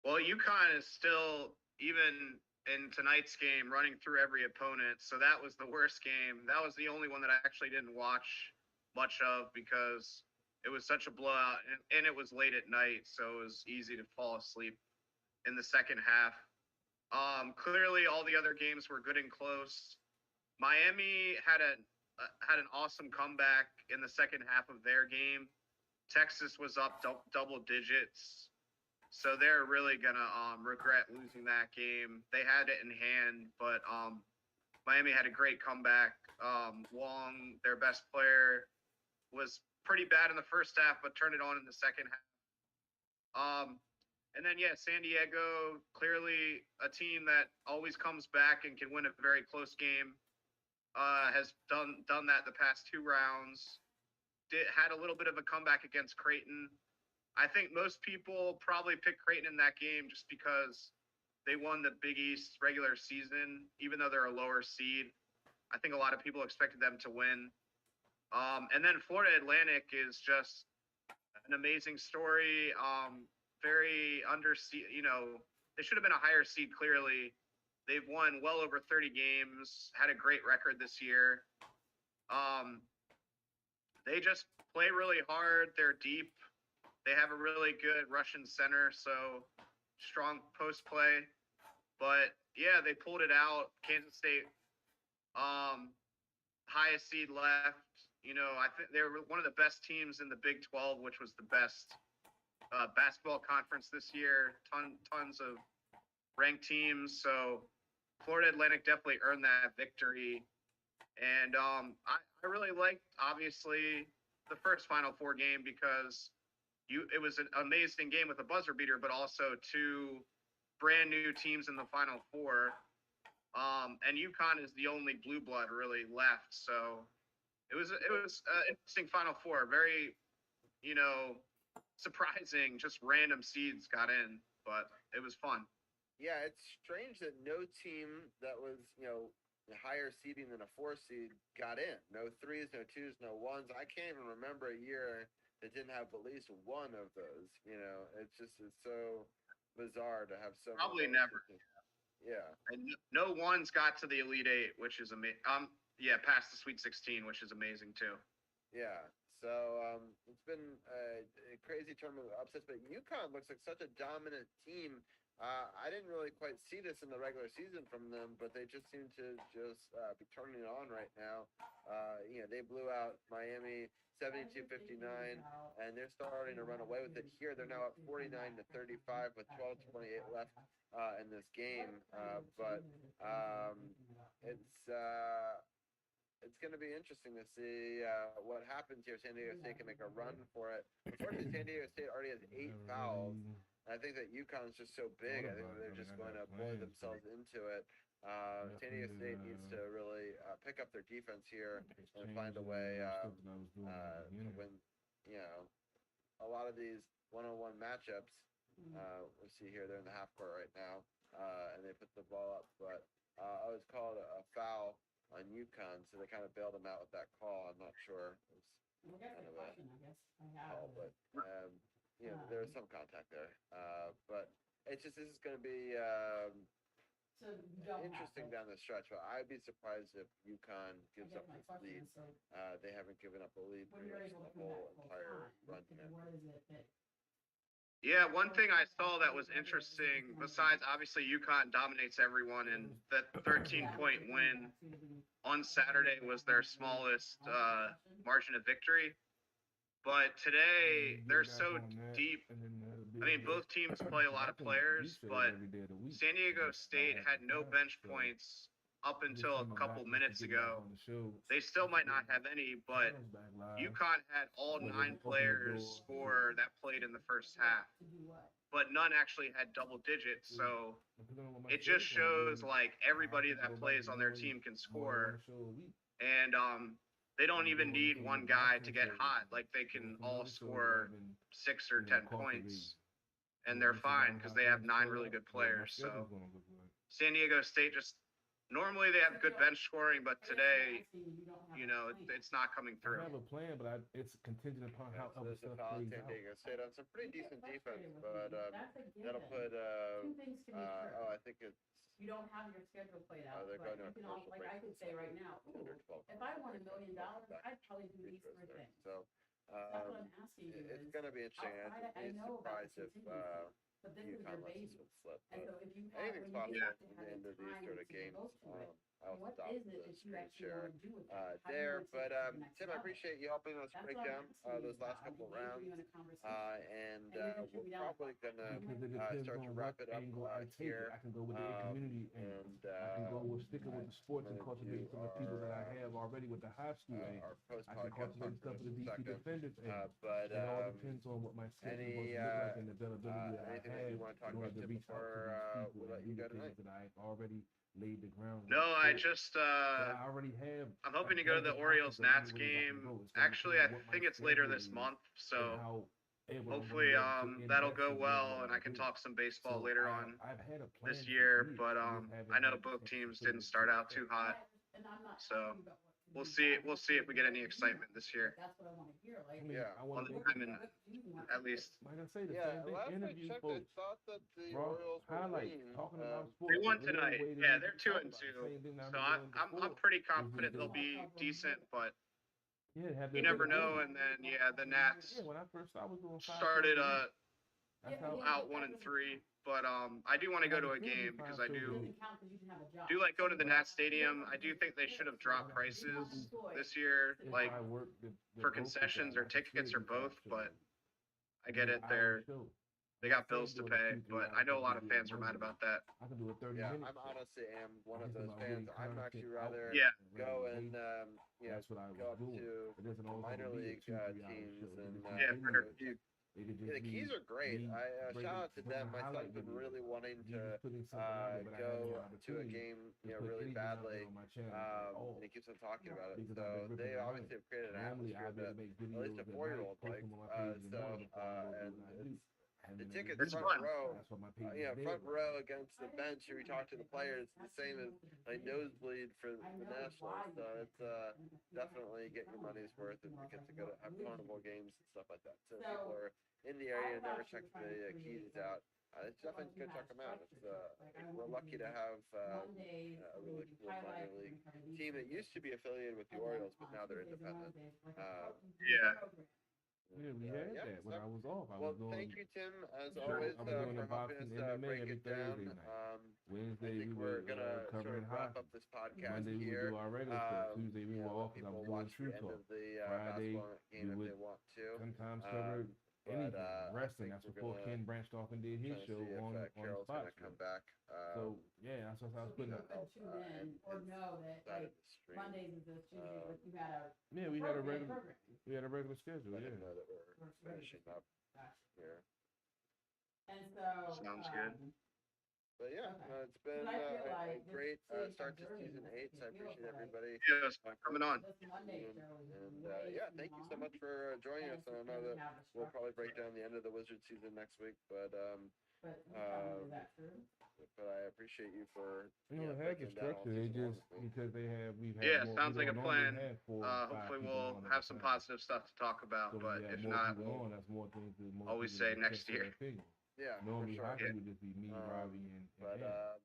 Well, UConn is still, even in tonight's game, running through every opponent. So that was the worst game. That was the only one that I actually didn't watch much of because it was such a blowout, and it was late at night, so it was easy to fall asleep in the second half. Clearly, all the other games were good and close. Miami had an awesome comeback in the second half of their game. Texas was up double digits, so they're really gonna regret losing that game. They had it in hand, but Miami had a great comeback. Wong, their best player, was pretty bad in the first half, but turned it on in the second half. And then, San Diego, clearly a team that always comes back and can win a very close game, has done that the past 2 rounds. Had a little bit of a comeback against Creighton. I think most people probably picked Creighton in that game just because they won the Big East regular season, even though they're a lower seed. I think a lot of people expected them to win. And then Florida Atlantic is just an amazing story. Very underseed, they should have been a higher seed clearly. They've won well over 30 games, had a great record this year. They just play really hard. They're deep. They have a really good Russian center. So strong post play, but yeah, they pulled it out. Kansas State, highest seed left. You know, I think they were one of the best teams in the Big 12, which was the best basketball conference this year. Tons of ranked teams. So Florida Atlantic definitely earned that victory. And I really liked, obviously, the first Final Four game because it was an amazing game with a buzzer beater, but also two brand new teams in the Final Four. And UConn is the only blue blood really left. So it was interesting Final Four. Very, you know, surprising. Just random seeds got in, but it was fun. Yeah, it's strange that no team that was, you know, higher seeding than a 4 seed got in. No 3s, no 2s, no 1s. I can't even remember a year that didn't have at least one of those. You know, it's so bizarre to have so Probably many. never. Yeah. And no ones got to the Elite Eight, which is amazing. Yeah, past the Sweet 16, which is amazing too. Yeah. So it's been a crazy tournament of upsets, but UConn looks like such a dominant team. I didn't really quite see this in the regular season from them, but they just seem to be turning it on right now. You know, they blew out Miami 72-59, and they're starting to run away with it here. They're now at 49-35 with 12:28 left in this game. But it's going to be interesting to see what happens here. San Diego State can make a run for it. Unfortunately, San Diego State already has 8 fouls. I think that UConn is just so big. I think that they're just going to blow themselves into it. San Diego State needs to really pick up their defense here and find a way to win. You know, a lot of these one-on-one matchups. We'll see here. They're in the half court right now, and they put the ball up, but I was called a foul on UConn, so they kind of bailed them out with that call. I'm not sure. It was kind of a call, but you know, there was some contact there. But this is going to be interesting down the stretch. But I'd be surprised if UConn gives up this lead. They haven't given up a lead pretty much the whole entire run here. Yeah, one thing I saw that was interesting, besides obviously UConn dominates everyone, and that 13-point win on Saturday was their smallest margin of victory. But today, they're so deep. I mean, both teams play a lot of players, but San Diego State had no bench points up until a couple minutes ago. They still might not have any, but UConn had all 9 players that played in the first half, but none actually had double digits. So it just shows like everybody that plays on their team can score, and they don't even need one guy to get hot. Like they can all score 6 or 10 points, and they're fine because they have 9 really good players. So San Diego State just normally they have good bench scoring, but today, you know, it's not coming through. I have a plan, but it's contingent upon how So other there's a stuff foul on plays San out. Diego State on some pretty decent defense, but that'll put I think it's You don't have your schedule played out, they're but going to a you can all, commercial like break I could say right now, ooh, under 12. if I won $1 million, I'd probably do these 3 things. So That's what I'm asking you it's is, going to be interesting. outside I'd of- I be know about surprised the if contingency, but this is UConn your lets baby. this one slip. And But so if you have, anything's when you possible have to in have the end of these time sort of to get games. close to it, I was what stopped is the it that you screen actually share want to do with that? How do you there. want to But take it to the next Tim, I level? appreciate you helping us That's break what I'm down asking you, those last Bob. couple I'm engaging rounds. you in a conversation. And you're gonna shoot we're me down. probably gonna Because it depends start on to what wrap it up angle I take here. it. I can go with the community angle. And I can go with sticking with the sports and I'm gonna cultivating do some of the people that I our, have already with the high school angle. our post I can podcast cultivate stuff with the DC second. Defenders angle. But It all depends on what my schedule any, is going to look like and the availability that I anything that have you want to talk in order about, to Tim, reach out to before these people we'll let and you do go the things tonight? that I've already laid the ground. No, I just I already have. I'm hoping to go to the Orioles Nats game. Actually, I think it's later this month, so hopefully that'll go well and I can talk some baseball later on this year. But I know both teams didn't start out too hot, And I'm not so asking you about what to we'll do. see. We'll see if we get any excitement this year. That's what I want to hear. Like, Yeah. On the what- time and what do you want at to least. Like I say, the Yeah, same thing. last I Interview checked, I folks. thought that the Bro, Orioles were highlights, winning. talking about sports. They won the only tonight. way to Yeah, make they're it 2 talk and about it. 2. Same thing I've So been doing I'm before. pretty Is confident they- they'll be decent, but Yeah, have you their never big know. win. And then yeah, the Nats Yeah, when I first started, I was doing 5 started shows a week. That's how out 1-3. But I do want to go to a game because I It do doesn't count because you didn't have a job. like going to the Nats Stadium. I do think they should have dropped prices this year, if like I work for concessions or tickets or both. But I get it. They got bills to pay, but I know a lot of fans are mad about that. I can do a 30 Yeah, minute. I'm honestly am one I of think those about fans. getting I'm content actually out rather Yeah. go rather and than you know that's what I go was up doing. to It doesn't always minor have to be a league 2-3 hour teams show. It and could just Yeah, be for video. you. It could just yeah, the keys be are great. me I bringing- shout out to putting them. My highlight son's been videos really out, wanting me to just putting something out there, but I haven't had go the to a opportunity game, to you know, put really anything out badly. there on my channel at all. And he keeps on talking about it. Because I've So been they ripping and obviously have created an Normally, atmosphere I'd be able that to make at videos least a at 4-year-old night, post likes. them on my page in the morning before I go do And what I do. And the then tickets It's front fun. row. That's what my page You know, is dead front right row now. against the bench where we talk to the players, the same as like nosebleed for the Nationals. So it's definitely getting your money's worth if you get to go to have carnival games and stuff like that. So if people are in the area and never checked the keys out. It's definitely go check them out. It's we're lucky to have a really cool minor league team that used to be affiliated with the Orioles, but now they're independent. Yeah. Yeah, we had yeah, that when so- I was off. I Well, was doing thank you, Tim, as Sure. always, I was doing for the helping boxing us MMA break every it down. Thursday night. I Wednesday think we we're were gonna sort covering of wrap hockey. up this podcast Monday we here. would do our regular stuff. Tuesday we You were know, off because I people was doing watch True the end Talk. of the Friday, basketball game we if would they want to. sometimes cover But, anything. I Wrestling. think That's we're before gonna Ken branched off and did his trying to show see if on Carol's Fox. gonna come back. So yeah, that's what I was putting up. Tune in or know that Side like of the stream. Mondays is this Tuesdays, like you had a. Yeah, we had a program- regular program. we had a regular schedule. Let Yeah. him know that we're finishing up Gotcha. here. And so. Sounds good. But yeah, Okay. no, it's been I feel a like this great city's start to journey season makes 8. me So I feel appreciate like everybody. Yes, coming on. This Monday And, show is yeah, way thank you so long, much for joining and us. it's And I know because we that have the we'll probably structure break down the end of the Wizard season next week, but But you tell me, is that true? I appreciate you for You know, it has the breaking down all structure. They season long just with me. because we've had Yeah, more, sounds we like a don't normally plan. have 4 or 5 Hopefully people we'll on at have a some time. positive stuff to talk about, So but we have if more not, people we'll on, that's more things to more always people say to next test their year. opinion. Yeah, for Normally sure. hockey Yeah. would just be me, Um, Robbie, and But Ed.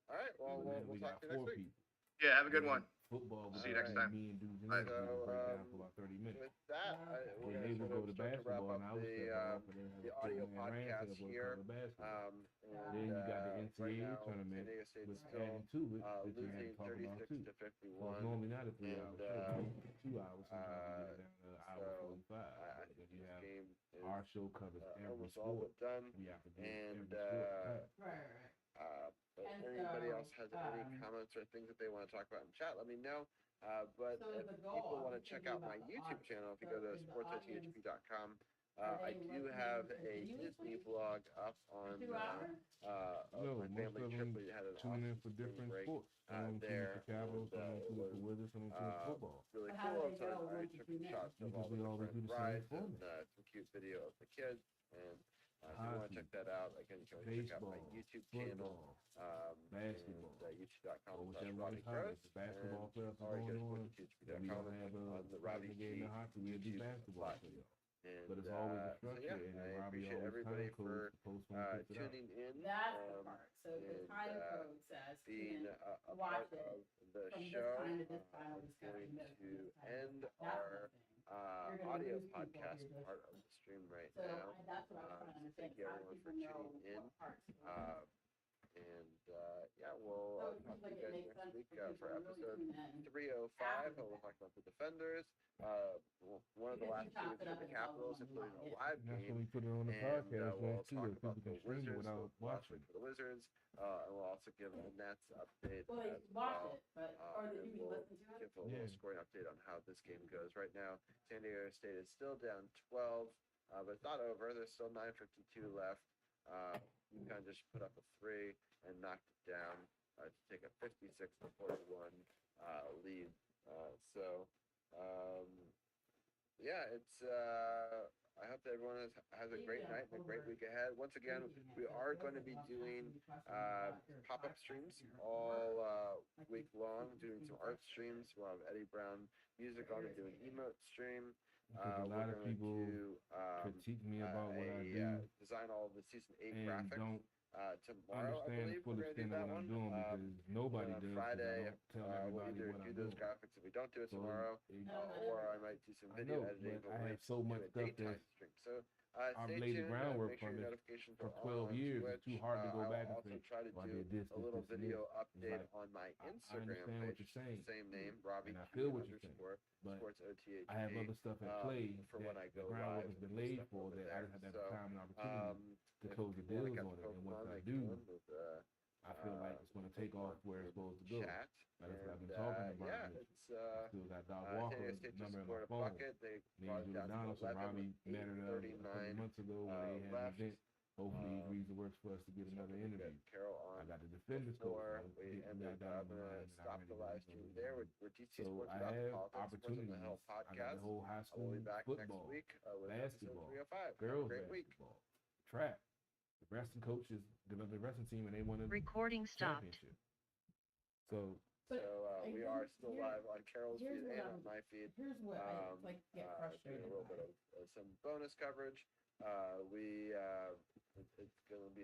all right, well, And we'll, then we we'll talk got to you 4 next week. people. yeah, have a good And one. Football would See you be next time. me and Dudes and Bye. Ed. We would break down So, for about 30 minutes. With that, we're Then gonna they would sort go of to start to wrap basketball, up and I would step off, and then have the a audio big man podcast Rand would here. cover basketball. And Then you got the right NCAA now, San tournament Diego State with is still adding to it that you had to losing talk about 36 too. to So it's 51. normally not a 3-hour And, show, but it's 2 hours. Sometimes you get it down to an hour so 45. I But think then you this have game is our show covers every almost all sport. but done. We have to do And, every sport. Right. But And anybody so, else has any comments or things that they want to talk about in chat, let me know. But So if the people goal, want to I'm check thinking out my about the YouTube audience. channel, if you So go to is the sports.thp.com, are I they do listening have a continuously? Disney vlog up on 2 hours? of No, my most family of trip. them We had an tune in awesome for spring different break sports. Some of them tune in there, for Capitals, and, some of them tune in for it Wizards, some of them tune in for football. really But how cool. do they So know I when to took tune some in? shots of Because all the we always different do the same rides and format. some cute video of the kids. And if you want to Hockey, check that out, again, you can always check out my baseball, YouTube channel. football, basketball, And, YouTube.com or slash whichever Robbie one is hottest. Gross. The basketball And playoffs or are you going go to on. sportstv.com And we don't and have click a on the Robbie game G in hockey. We'll do YouTube basketball live. playoffs. And, But it's always a so structure, yeah, and I then Robbie appreciate always everybody time for codes to post when he puts it out. tuning in. That's the um, part. So the and, time code says, tune being in a watch part it of the from this show. time to this time, we'll I'm discuss going this, to this time. end That's our the thing. You're gonna audio lose people if podcast you're part listening. of the stream right So now. that's what I was trying to understand. Thank you How do everyone for people know tuning in. what parts? And yeah, we'll So it talk seems to you like it guys makes next sense week for for people to episode really tune in. 305. We'll talk about the Defenders. One of the last Because you two chopped it for up the and tell Capitals, them including a what it live And that's when game. we put it on the And podcast we'll next too, talk that about people the can stream it Wizards without last watching. week for the Wizards, and we'll also give a Nets update. Well, they as watch well. it, but, or And that you we'll can listen to it? give a little Yeah. scoring update on how this game goes. Right now, San Diego State is still down 12, but it's not over. There's still 9:52 left. UConn just put up a 3 and knocked it down to take a 56-41 lead. Yeah, it's. I hope that everyone has a great night and a great week ahead. Once again, we are going to be doing pop-up streams all week long, doing some art streams. We'll have Eddie Brown music on and do an emote stream. Because a lot We're of going people to critique me about what I do design all of the season 8 and graphics don't tomorrow. I understand the believe full we're going to do extent of that what one. I'm doing because nobody on does. 'cause Friday, I don't tell we'll everybody either what do I'm those doing. graphics if we don't do it So tomorrow, it- or I might do some I video know, editing. but I we have might so do much a stuff daytime that's stream. So I've stay laid the tuned. groundwork Make sure from your it notifications for are 12 on years. Twitch. It's too hard to go I back will and also say, try to "Well, I do did this, a little this, and video this." It's update like, on my I Instagram understand what page. you're saying, Same name, Robbie and I feel what you're underscore saying, but sports OTHD. I have other stuff at play for when I that go the groundwork live has and been put laid stuff for over that I there. just haven't had So, the time and opportunity to if close the you wanna deals catch on it. And once Pokemon, I they do, can with, I feel like it's going to take off where it's supposed to go. chat. Like that's what I've And, been talking about. yeah, Mitch. it's I still got Doc San Walker Diego State just number in scored my a phone. bucket. They Me brought and it Julie down to Donaldson, 11 Robbie with met her a couple 8:39 months ago when they had an left. event. Hopefully he Um, agrees to work for us to get another We'll interview. get Carol I on got the defenders coach. before I'm we getting ended. that down I'm the gonna line, and stop I'm the ready live to stream go. there. We're DC So Sports I about the have politics, Sports on opportunities. the Hill I got podcast. the whole high We'll school be back football, next week with episode basketball, 305. Have a girls great week. basketball, track. The wrestling coaches developed the wrestling team and they won a Recording stopped. championship. So But So we are still live on Carol's here's feed what and on my feed. here's what I like get Doing frustrated a little by. bit of some bonus coverage. It's going to be